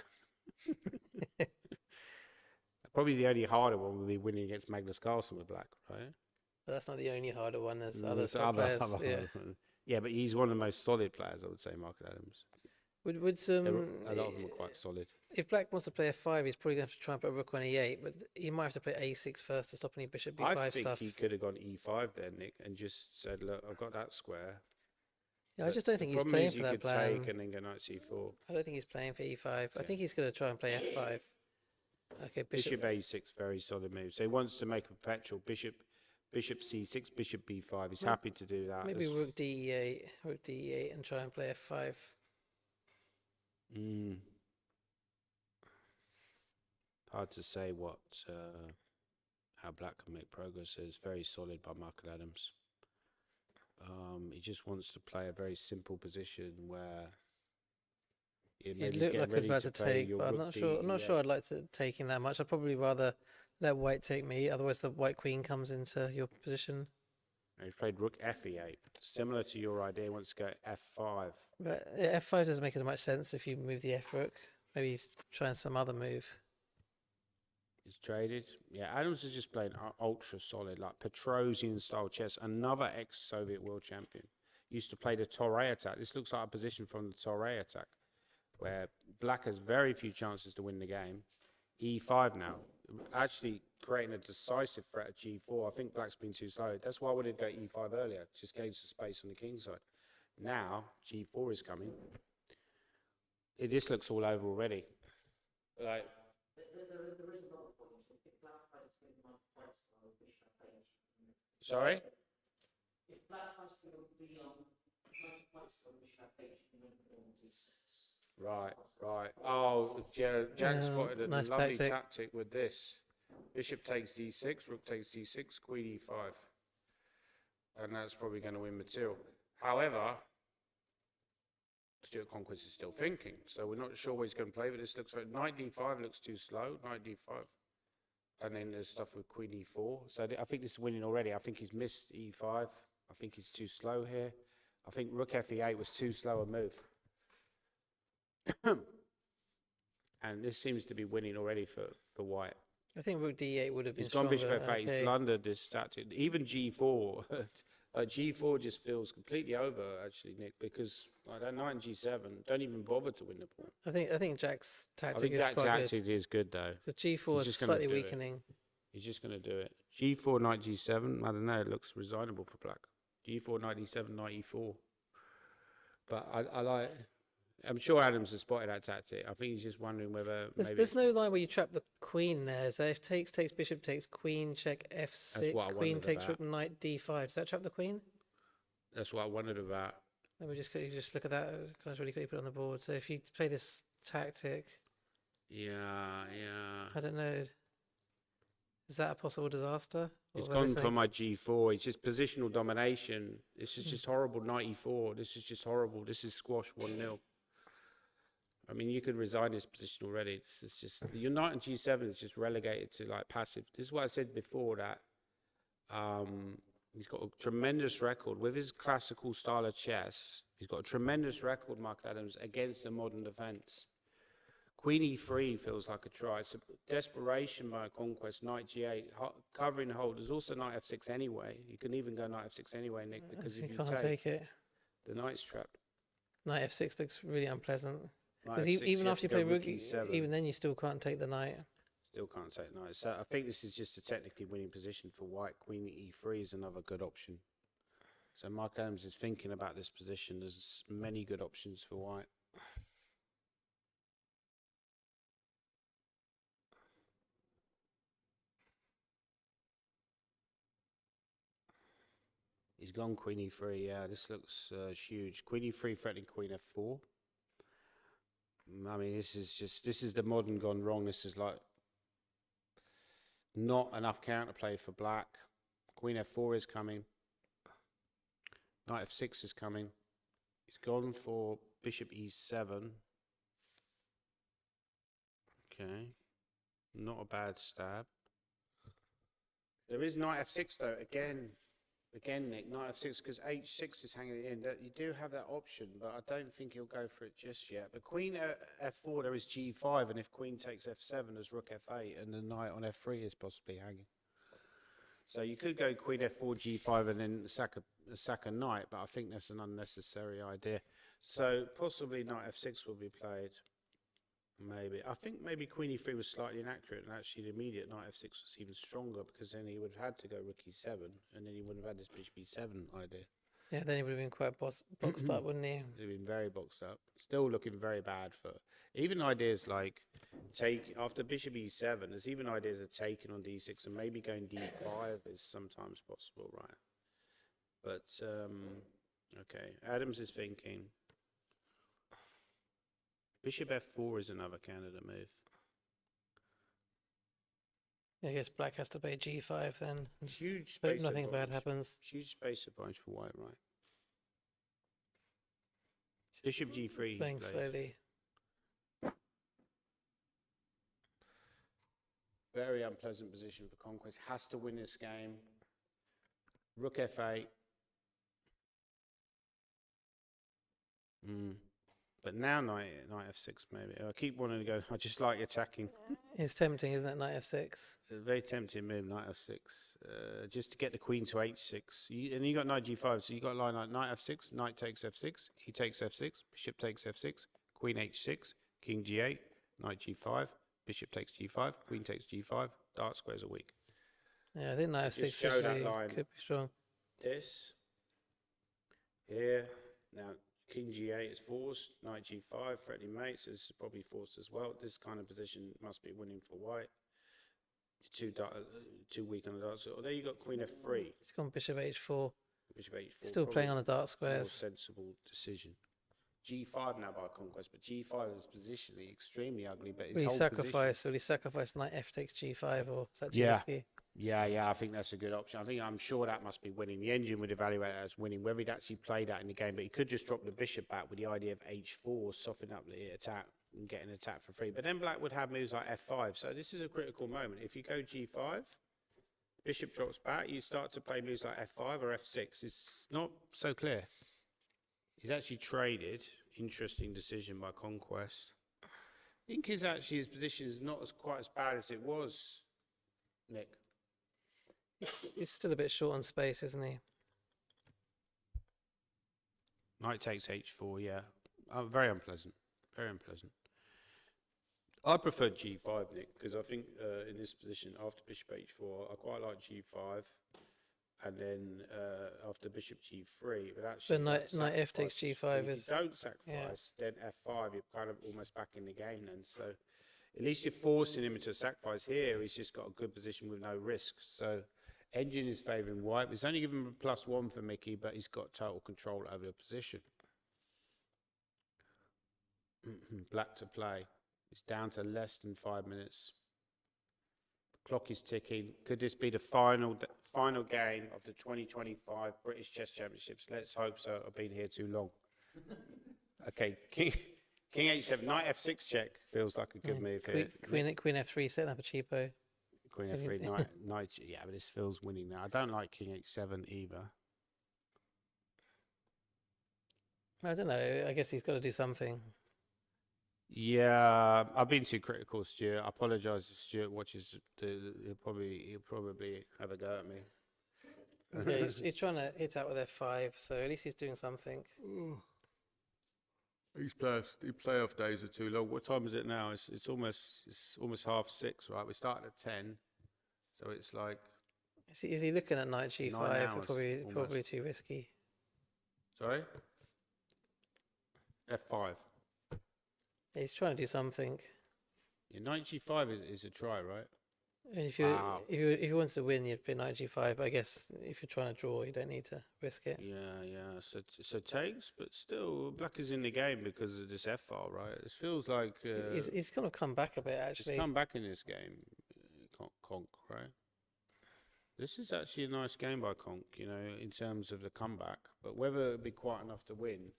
Probably the only harder one would be winning against Magnus Carlsen with black, right? But that's not the only harder one. There's other There's top players. Yeah. Yeah, but he's one of the most solid players, I would say, Michael Adams. Would A lot of them are quite solid. if Black wants to play F5, he's probably going to have to try and put Rook on E8, but he might have to play A6 first to stop any Bishop B5 I think stuff. he could have gone E5 there, Nick, and just said, look, I've got that square. Yeah, I just don't think he's Problem playing is for you that could plan. take and then go knight C4. I don't think he's playing for E5. I think he's going to try and play F5. Okay, Bishop A6, very solid move. So he wants to make a perpetual bishop C6, bishop B5. He's happy to do that. Maybe Rook D8, and try and play F5. Hard to say how Black can make progress. It's very solid by Michael Adams. He just wants to play a very simple position where It looked like he was about to take, but I'm not sure. I'm not sure I'd like to take him that much. I'd probably rather let White take me. Otherwise, the White Queen comes into your position. He played Rook F8, similar to your idea. He wants to go F5. But yeah, F5 doesn't make as much sense if you move the F Rook. Maybe he's trying some other move. He's traded. Yeah, Adams is just playing ultra solid, like Petrosian style chess. Another ex-Soviet world champion used to play the Torre attack. This looks like a position from the Torre attack, where Black has very few chances to win the game. E5 now, actually creating a decisive threat at G4. I think Black's been too slow. That's why I wanted to go E5 earlier. Just gave some space on the king side. Now G4 is coming. This looks all over already. Like. Sorry? Right. Oh, yeah, Jack spotted a nice lovely tactic. tactic with this. Bishop takes D6, Rook takes D6, Queen E5. and that's probably going to win material. However, Stuart Conquest is still thinking, so we're not sure what he's going to play, but this looks like knight d5 looks too slow, knight d5. And then there's stuff with queen e4. So I think this is winning already. I think he's missed e5. I think he's too slow here. I think rook fe8 was too slow a move. And this seems to be winning already for white. I think rook d8 would have been He's gone bishop stronger. f8. He's blundered this tactic. Even g4. G4 just feels completely over, actually, Nick, because like that knight and g7 don't even bother to win the pawn. I think Jack's I tactic think is Jack's quite tactic good. is good, though. So g4 He's is just gonna slightly do it. weakening. He's just going to do it. G4, knight g7. I don't know. It looks resignable for black. G4, knight e7, knight e4. But I like... I'm sure Adams has spotted that tactic. I think he's just wondering whether There's no line where you trap the queen there. Is there? If takes, bishop takes, queen, check f6, what I queen wondered takes, about. rook, knight d5. Does that trap the queen? That's what I wondered about. Let me just quickly just look at that. Can I really quickly put it on the board? So if you play this tactic, Yeah. I don't know. Is that a possible disaster? Or It's whether gone it's for my g4. It's just positional domination. This is just horrible. Knight e4. This is just horrible. This is squash 1-0. I mean, you could resign this position already. This is just your knight on g7 is just relegated to like passive. This is what I said before that he's got a tremendous record with his classical style of chess. He's got a tremendous record, Mark Adams, against the modern defense. Queen e3 feels like a try. It's a desperation by a Conquest. Knight g8, covering the hold. There's also knight f6 anyway. You can even go knight f6 anyway, Nick, because if you can't take it. the knight's trapped. Knight f6 looks really unpleasant. Knight Because f6, even you after you have to play go rook, e7. even then you still can't take the knight. Still can't take knight. So I think this is just a technically winning position for white. Queen e3 is another good option. So Mark Adams is thinking about this position. There's many good options for white. He's gone queen e3. Yeah, this looks huge. Queen e3 threatening queen f4. I mean, this is the modern gone wrong. This is like not enough counterplay for black. Queen f4 is coming. Knight f6 is coming. He's gone for bishop e7. Okay. Not a bad stab. There is knight f6 though. Again, Nick, knight f6, because h6 is hanging in. You do have that option, but I don't think he'll go for it just yet. But queen f4, there is g5, and if queen takes f7, there's rook f8, and the knight on f3 is possibly hanging. So you could go queen f4, g5, and then sack a knight, but I think that's an unnecessary idea. So possibly knight f6 will be played. Maybe. I think maybe queen e3 was slightly inaccurate, and actually the immediate knight f6 was even stronger, because then he would have had to go rook e7, and then he wouldn't have had this bishop e7 idea. Yeah, then he would have been quite boxed up, wouldn't he? He'd been very boxed up. Still looking very bad for... Even ideas like take... After bishop e7, there's even ideas of taking on d6, and maybe going d5 is sometimes possible, right? But, okay. Adams is thinking... Bishop f4 is another candidate move. I guess black has to play g5 then. Just Huge hope space nothing bad advantage. happens. Huge space advantage for white, right? Bishop g3. Playing slowly. Very unpleasant position for Conquest. Has to win this game. Rook f8. But now knight f6 maybe. I keep wanting to go. I just like attacking. It's tempting, isn't it? Knight f6. A very tempting move, knight f6. Just to get the queen to h6. And you got knight g5, so you got line like knight f6, knight takes f6, he takes f6, bishop takes f6, queen h6, king g8, knight g5, bishop takes g5, queen takes g5, dark squares are weak. Yeah, I think knight f6 Just show that actually line. could be strong. This here now. King g8 is forced, knight g5, threatening mates is probably forced as well. This kind of position must be winning for white. Too weak on the dark side. Oh, there you got queen f3. It's gone bishop h4. Bishop h4. Still playing on the dark More squares. sensible decision. G5 now by Conquest, but G5 is positionally extremely ugly. But his Will he whole sacrifice? Will he sacrifice knight f takes g5, or is that too Yeah. risky? Yeah, I think that's a good option. I'm sure that must be winning. The engine would evaluate it as winning. Whether he'd actually play that in the game, but he could just drop the bishop back with the idea of h4, soften up the attack and get an attack for free. But then black would have moves like f5. So this is a critical moment. If you go g5, bishop drops back, you start to play moves like f5 or f6. It's not so clear. He's actually traded. Interesting decision by Conquest. I think his position is not quite as bad as it was, Nick. He's still a bit short on space, isn't he? Knight takes h4, yeah. Very unpleasant. Very unpleasant. I prefer g5, Nick, because I think in this position, after bishop h4, I quite like g5. And then after bishop g3, but actually... But knight f takes g5 is... If you don't sacrifice, then f5, you're kind of almost back in the game then. So at least you're forcing him into a sacrifice here. He's just got a good position with no risk. So engine is favouring white. It's only given him a +1 for Mickey, but he's got total control over the position. Black to play. It's down to less than 5 minutes. The clock is ticking. Could this be the final game of the 2025 British Chess Championships? Let's hope so. I've been here too long. Okay, King h7, knight f6 check feels like a good move here. Queen f3, setting up a cheapo. Queen f3, knight, yeah, but this feels winning now. I don't like king h7 either. I don't know. I guess he's got to do something. Yeah, I've been too critical, Stuart. I apologise if Stuart watches. He'll probably have a go at me. Yeah, he's trying to hit out with f5, so at least he's doing something. These playoff days are too long. What time is it now? It's almost 6:30, right? We started at 10, so it's like. Is he looking at knight g5? Hours, Probably too risky. Sorry. f5. He's trying to do something. Yeah, knight g5 is a try, right? And if he wants to win, you'd play knight g5. I guess if you're trying to draw, you don't need to risk it. Yeah. So takes, but still, black is in the game because of this f file, right? It feels like he's kind of come back a bit actually. He's come back in this game, Conk, right? This is actually a nice game by Conk, in terms of the comeback. But whether it'll be quite enough to win.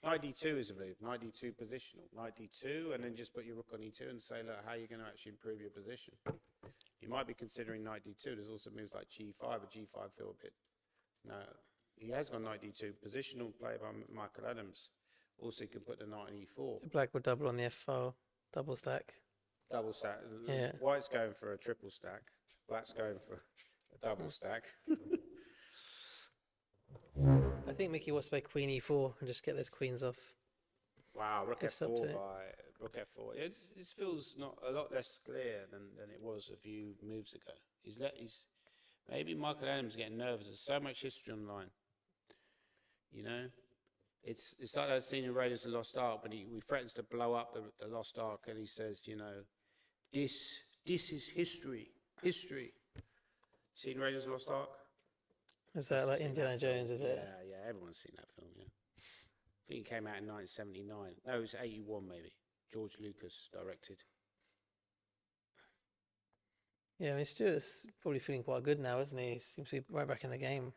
Knight d2 is a move. Knight d2 positional. Knight d2, and then just put your rook on e2 and say, look, how are you going to actually improve your position? You might be considering knight d2. There's also moves like g5, but g5 feel a bit. No, he has got knight d2. Positional play by Michael Adams. Also, you can put the knight on e4. Black would double on the f file. Double stack. Double stack. Yeah. White's going for a triple stack. Black's going for a double stack. I think Mickey wants to play queen e4 and just get those queens off. Wow, rook f4 by rook f4. This feels not a lot less clear than it was a few moves ago. He's maybe Michael Adams getting nervous. There's so much history online. It's like that scene in Raiders of the Lost Ark when he threatens to blow up the Lost Ark and he says, this is history. Seen Raiders of the Lost Ark? Is that like Indiana Jones, is it? Yeah, everyone's seen that film, yeah. I think it came out in 1979. No, it was 81 maybe. George Lucas directed. Yeah, I mean, Stuart's probably feeling quite good now, isn't he? He seems to be right back in the game.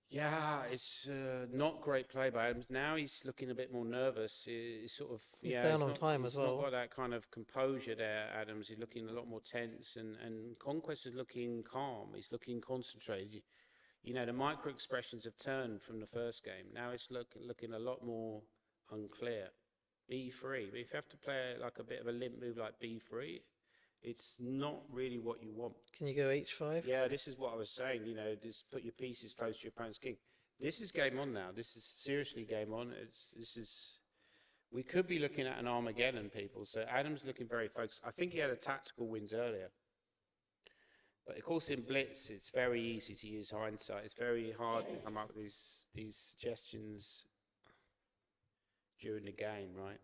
Yeah, it's not great play by Adams. Now he's looking a bit more nervous. He's sort of... He's down on time as well. He's not got that kind of composure there, Adams. He's looking a lot more tense, and Conquest is looking calm. He's looking concentrated. The micro expressions have turned from the first game. Now it's looking a lot more unclear. b3. But if you have to play like a bit of a limp move like b3, it's not really what you want. Can you go h5? Yeah, this is what I was saying. Just put your pieces close to your opponent's king. This is game on now. This is seriously game on. We could be looking at an Armageddon, people. So Adams looking very focused. I think he had a tactical wins earlier. But of course, in blitz, it's very easy to use hindsight. It's very hard to come up with these suggestions during the game, right?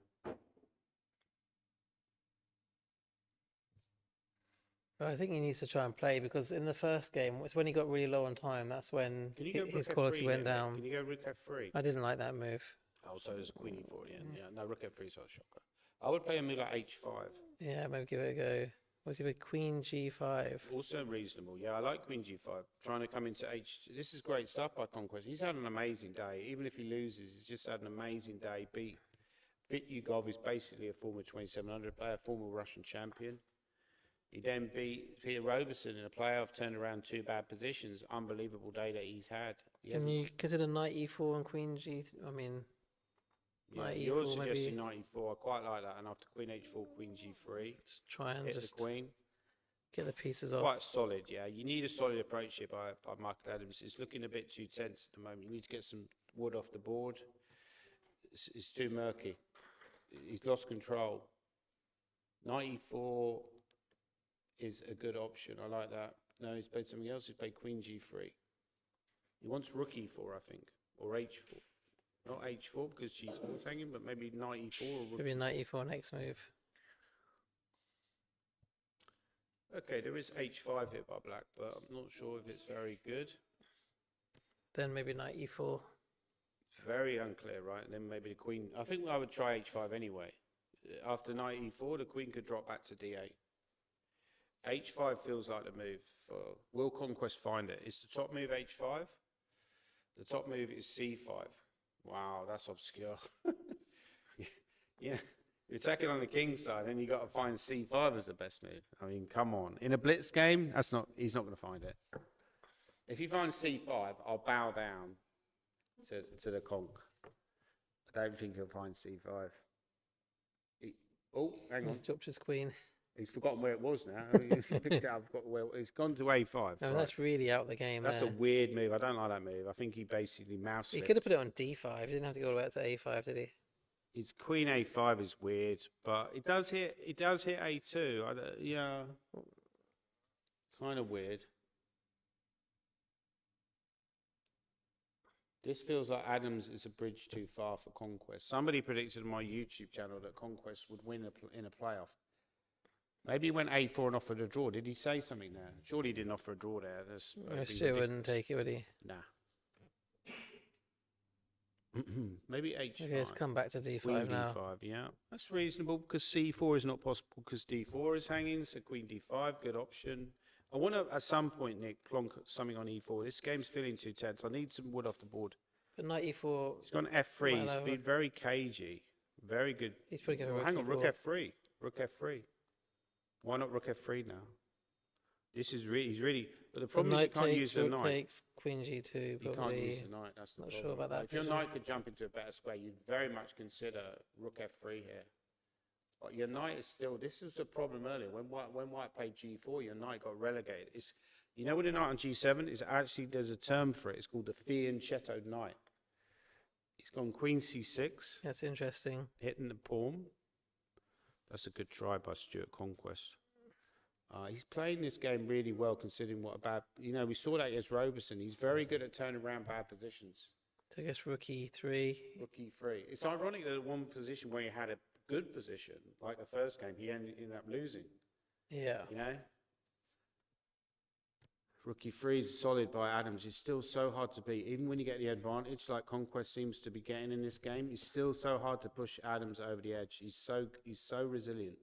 I think he needs to try and play because in the first game, it's when he got really low on time. That's when his quality went down. Can you go rook f3? I didn't like that move. Oh, so there's queen e4 at the end. Yeah, no, rook f3 is not a shocker. I would play a move like h5. Yeah, maybe give it a go. Was he with Queen G5? Also reasonable. Yeah, I like Queen G5. Trying to come into H. This is great stuff by Conquest. He's had an amazing day. Even if he loses, he's just had an amazing day. Beat Vitiugov is basically a former 2700 player, former Russian champion. He then beat Peter Roberson in a playoff, turned around 2 bad positions. Unbelievable day that he's had. Can you consider knight e4 and queen g? I mean, yeah, you're suggesting knight e4. I quite like that. And after queen h4, queen g3, try and hit just the queen. Get the pieces off. Quite solid, yeah. You need a solid approach here by Michael Adams. It's looking a bit too tense at the moment. You need to get some wood off the board. It's too murky. He's lost control. Knight e4 is a good option. I like that. No, he's played something else. He's played queen g3. He wants rook e4, I think, or h4. Not h4 because g4 is hanging, but maybe knight e4 or rook. Maybe knight e4 next move. Okay, there is h5 here by black, but I'm not sure if it's very good. Then maybe knight e4. Very unclear, right? And then maybe the queen. I think I would try h5 anyway. After knight e4, the queen could drop back to d8. h5 feels like the move. Will Conquest find it? Is the top move h5? The top move is c5. Wow, that's obscure. Yeah, you're attacking on the king's side, then you got to find c5 as the best move. I mean, come on. In a blitz game, he's not going to find it. If you find c5, I'll bow down to the conch. I don't think he'll find c5. Oh, hang on. He's dropped his queen. He's forgotten where it was now. I mean, he's picked it up. It's gone to a5. No, right. That's really out the game. That's there. a weird move. I don't like that move. I think he basically mouse. He could have put it on d5. He didn't have to go all the way up to a5, did he? His queen a5 is weird, but it does hit. It does hit a2. Yeah, kind of weird. This feels like Adams is a bridge too far for Conquest. Somebody predicted on my YouTube channel that Conquest would win in a playoff. Maybe he went a4 and offered a draw. Did he say something there? Surely he didn't offer a draw there. Stuart wouldn't take it, would he? Nah. Maybe h5. Okay, let's come back to d5 queen now. d5, yeah. That's reasonable because c4 is not possible because d4 is hanging. So queen d5, good option. I want to, at some point, Nick, plonk something on e4. This game's feeling too tense. I need some wood off the board. But knight e4. He's gone f3. He's been very cagey. Very good. He's pretty good. Hang on, rook f3. Rook f3. Why not rook f3 now? This is really, he's really, but the problem is you can't use the knight. Takes queen g2, you can't use the knight, that's the Not problem. sure about that. If your knight could jump into a better square, you'd very much consider rook f3 here. But your knight is still, this is a problem earlier. When white played g4, your knight got relegated. You know what a knight on g7 is? Actually, there's a term for it. It's called the fianchettoed knight. He's gone queen c6. That's interesting. Hitting the pawn. That's a good try by Stuart Conquest. He's playing this game really well, considering what a bad... we saw that against Roberson. He's very good at turning around bad positions. So I guess rook e3. Rook e3. It's ironic that one position where he had a good position, like the first game, he ended up losing. Yeah. Rook e3 is solid by Adams. It's still so hard to beat. Even when you get the advantage, like Conquest seems to be getting in this game, it's still so hard to push Adams over the edge. He's so resilient.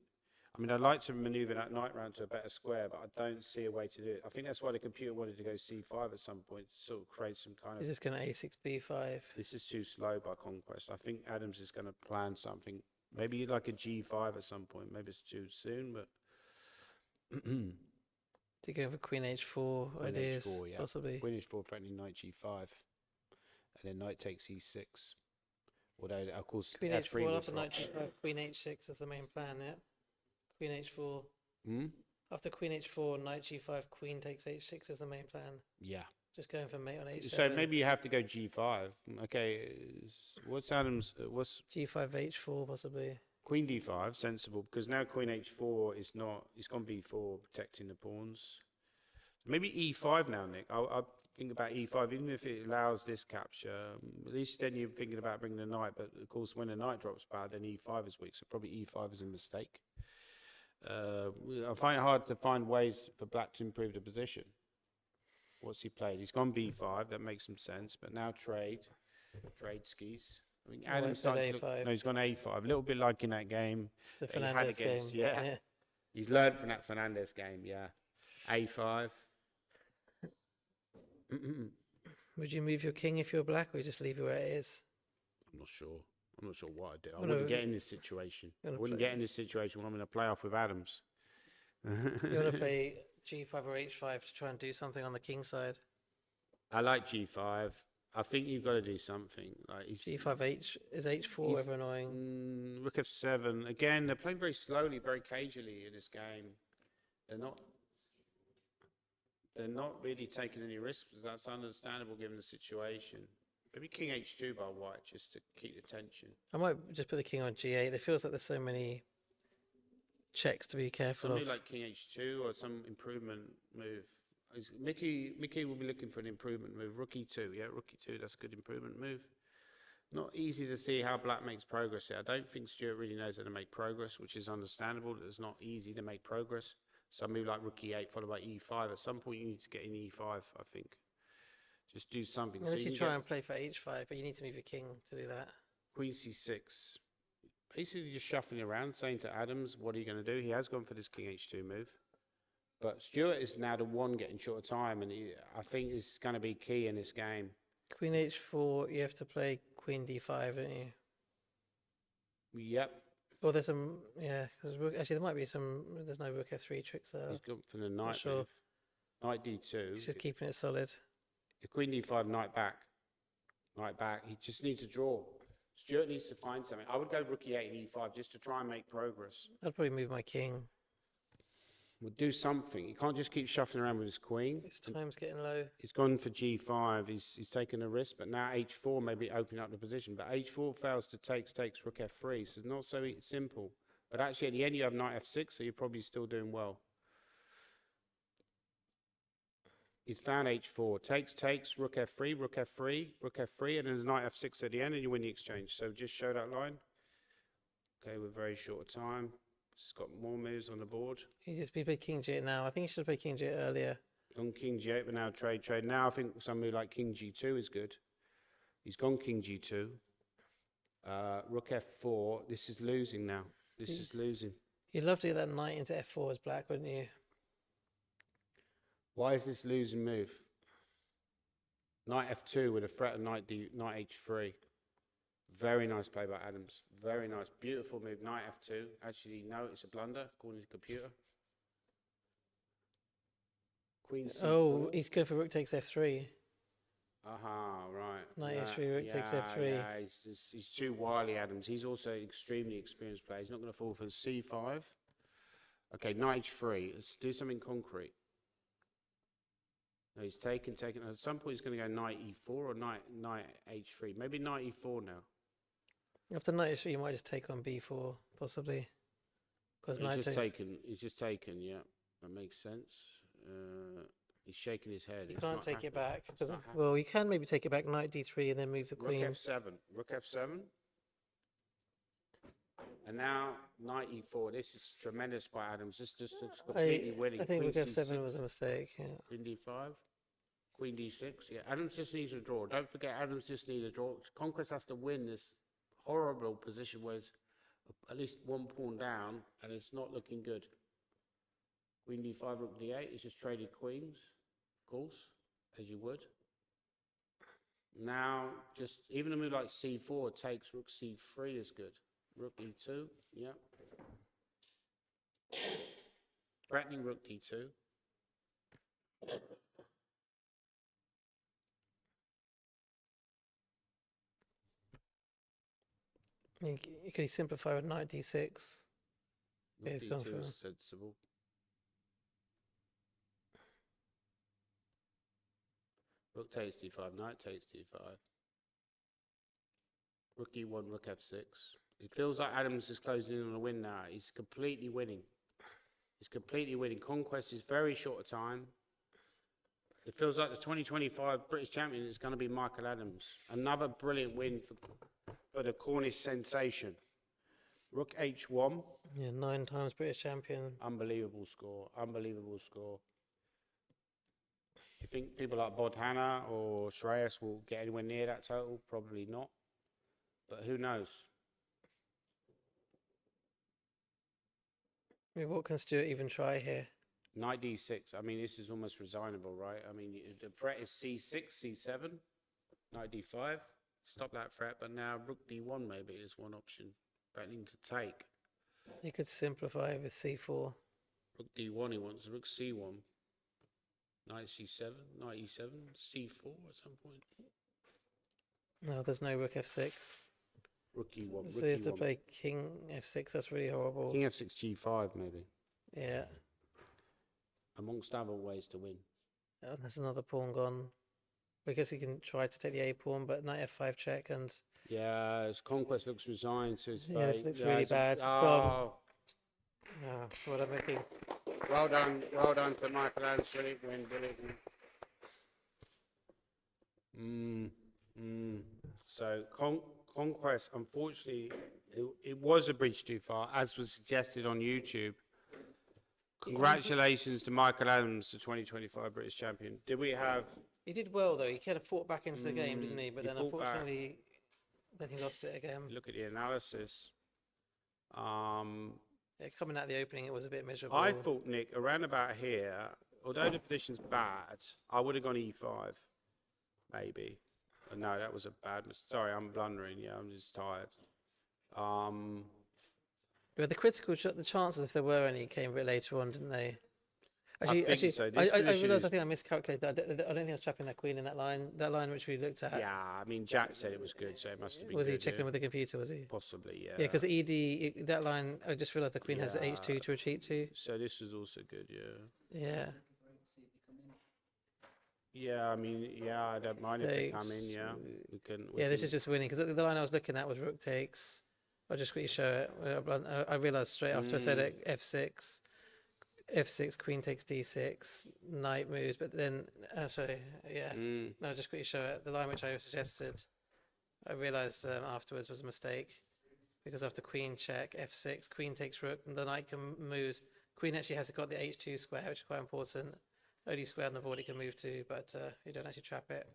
I mean, I'd like to maneuver that knight round to a better square, but I don't see a way to do it. I think that's why the computer wanted to go c5 at some point, to sort of create some kind of... He's just going to a6, b5. This is too slow by Conquest. I think Adams is going to plan something. Maybe like a g5 at some point. Maybe it's too soon, but... To go for queen h4 Queen ideas, h4, yeah. possibly. Queen h4 threatening knight g5. And then knight takes e6. Although, of course, Queen f3 h4 was after knight g5, queen h6 is the main plan, yeah? Queen h4. After queen h4, knight g5, queen takes h6 is the main plan. Yeah. Just going for mate on h7. So maybe you have to go g5. Okay, what's Adams? What's g5, h4 possibly. Queen d5, sensible, because now queen h4 is not, it's gone b4, protecting the pawns. Maybe e5 now, Nick. I'll think about e5, even if it allows this capture. At least then you're thinking about bringing the knight, but of course when the knight drops bad, then e5 is weak, so probably e5 is a mistake. I find it hard to find ways for black to improve the position. What's he played? He's gone b5, that makes some sense, but now trade skis. I mean, Adam's starting to look, no, he's gone a5, a little bit like in that game The that he had Fernandez against, game. yeah. He's learned from that Fernandez game, yeah. A5. Would you move your king if you're black, or you just leave it where it is? I'm not sure. I'm not sure what I'd do. I Well, wouldn't no, get in this situation. I gonna wouldn't play- get in this situation when I'm in a playoff with Adams. You want to play G5 or H5 to try and do something on the king side? I like G5. I think you've got to do something. Like G5H is H4 ever annoying? Rook F7. Again, they're playing very slowly, very cagey in this game. They're not really taking any risks. That's understandable given the situation. Maybe King H2 by White just to keep the tension. I might just put the king on G8. It feels like there's so many checks to be careful Something of. like King H2 or some improvement move. Mickey will be looking for an improvement move. Rook E2, yeah, Rook E2, that's a good improvement move. Not easy to see how black makes progress here. I don't think Stuart really knows how to make progress, which is understandable. It's not easy to make progress. So a move like Rook E8 followed by E5. At some point you need to get in E5, I think. Just do something. Unless you try and play for H5, but you need to move your king to do that. Queen C6. Basically just shuffling around, saying to Adams, what are you going to do? He has gone for this King H2 move. But Stuart is now the one getting short of time, and I think is going to be key in this game. Queen H4, you have to play Queen D5, don't you? Yep. Or there's some, yeah, because actually there might be some, there's no Rook F3 tricks there. He's gone for the knight sure. move. Knight D2. He's just keeping it solid. The Queen D5, knight back. Knight back. He just needs to draw. Stuart needs to find something. I would go Rook E8 and E5 just to try and make progress. I'd probably move my king. We'll do something. He can't just keep shuffling around with his queen. His time's getting low. He's gone for G5. He's taken a risk, but now H4 maybe opening up the position. But H4 fails to takes Rook F3, so it's not so simple. But actually, at the end, you have Knight F6, so you're probably still doing well. He's found H4. Takes, Rook F3, Rook F3, Rook F3, and then the Knight F6 at the end, and you win the exchange. So just show that line. Okay, we're very short of time. He's got more moves on the board. He just played King G8 now. I think he should have played King G8 earlier. Gone King G8, but now trade. Now I think somebody like King G2 is good. He's gone King G2. Rook F4. This is losing now. This is losing. You'd love to get that knight into F4 as black, wouldn't you? Why is this losing move? Knight F2 with a threat of Knight H3. Very nice play by Adams. Very nice. Beautiful move. Knight F2. Actually, no, it's a blunder, according to the computer. Queen C4. Oh, he's going for Rook takes F3. Aha, right. Knight H3, Rook takes F3. Yeah, he's too wily, Adams. He's also an extremely experienced player. He's not going to fall for C5. Okay, Knight H3. Let's do something concrete. No, he's taken. At some point, he's going to go Knight E4 or Knight H3. Maybe Knight E4 now. After Knight H3, you might just take on B4, possibly. Because Knight He's takes... just taken, yeah. That makes sense. He's shaking his head. You can't take it back. Well, you can maybe take it back, Knight D3, and then move the queen. Rook F7. Rook F7. And now Knight E4. This is tremendous by Adams. This just looks completely winning. I think Queen Rook F7 C6. was a mistake. Yeah. Queen D5. Queen D6. Yeah, Adams just needs a draw. Don't forget, Adams just needs a draw. Conquest has to win this horrible position where it's at least one pawn down, and it's not looking good. Queen D5, Rook D8. It's just traded queens, of course, as you would. Now, just even a move like C4 takes Rook C3 is good. Rook E2, yeah. Threatening Rook D2. You could simplify with Knight D6. Rook he's gone D2 for- is sensible. Rook takes D5, Knight takes D5. Rook E1, Rook F6. It feels like Adams is closing in on a win now. He's completely winning. He's completely winning. Conquest is very short of time. It feels like the 2025 British champion is going to be Michael Adams. Another brilliant win for the Cornish sensation. Rook H1. Yeah, 9 times British champion. Unbelievable score. Unbelievable score. You think people like Bodhana or Shreyas will get anywhere near that total? Probably not. But who knows? I mean, what can Stuart even try here? Knight d6. I mean, this is almost resignable, right? I mean, the threat is c6, c7, knight d5. Stop that threat, but now rook d1 maybe is one option. Threatening to take. You could simplify with c4. Rook d1, he wants rook c1. Knight c7, knight e7, c4 at some point. No, there's no rook f6. Rook e1. So he has to play king f6. That's really horrible. King f6, g5 maybe. Yeah. Amongst other ways to win. Oh, there's another pawn gone. Because he can try to take the a pawn, but knight f5 check and. Yeah, his Conquest looks resigned to his fate. Yeah, this looks Yeah, really it's a- bad. It's gone. Oh, what am I thinking? Well done to Michael Ansley. Win, brilliant. So Conquest, unfortunately, it was a bridge too far, as was suggested on YouTube. Congratulations to Michael Adams, the 2025 British champion. Did we have? He did well though. He kind of fought back into the game, didn't he? But he then fought back. unfortunately, then he lost it again. Look at the analysis. Yeah, coming out of the opening, it was a bit miserable. I thought, Nick, around about here, although the position's bad, I would have gone e5, maybe. But no, that was a bad mistake. Sorry, I'm blundering. Yeah, I'm just tired. But the critical, the chances, if there were any, came a bit later on, didn't they? think Actually, so. I This position realised is- I think I miscalculated. I don't think I was trapping that queen in that line which we looked at. Yeah, I mean, Jack said it was good, so it must have been Was he good, checking yeah. with the computer? Was he? Possibly, yeah. Yeah, because that line, I just realised the queen has the h2 to retreat to. So this was also good, yeah. Yeah. Yeah, I mean, yeah, I don't mind if they come in, Takes. yeah. We can. Yeah, this is just winning because the line I was looking at was rook takes. I'll just quickly show it. I realised straight after I said it, f6, f6, queen takes d6, knight moves, but then sorry, yeah. No, just quickly show it. The line which I suggested, I realised afterwards was a mistake because after queen check, f6, queen takes rook, and the knight can move. Queen actually has got the h2 square, which is quite important. Only square on the board it can move to, but you don't actually trap it.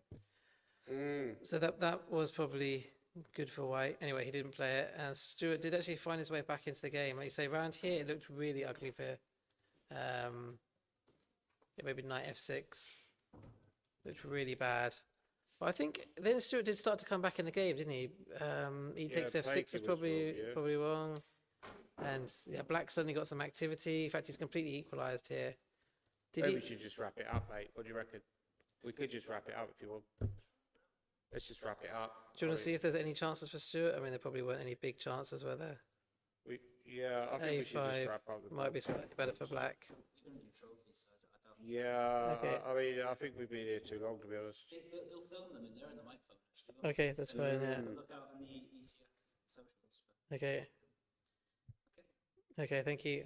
So that was probably good for white. Anyway, he didn't play it, and Stuart did actually find his way back into the game. Like you say, around here it looked really ugly for yeah, maybe knight f6 looked really bad. But I think then Stuart did start to come back in the game, didn't he? E takes f6 Baker was was probably wrong, yeah. probably wrong, and yeah, black suddenly got some activity. In fact, he's completely equalised here. Maybe we should just wrap it up, mate. What do you reckon? We could just wrap it up if you want. Let's just wrap it up. Do you want to see if there's any chances for Stuart? I mean, there probably weren't any big chances, were there? Yeah, I think we should just wrap up. Might be slightly better for black. Yeah, Okay. I mean, I think we've been here too long, to be honest. They'll film them in there in the microphone, actually. Okay, that's fine, yeah. Look out on the ECF socials. Okay. Okay, thank you.